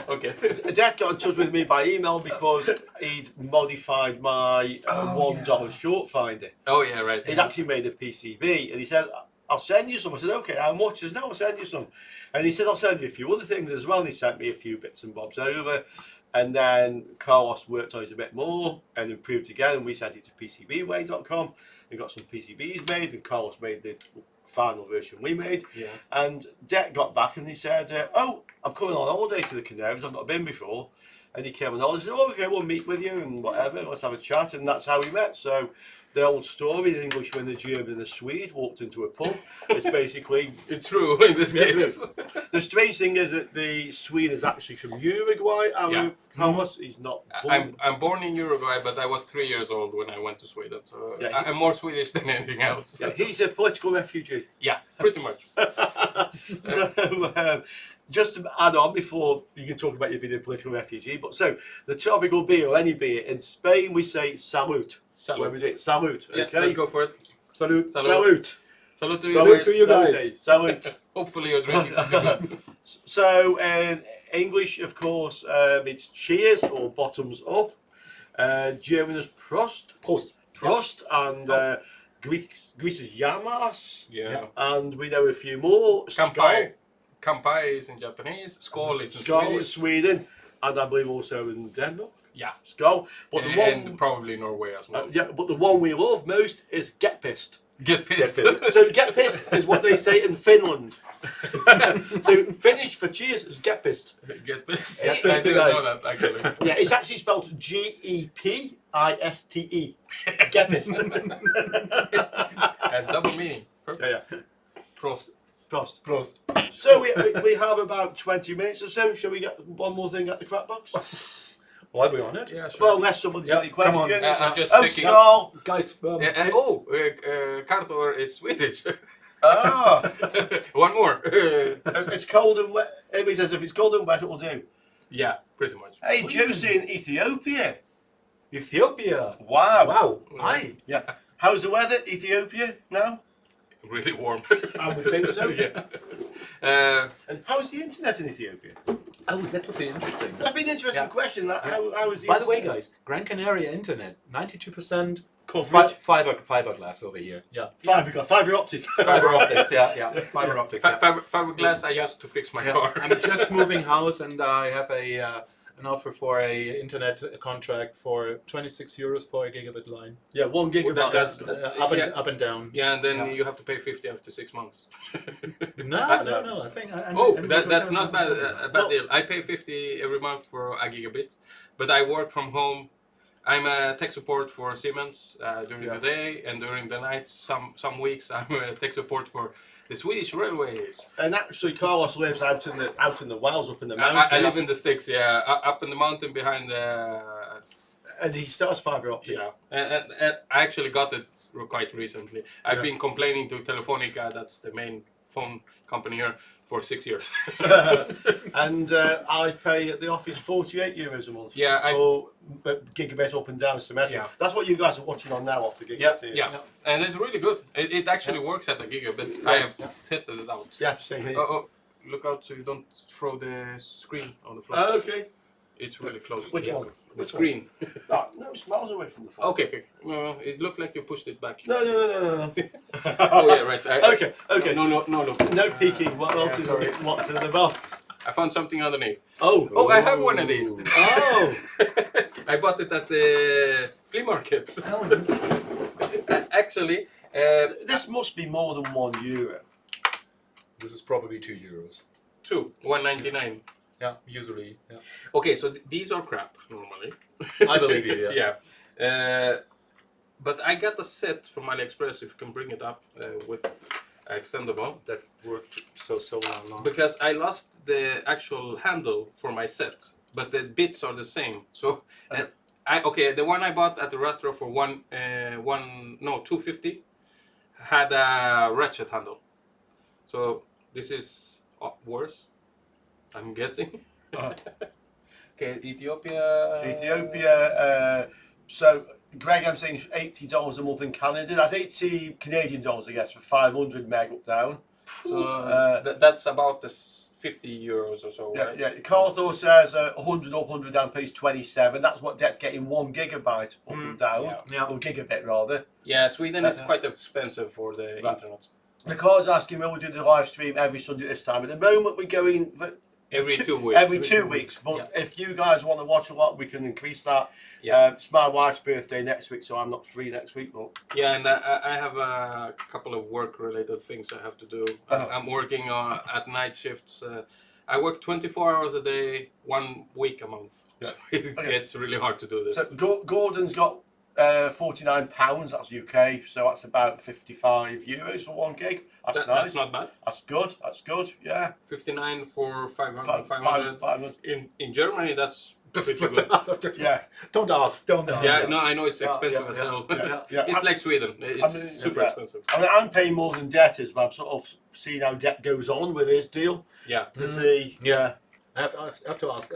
Speaker 3: Okay.
Speaker 2: Det got in touch with me by email because he'd modified my $1 short finder.
Speaker 3: Oh, yeah, right.
Speaker 2: He'd actually made a PCB, and he said, I'll send you some. I said, okay, how much? He says, no, I'll send you some. And he said, I'll send you a few other things as well. And he sent me a few bits and bobs over. And then Carlos worked on it a bit more and improved again. And we sent it to PCBway.com and got some PCBs made. And Carlos made the final version we made.
Speaker 3: Yeah.
Speaker 2: And Det got back and he said, oh, I'm coming on holiday to the Canaries. I've not been before. And he came on holiday and said, oh, okay, we'll meet with you and whatever. Let's have a chat. And that's how we met. So the old story, the Englishman, the German, and the Swede walked into a pub. It's basically...
Speaker 3: It's true in this
Speaker 2: Yeah,
Speaker 3: case.
Speaker 2: The strange thing is that the Swede is actually from Uruguay.
Speaker 3: Yeah.
Speaker 2: Carlos, he's not born.
Speaker 3: I'm born in Uruguay, but I was 3 years old when I went to Sweden. So
Speaker 2: Yeah,
Speaker 3: I'm more Swedish than anything else.
Speaker 2: Yeah, he's a political refugee.
Speaker 3: Yeah, pretty much.
Speaker 2: So, just to add on before you can talk about you being a political refugee, but so the tropical beer or any beer, in Spain we say salute.
Speaker 3: Salute.
Speaker 2: When we do it, salute.
Speaker 3: Yeah,
Speaker 2: Okay?
Speaker 3: let's go for it.
Speaker 1: Salute.
Speaker 2: Salute.
Speaker 3: Salute to you
Speaker 1: Salute
Speaker 3: guys.
Speaker 1: to you guys.
Speaker 2: Salute.
Speaker 3: Hopefully you're drinking something good.
Speaker 2: So, in English, of course, it's cheers or bottoms up. German is Prost.
Speaker 1: Prost.
Speaker 2: Prost. And Greece is Yamas.
Speaker 3: Yeah.
Speaker 2: And we know a few more.
Speaker 3: Kampai. Kampai is in Japanese. Skål is in
Speaker 2: Skål
Speaker 3: Swedish.
Speaker 2: is Sweden. And I believe also in Denmark.
Speaker 3: Yeah.
Speaker 2: Skål. But the
Speaker 3: And
Speaker 2: one,
Speaker 3: probably Norway as well.
Speaker 2: yeah, but the one we love most is get pissed.
Speaker 3: Get pissed.
Speaker 2: So get pissed is what they say in Finland. So in Finnish for cheers is get pissed.
Speaker 3: Get pissed.
Speaker 2: Get
Speaker 3: I
Speaker 2: pissed,
Speaker 3: didn't
Speaker 2: guys.
Speaker 3: know that actually.
Speaker 2: Yeah, it's actually spelled Gepiste. Get pissed.
Speaker 3: Has double meaning. Perfect.
Speaker 2: Yeah, yeah.
Speaker 3: Prost.
Speaker 2: Prost.
Speaker 1: Prost.
Speaker 2: So we have about 20 minutes or so. Shall we get one more thing at the crap box?
Speaker 1: While we're on it.
Speaker 3: Yeah, sure.
Speaker 2: Well, unless somebody's
Speaker 1: Yeah,
Speaker 2: got any
Speaker 1: come on.
Speaker 2: questions.
Speaker 3: I'm just
Speaker 2: Oh,
Speaker 3: checking.
Speaker 2: Skål.
Speaker 1: Guys,
Speaker 3: Cartor is Swedish.
Speaker 2: Ah,
Speaker 3: One more.
Speaker 2: it's cold and wet. Everybody says if it's cold and wet, it will do.
Speaker 3: Yeah, pretty much.
Speaker 2: Hey, Josie in Ethiopia.
Speaker 1: Ethiopia.
Speaker 2: Wow.
Speaker 1: Wow.
Speaker 2: Hi. Yeah. How's the weather, Ethiopia, now?
Speaker 3: Really warm.
Speaker 2: I would think so.
Speaker 3: Yeah.
Speaker 2: And how's the internet in Ethiopia?
Speaker 1: Oh, that would be interesting.
Speaker 2: That'd be an interesting
Speaker 1: Yeah.
Speaker 2: question. How is the
Speaker 1: By the way,
Speaker 2: internet?
Speaker 1: guys, Gran Canaria internet, 92%
Speaker 2: Coverage.
Speaker 1: fiberglass over here. Yeah.
Speaker 2: Fiber optic.
Speaker 1: Fiber optics, yeah. Fiber optics. Yeah.
Speaker 3: Fiberglass I used to fix my
Speaker 1: Yeah.
Speaker 3: car.
Speaker 1: I'm just moving house and I have an offer for a internet contract for 26 euros for a gigabit line.
Speaker 2: Yeah, 1 gigabyte.
Speaker 3: That's-
Speaker 1: Up and down.
Speaker 3: Yeah, and then
Speaker 1: Yeah.
Speaker 3: you have to pay 50 after 6 months.
Speaker 1: No. I think.
Speaker 3: That's not bad. A bad deal. I pay 50 every month for a gigabit, but I work from home. I'm a tech support for Siemens during
Speaker 2: Yeah.
Speaker 3: the day, and during the night, some weeks I'm a tech support for the Swedish Railways.
Speaker 2: And actually, Carlos lives out in the wilds, up in the
Speaker 3: I
Speaker 2: mountains.
Speaker 3: live in the sticks, yeah, up in the mountain behind the.
Speaker 2: And he still has fiber optic.
Speaker 3: Yeah, and I actually got it quite recently. I've
Speaker 2: Yeah.
Speaker 3: been complaining to Telefonica, that's the main phone company here, for 6 years.
Speaker 2: And I pay at the office 48 euros a month.
Speaker 3: Yeah,
Speaker 2: for gigabit up and down symmetric.
Speaker 3: Yeah.
Speaker 2: That's what you guys are watching on now off the gigabit.
Speaker 1: Yeah,
Speaker 2: here.
Speaker 3: Yeah, and it's really good. It actually works at a gigabit. I have tested it out.
Speaker 2: Yeah, same here.
Speaker 3: Oh, look out so you don't throw the screen on the floor.
Speaker 2: Okay.
Speaker 3: It's really close.
Speaker 2: Which
Speaker 3: to
Speaker 2: one?
Speaker 3: The
Speaker 2: Which
Speaker 3: screen.
Speaker 2: No, it's miles away from the phone.
Speaker 3: Okay. No, it looked like you pushed it back.
Speaker 2: No.
Speaker 3: Oh yeah, right.
Speaker 2: Okay.
Speaker 3: No, look.
Speaker 2: No peeking. What else
Speaker 3: yeah,
Speaker 2: is
Speaker 3: sorry.
Speaker 2: what's in the box?
Speaker 3: I found something underneath.
Speaker 2: Oh.
Speaker 3: Oh, I have one of these.
Speaker 2: Oh.
Speaker 3: I bought it at the flea market. Actually,
Speaker 2: This must be more than €1.
Speaker 1: This is probably €2.
Speaker 3: 1.99.
Speaker 1: Yeah, usually. Yeah.
Speaker 3: Okay, so these are crap normally.
Speaker 1: I believe you. Yeah.
Speaker 3: Yeah. But I got a set from AliExpress. If you can bring it up with extendable.
Speaker 1: That worked so long.
Speaker 3: Because I lost the actual handle for my set, but the bits are the same. So, the one I bought at the restaurant for $250 had a ratchet handle. So this is worse, I'm guessing. Okay,
Speaker 2: Ethiopia. So, Greg, I'm saying $80 a month in Canada. That's 80 Canadian dollars, I guess, for 500 meg up down.
Speaker 3: So that's about the 50 euros or so, right?
Speaker 2: Yeah. Carthor says 100 up, 100 down, pays 27. That's what Det's getting 1 gigabyte up and down,
Speaker 1: Yeah.
Speaker 2: or gigabit rather.
Speaker 3: Yeah, Sweden is quite expensive for the internet.
Speaker 2: The car's asking, will we do the live stream every Sunday at this time? At the moment, we're going for
Speaker 3: Every 2 weeks.
Speaker 2: Every 2 weeks. But if you guys want to watch a lot, we can increase that.
Speaker 3: Yeah.
Speaker 2: It's my wife's birthday next week, so I'm not free next week. But
Speaker 3: Yeah, and I have a couple of work-related things I have to do. I'm working at night shifts. I work 24 hours a day, 1 week a month.
Speaker 2: Yeah.
Speaker 3: So it gets really hard to do this.
Speaker 2: so Gordon's got £49, that's UK, so that's about €55 for 1 gig. That's nice.
Speaker 3: That's not bad.
Speaker 2: That's good, yeah.
Speaker 3: 59 for 500.
Speaker 2: 500.
Speaker 3: In Germany, that's pretty good.
Speaker 2: Yeah.
Speaker 1: Don't ask.
Speaker 3: Yeah, no, I know it's expensive as hell.
Speaker 2: Yeah.
Speaker 3: It's like Sweden. It's super expensive.
Speaker 2: I mean, I'm paying more than Det is, but I'm sort of seeing how Det goes on with his deal.
Speaker 3: Yeah.
Speaker 2: To see,
Speaker 1: I have to ask.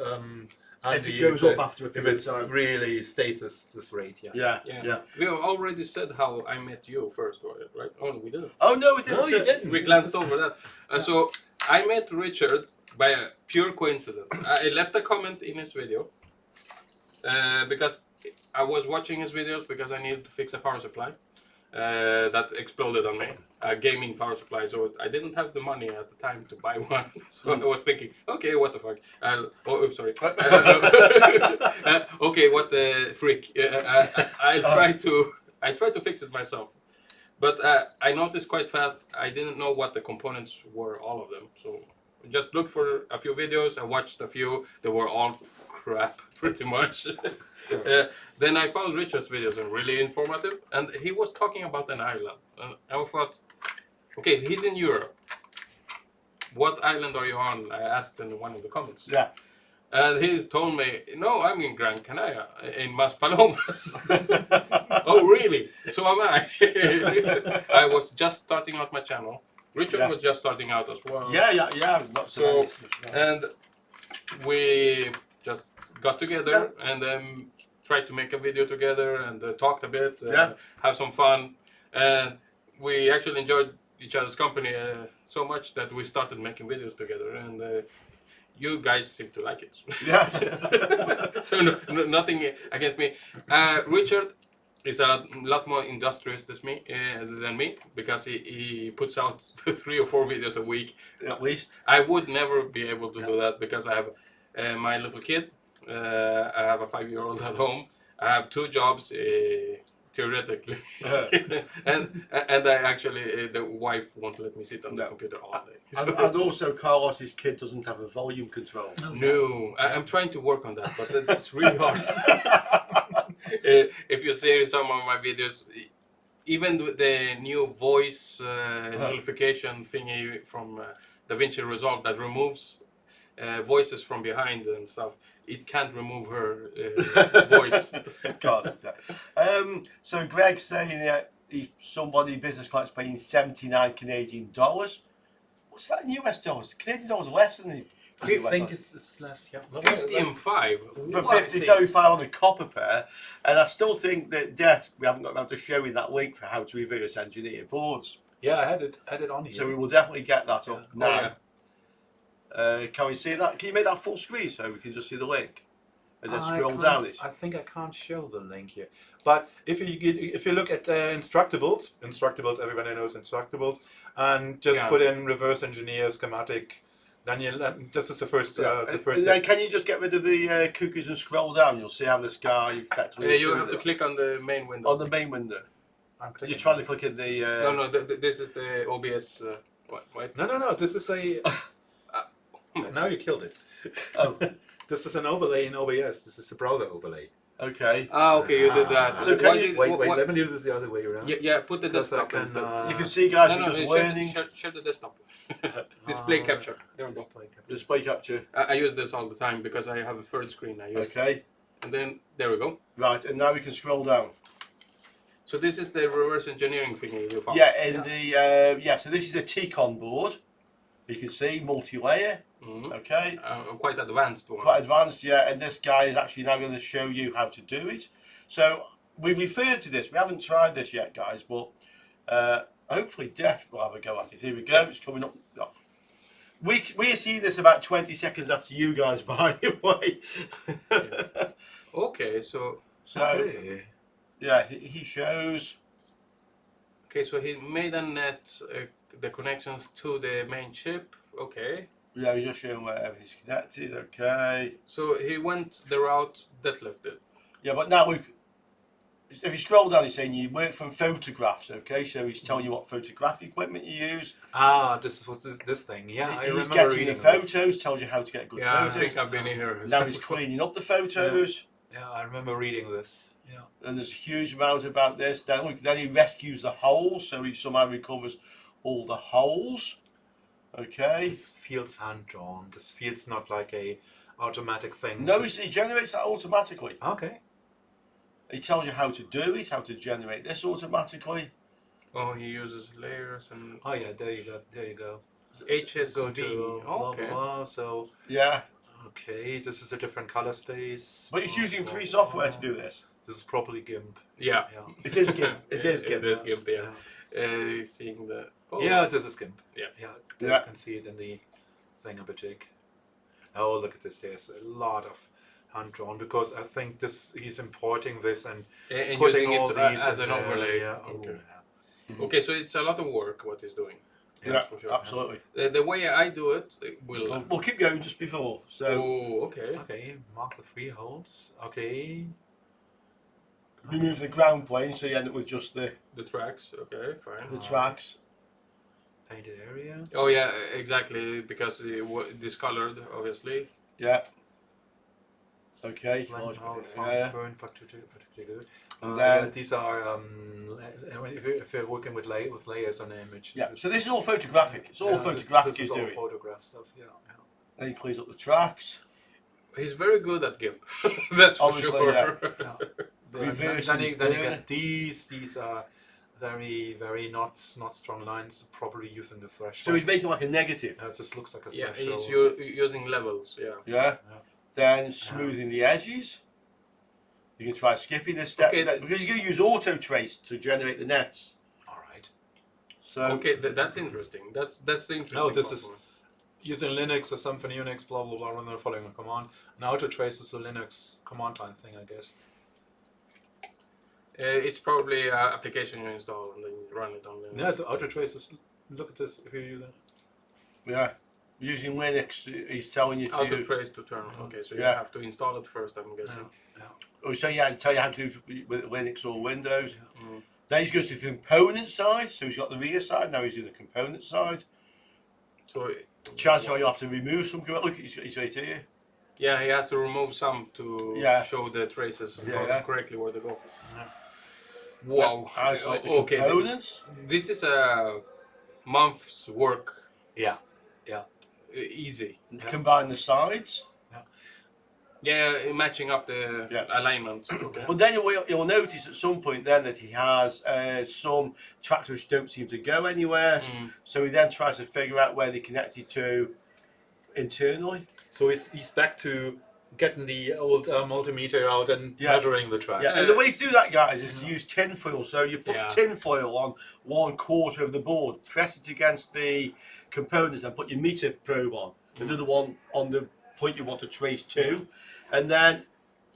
Speaker 2: if it goes up after a
Speaker 1: if
Speaker 2: period
Speaker 1: it
Speaker 2: of time.
Speaker 1: really stays this rate.
Speaker 2: Yeah.
Speaker 3: We already said how I met you first, right? Oh, we didn't.
Speaker 2: Oh, no, we didn't.
Speaker 1: No, you didn't.
Speaker 3: We glanced over that. So I met Richard by a pure coincidence. I left a comment in his video because I was watching his videos because I needed to fix a power supply that exploded on me, a gaming power supply. So I didn't have the money at the time to buy one. So I was thinking, okay, what the fuck? Sorry. Okay, what the freak? I tried to fix it myself. But I noticed quite fast, I didn't know what the components were, all of them. So I just looked for a few videos, I watched a few, they were all crap, pretty much. Then I found Richard's videos and really informative, and he was talking about an island. And I thought, okay, he's in Europe. What island are you on? I asked in one of the comments.
Speaker 2: Yeah.
Speaker 3: And he's told me, no, I'm in Gran Canaria, in Maspalomas. Oh, really? So am I. I was just starting out my channel. Richard was just starting out as well.
Speaker 2: Yeah. Not so.
Speaker 3: And we just got together and tried to make a video together and talked a bit, have some fun. And we actually enjoyed each other's company so much that we started making videos together. And you guys seem to like it.
Speaker 2: Yeah.
Speaker 3: So nothing against me. Richard is a lot more industrious than me because he puts out 3 or 4 videos a week.
Speaker 2: At least.
Speaker 3: I would never be able to do that because I have my little kid. I have a 5-year-old at home. I have 2 jobs, theoretically, and I actually the wife won't let me sit on the computer all day. So.
Speaker 2: And also, Carlos's kid doesn't have a volume control.
Speaker 3: No, I'm trying to work on that, but it's really hard. If you see some of my videos, even with the new voice notification thingy from DaVinci Resolve that removes voices from behind and stuff, it can't remove her voice.
Speaker 2: God. So Greg's saying that somebody business client's paying 79 Canadian dollars. What's that in US dollars? Canadian dollars are less than the
Speaker 1: I think it's less. Yeah.
Speaker 3: 55
Speaker 2: for 5035 on a copper pair, and I still think that we haven't got around to showing that link for how to reverse engineer boards.
Speaker 1: Yeah, I had it on here.
Speaker 2: So we will definitely get that up now.
Speaker 3: Oh, yeah.
Speaker 2: Can we see that? Can you make that full screen so we can just see the link? and then
Speaker 1: I
Speaker 2: scroll
Speaker 1: can't-
Speaker 2: down it.
Speaker 1: I think I can't show the link here. But if you look at Instructables, everybody knows Instructables, and just
Speaker 3: Yeah.
Speaker 1: put in reverse engineer schematic, then this is the first. The
Speaker 2: And
Speaker 1: first.
Speaker 2: then can you just get rid of the cookies and scroll down? You'll see how this guy effectively is
Speaker 3: You
Speaker 2: doing
Speaker 3: have to
Speaker 2: this.
Speaker 3: click on the main window.
Speaker 2: On the main window.
Speaker 1: I'm
Speaker 2: You're
Speaker 1: clicking.
Speaker 2: trying to click in the...
Speaker 3: No, this is the OBS. Wait.
Speaker 1: No. This is a. Now you killed it.
Speaker 2: Oh,
Speaker 1: This is an overlay in OBS. This is a browser overlay.
Speaker 2: okay.
Speaker 3: Okay, you did that.
Speaker 2: So can
Speaker 3: Why
Speaker 2: you-
Speaker 3: did-
Speaker 1: Wait.
Speaker 3: what-
Speaker 1: Let me do this the other way around.
Speaker 3: Yeah, put the
Speaker 1: Because I
Speaker 3: desktop
Speaker 1: can,
Speaker 3: instead.
Speaker 2: You can see, guys,
Speaker 3: No,
Speaker 2: we're just
Speaker 3: share,
Speaker 2: learning
Speaker 3: share the desktop. Display capture. There we go.
Speaker 1: Display capture.
Speaker 2: display capture.
Speaker 3: I use this all the time because I have a third screen. I use.
Speaker 2: Okay,
Speaker 3: And then there we go.
Speaker 2: right, and now we can scroll down.
Speaker 3: So this is the reverse engineering thingy you found.
Speaker 2: Yeah, in the so this is a T-Con board. You can see multi-layer.
Speaker 3: Mhm.
Speaker 2: Okay,
Speaker 3: Quite advanced one.
Speaker 2: quite advanced. Yeah, and this guy is actually now going to show you how to do it. So we've referred to this. We haven't tried this yet, guys, but hopefully Detlef will have a go at it. Here we go. It's coming up. Oh. We're seeing this about 20 seconds after you guys, by the way.
Speaker 3: Okay, so
Speaker 1: Hey.
Speaker 2: Yeah, he shows.
Speaker 3: so he made a net the connections to the main chip. Okay.
Speaker 2: Yeah, he's just showing where everything's connected. Okay.
Speaker 3: So he went the route Detlef did.
Speaker 2: Yeah, but now look. If you scroll down, he's saying you work from photographs. Okay, so he's telling you what photographic equipment you use.
Speaker 1: This was this thing. Yeah, I
Speaker 2: He's
Speaker 1: remember
Speaker 2: getting the
Speaker 1: reading
Speaker 2: photos.
Speaker 1: this.
Speaker 2: Tells you how to get good
Speaker 3: Yeah, I
Speaker 2: photos.
Speaker 3: think I've been in here.
Speaker 2: Now he's cleaning up the photos.
Speaker 1: Yeah, I remember reading this. Yeah.
Speaker 2: And there's a huge amount about this. Then look, then he rescues the holes, so he somehow recovers all the holes. Okay.
Speaker 1: This feels hand drawn. This feels not like a automatic thing.
Speaker 2: No,
Speaker 1: This-
Speaker 2: he generates that automatically.
Speaker 1: Okay.
Speaker 2: He tells you how to do it, how to generate this automatically.
Speaker 3: Oh, he uses layers and
Speaker 1: Oh yeah, there you go. There you go.
Speaker 3: HSV.
Speaker 1: Go to blah,
Speaker 3: Okay.
Speaker 1: blah, blah. So
Speaker 2: Yeah,
Speaker 1: okay, this is a different color space.
Speaker 2: but he's
Speaker 1: Blah,
Speaker 2: using
Speaker 1: blah,
Speaker 2: free
Speaker 1: blah.
Speaker 2: software to do this.
Speaker 1: This is properly GIMP.
Speaker 3: Yeah.
Speaker 1: Yeah.
Speaker 2: It is GIMP. It is GIMP.
Speaker 3: It is GIMP. Yeah. Seeing the. Oh.
Speaker 1: Yeah, this is GIMP.
Speaker 3: Yeah.
Speaker 1: Yeah.
Speaker 2: Yeah.
Speaker 1: You can see it in the thingamajig. Oh, look at this. There's a lot of hand drawn because I think he's importing this and
Speaker 3: And
Speaker 1: putting
Speaker 3: using
Speaker 1: all
Speaker 3: it
Speaker 1: these
Speaker 3: as
Speaker 1: in
Speaker 3: an
Speaker 1: there.
Speaker 3: overlay.
Speaker 1: Yeah.
Speaker 3: Okay.
Speaker 1: Oh,
Speaker 3: Okay, so it's a lot of work what he's doing.
Speaker 2: Yeah,
Speaker 3: That's for sure.
Speaker 2: absolutely.
Speaker 3: The way I do it will.
Speaker 2: We'll keep going just before. So
Speaker 3: Oh, okay.
Speaker 1: Okay, mark the three holes. Okay.
Speaker 2: remove the ground plane, so you end up with just the
Speaker 3: The tracks. Okay, fine.
Speaker 2: tracks.
Speaker 1: Painted areas.
Speaker 3: Oh yeah, exactly. Because discolored, obviously.
Speaker 2: Yeah. Okay.
Speaker 1: Blend out,
Speaker 2: Yeah.
Speaker 1: burn, particularly good.
Speaker 2: And
Speaker 1: Yeah,
Speaker 2: then-
Speaker 1: these are if you're working with layers on an image.
Speaker 2: Yeah. So this is all photographic. It's all photographic
Speaker 1: This
Speaker 2: he's
Speaker 1: is all
Speaker 2: doing.
Speaker 1: photograph stuff. Yeah.
Speaker 2: Then he cleans up the tracks.
Speaker 3: He's very good at GIMP. That's for
Speaker 2: Obviously,
Speaker 3: sure.
Speaker 2: yeah.
Speaker 1: Then,
Speaker 2: Reverse
Speaker 1: you
Speaker 2: and
Speaker 1: get these. These are very not strong lines. Probably using the threshold.
Speaker 2: So he's making like a negative.
Speaker 1: This looks like a
Speaker 3: Yeah,
Speaker 1: threshold.
Speaker 3: he's using levels. Yeah.
Speaker 2: Yeah. Then smoothing the edges. You can try skipping this step
Speaker 3: Okay,
Speaker 2: because you're going to use auto trace to generate the nets.
Speaker 1: All right.
Speaker 2: So
Speaker 3: Okay, that's interesting. That's the interesting.
Speaker 1: No, this
Speaker 3: part
Speaker 1: is-
Speaker 3: for me.
Speaker 1: Using Linux or Symfony Unix, blah blah blah, when they're following a command. An auto trace is a Linux command line thing, I guess.
Speaker 3: It's probably an application you install and then you run it on Linux.
Speaker 1: Yeah, the auto trace is. Look at this. If you're using.
Speaker 2: yeah, using Linux, he's telling you
Speaker 3: Auto
Speaker 2: to.
Speaker 3: trace to turn. Okay, so you
Speaker 2: Yeah.
Speaker 3: have to install it first, I'm guessing.
Speaker 2: Oh, so yeah, tell you how to do it with Linux or Windows.
Speaker 3: Mm.
Speaker 2: Then he goes to the component side. So he's got the rear side. Now he's doing the component side.
Speaker 3: So
Speaker 2: Chances are you have to remove some. Look, he's right here.
Speaker 3: yeah, he has to remove some to
Speaker 2: Yeah.
Speaker 3: show the traces
Speaker 2: Yeah.
Speaker 3: correctly where they go.
Speaker 1: Yeah.
Speaker 3: Wow.
Speaker 2: Isolate the
Speaker 3: Okay,
Speaker 2: components.
Speaker 3: this is a month's work.
Speaker 1: Yeah.
Speaker 3: Easy.
Speaker 2: Combine the sides.
Speaker 3: Yeah, matching up the
Speaker 2: Yeah.
Speaker 3: alignment. Okay.
Speaker 2: But then you'll notice at some point then that he has some tracks which don't seem to go anywhere.
Speaker 3: Mm.
Speaker 2: So he then tries to figure out where they're connected to internally.
Speaker 1: So he's back to getting the old multimeter out and
Speaker 2: Yeah.
Speaker 1: measuring the tracks.
Speaker 2: Yeah, and the way to do that, guys, is to use tin foil. So you put
Speaker 3: Yeah.
Speaker 2: tin foil on 1/4 of the board, press it against the components, and put your meter probe on. Another one on the point you want to trace to, and then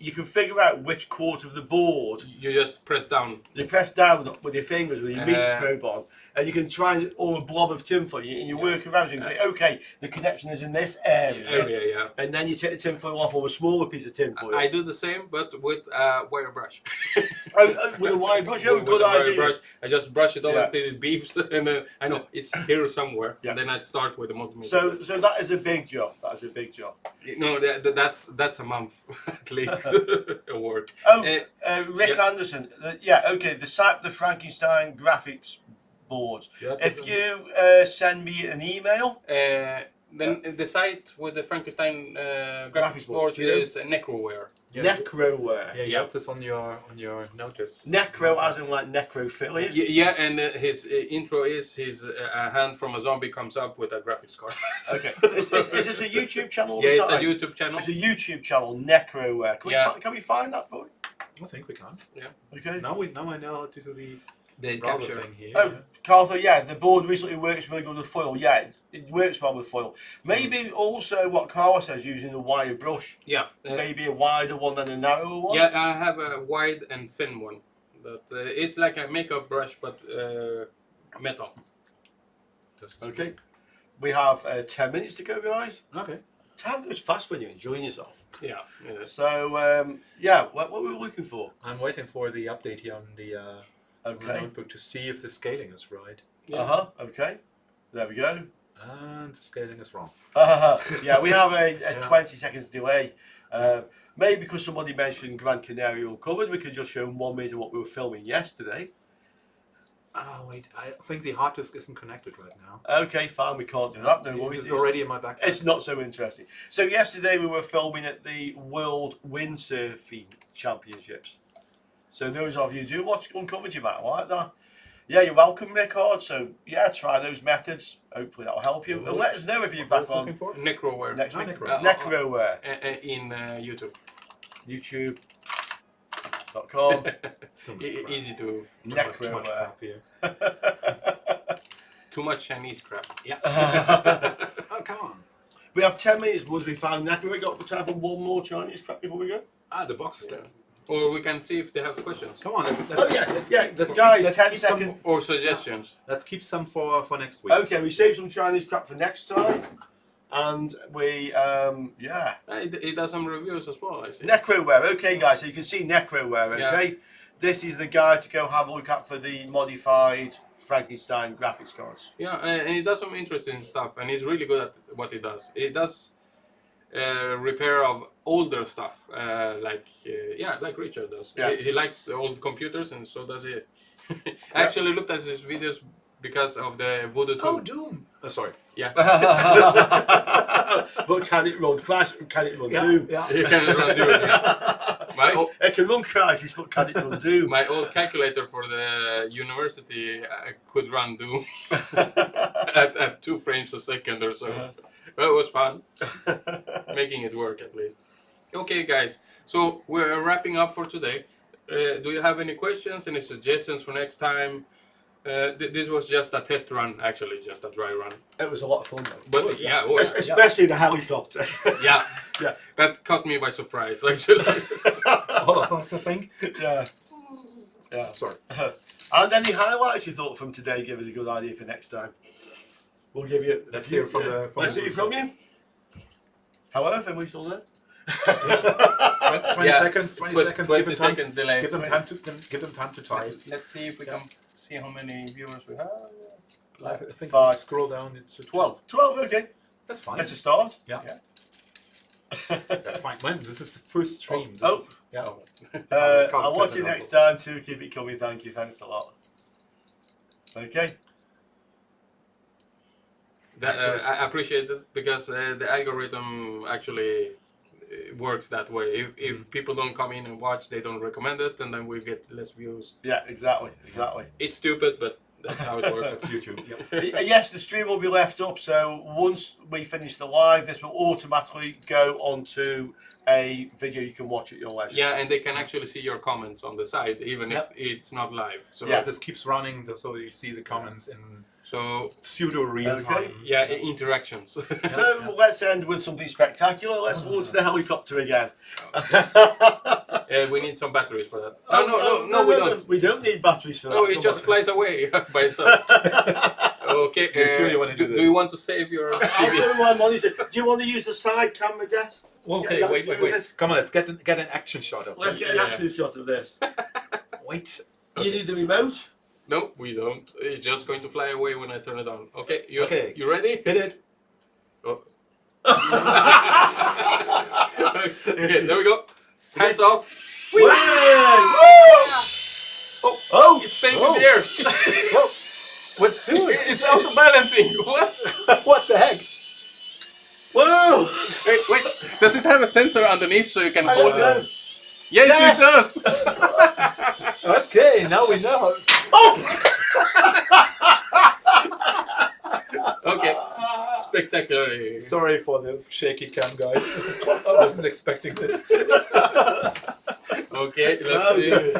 Speaker 2: you can figure out which quarter of the board
Speaker 3: You just press down.
Speaker 2: you press down with your fingers with your meter
Speaker 3: Uh,
Speaker 2: probe on, and you can try or a blob of tinfoil, and you work around. So you can say, okay, the connection is in this area,
Speaker 3: Yeah.
Speaker 2: and then you take the tinfoil off, or a smaller piece of tinfoil.
Speaker 3: I do the same, but with a wire brush.
Speaker 2: With a wire brush. Oh,
Speaker 3: With
Speaker 2: good
Speaker 3: a wire
Speaker 2: idea.
Speaker 3: brush, I just brush it over
Speaker 2: Yeah.
Speaker 3: until it beeps, and then I know it's here somewhere.
Speaker 2: Yeah.
Speaker 3: And then I start with the multimeter.
Speaker 2: So that is a big job. That is a big job.
Speaker 3: No, that's a month at least of work.
Speaker 2: Oh, Rick
Speaker 3: yeah.
Speaker 2: Anderson. Okay. The site for the Frankenstein graphics boards.
Speaker 1: Yeah,
Speaker 2: If you send me an email,
Speaker 3: Then the site with the Frankenstein
Speaker 2: Graphics
Speaker 3: graphics
Speaker 2: board,
Speaker 3: board
Speaker 2: you know?
Speaker 3: is Necroware.
Speaker 2: Necroware.
Speaker 1: Yeah, you
Speaker 3: Yeah.
Speaker 1: have this on your notice.
Speaker 2: Necro, as in like necrophilia.
Speaker 3: Yeah, and his intro is his a hand from a zombie comes up with a graphics card.
Speaker 2: Okay. Is this a YouTube channel?
Speaker 3: Yeah, it's a
Speaker 2: site?
Speaker 3: YouTube channel.
Speaker 2: It's a YouTube channel, Necroware. Can we find that for you?
Speaker 1: I think we can.
Speaker 2: Okay.
Speaker 1: Now I know how to do the
Speaker 3: The
Speaker 1: rubber
Speaker 3: capture.
Speaker 1: thing here.
Speaker 2: Oh, Cartha, yeah, the board recently works really good with foil. Yeah, it works well with foil. Maybe also what Carl says, using the wire brush.
Speaker 3: Yeah.
Speaker 2: Maybe a wider one than a narrower one.
Speaker 3: Yeah, I have a wide and thin one. But it's like a makeup brush, but metal.
Speaker 1: This is
Speaker 2: Okay. We have 10 minutes to go, guys.
Speaker 1: Okay.
Speaker 2: Time goes fast when you're enjoying yourself.
Speaker 3: Yeah. Yes.
Speaker 2: So, yeah, what were we looking for?
Speaker 1: I'm waiting for the update here on the
Speaker 2: Okay.
Speaker 1: notebook to see if the scaling is right.
Speaker 3: Yeah.
Speaker 2: Okay. There we go.
Speaker 1: And the scaling is wrong.
Speaker 2: Yeah, we have a
Speaker 1: Yeah.
Speaker 2: 20 seconds delay. Maybe because somebody mentioned Gran Canaria Uncovered, we could just show 1 minute of what we were filming yesterday.
Speaker 1: Oh, wait. I think the hard disk isn't connected right now.
Speaker 2: Okay, fine, we can't do that. No worries.
Speaker 1: It's already in my backpack.
Speaker 2: It's not so interesting. So yesterday we were filming at the World Windsurfing Championships. So those of you who do watch Uncovered, you might like that. Yeah, you're welcome, Rickard. So yeah, try those methods. Hopefully that'll help you. And let us know if you're back on
Speaker 1: looking for?
Speaker 3: Necroware.
Speaker 2: next week.
Speaker 1: Necroware.
Speaker 2: Necroware.
Speaker 3: In YouTube.
Speaker 2: YouTube.com.
Speaker 1: Too much crap.
Speaker 3: Easy to.
Speaker 1: Too much
Speaker 2: Necroware.
Speaker 1: crap here.
Speaker 3: Too much Chinese crap.
Speaker 1: Oh, come on.
Speaker 2: We have 10 minutes once we found Necroware. We got time for one more Chinese crap before we go.
Speaker 1: Ah, the box is there.
Speaker 3: Or we can see if they have questions
Speaker 1: Come on, let's
Speaker 2: Oh yeah,
Speaker 1: let's
Speaker 2: guys,
Speaker 1: let's
Speaker 2: 10
Speaker 1: keep some-
Speaker 2: seconds.
Speaker 3: or suggestions.
Speaker 1: Let's keep some for next week.
Speaker 2: Okay, we saved some Chinese crap for next time. And we, yeah.
Speaker 3: It does some reviews as well, I see.
Speaker 2: Necroware. Okay, guys, so you can see Necroware, okay?
Speaker 3: Yeah.
Speaker 2: This is the guide to go have a look at for the modified Frankenstein graphics cards.
Speaker 3: Yeah, and it does some interesting stuff, and he's really good at what he does. He does repair of older stuff, like Richard does.
Speaker 2: Yeah.
Speaker 3: He likes old computers, and so does he. I actually looked at his videos because of the Voodoo 2.
Speaker 1: Oh, Doom. Oh, sorry.
Speaker 3: Yeah,
Speaker 2: But can it run Crash? Can it run
Speaker 1: Yeah,
Speaker 2: Doom?
Speaker 1: yeah.
Speaker 3: he can run Doom. Yeah.
Speaker 2: It can run Crisis, but can it run Doom?
Speaker 3: My old calculator for the university could run Doom at 2 frames a second or so. Well, it was fun, making it work at least. Okay, guys, so we're wrapping up for today. Do you have any questions, any suggestions for next time? This was just a test run, actually, just a dry run.
Speaker 2: It was a lot of fun, though.
Speaker 3: But yeah, oh, yeah.
Speaker 2: Especially the helicopter.
Speaker 3: Yeah,
Speaker 2: Yeah.
Speaker 3: that caught me by surprise, actually.
Speaker 1: All of us, I think.
Speaker 2: Yeah. Yeah.
Speaker 1: Sorry.
Speaker 2: And any highlights you thought from today give us a good idea for next time. We'll give you.
Speaker 1: Let's hear from the.
Speaker 2: Let's hear from you. However, then we still there.
Speaker 1: 20
Speaker 3: Yeah.
Speaker 1: seconds. 20 seconds.
Speaker 3: 20
Speaker 1: Give them time.
Speaker 3: second delay.
Speaker 1: Give them time to type.
Speaker 3: Let's see if we can see how many viewers we have.
Speaker 1: I think
Speaker 2: Five.
Speaker 1: scroll down. It's
Speaker 3: 12.
Speaker 2: 12, okay.
Speaker 1: That's fine.
Speaker 2: That's a start.
Speaker 1: Yeah.
Speaker 3: Yeah.
Speaker 1: That's fine. Man, this is the first stream. This
Speaker 2: Oh.
Speaker 1: is- yeah.
Speaker 3: Oh.
Speaker 2: I'll watch it next time too. Keep it coming. Thank you. Thanks a lot. Okay.
Speaker 3: I appreciate it because the algorithm actually works that way. If people don't come in and watch, they don't recommend it, and then we get less views.
Speaker 2: Yeah, exactly.
Speaker 3: It's stupid, but that's how it works.
Speaker 1: That's YouTube. Yep.
Speaker 2: Yes, the stream will be left up. So once we finish the live, this will automatically go onto a video you can watch at your leisure.
Speaker 3: Yeah, and they can actually see your comments on the side, even
Speaker 1: Yep.
Speaker 3: if it's not live. So
Speaker 2: Yeah.
Speaker 1: This keeps running so you see the comments in
Speaker 3: So
Speaker 1: Pseudo real time.
Speaker 3: yeah, interactions.
Speaker 2: So let's end with something spectacular. Let's launch the helicopter again.
Speaker 3: We need some batteries for that. No, we don't.
Speaker 2: We don't need batteries for that.
Speaker 3: No, it
Speaker 2: Come
Speaker 3: just
Speaker 2: on.
Speaker 3: flies away by itself. Okay.
Speaker 1: You sure you wanna do
Speaker 3: do
Speaker 1: that?
Speaker 3: you want to save your
Speaker 2: I'll
Speaker 3: TV?
Speaker 2: do my monitor. Do you want to use the side camera, Det?
Speaker 1: Okay,
Speaker 2: Yeah,
Speaker 1: wait.
Speaker 2: let's
Speaker 1: Come on, let's get an action shot of
Speaker 2: Let's
Speaker 1: this.
Speaker 2: get an
Speaker 3: Yeah.
Speaker 2: action shot of this.
Speaker 1: Wait.
Speaker 2: You need the remote.
Speaker 3: No, we don't. It's just going to fly away when I turn it on. Okay,
Speaker 1: Okay.
Speaker 3: You ready?
Speaker 1: Hit it.
Speaker 3: Oh. Okay, there we go. Hands off.
Speaker 2: Whee!
Speaker 3: Oh, it's staying in the air.
Speaker 1: Whoa. What's doing?
Speaker 3: It's auto balancing. What?
Speaker 1: What the heck?
Speaker 2: Whoa!
Speaker 3: Wait. Does it have a sensor underneath so you can
Speaker 2: I
Speaker 3: hold
Speaker 2: don't
Speaker 3: it?
Speaker 2: know.
Speaker 3: Yes,
Speaker 2: Yes!
Speaker 3: it does.
Speaker 1: Okay, now we know.
Speaker 3: Okay. Spectacular.
Speaker 1: Sorry for the shaky cam, guys. I wasn't expecting this.
Speaker 3: Okay, let's see.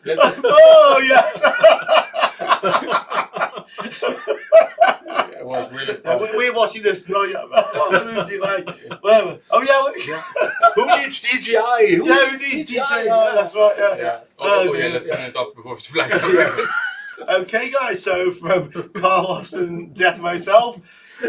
Speaker 3: Let's
Speaker 2: Oh yes!
Speaker 3: It was really fun.
Speaker 2: We're watching this. Oh yeah. Well, oh yeah. Look.
Speaker 1: Who needs DJI? Who
Speaker 2: Yeah, we need DJI. That's right. Yeah.
Speaker 3: Yeah.
Speaker 2: Oh,
Speaker 3: Oh, yeah,
Speaker 2: dear.
Speaker 3: let's turn it off before it flies away.
Speaker 2: Okay, guys. So from Carlos and Det and myself,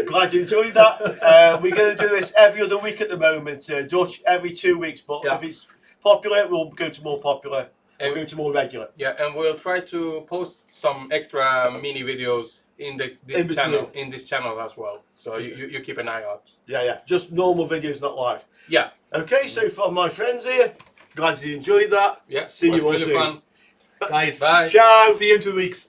Speaker 2: glad you enjoyed that. We're going to do this every other week at the moment. Dutch every 2 weeks, but
Speaker 1: Yeah.
Speaker 2: if it's popular, we'll go to more popular. We'll
Speaker 3: And-
Speaker 2: go to more regular.
Speaker 3: Yeah, and we'll try to post some extra mini videos in
Speaker 2: In
Speaker 3: this
Speaker 2: between.
Speaker 3: channel as well. So you keep an eye out.
Speaker 2: Yeah. Just normal videos, not live.
Speaker 3: Yeah,
Speaker 2: Okay, so from my friends here, glad you enjoyed that.
Speaker 3: yeah.
Speaker 2: See
Speaker 3: it was
Speaker 2: you all
Speaker 3: really
Speaker 2: soon.
Speaker 3: fun.
Speaker 1: Guys,
Speaker 3: Bye.
Speaker 2: Ciao.
Speaker 1: see you in 2 weeks.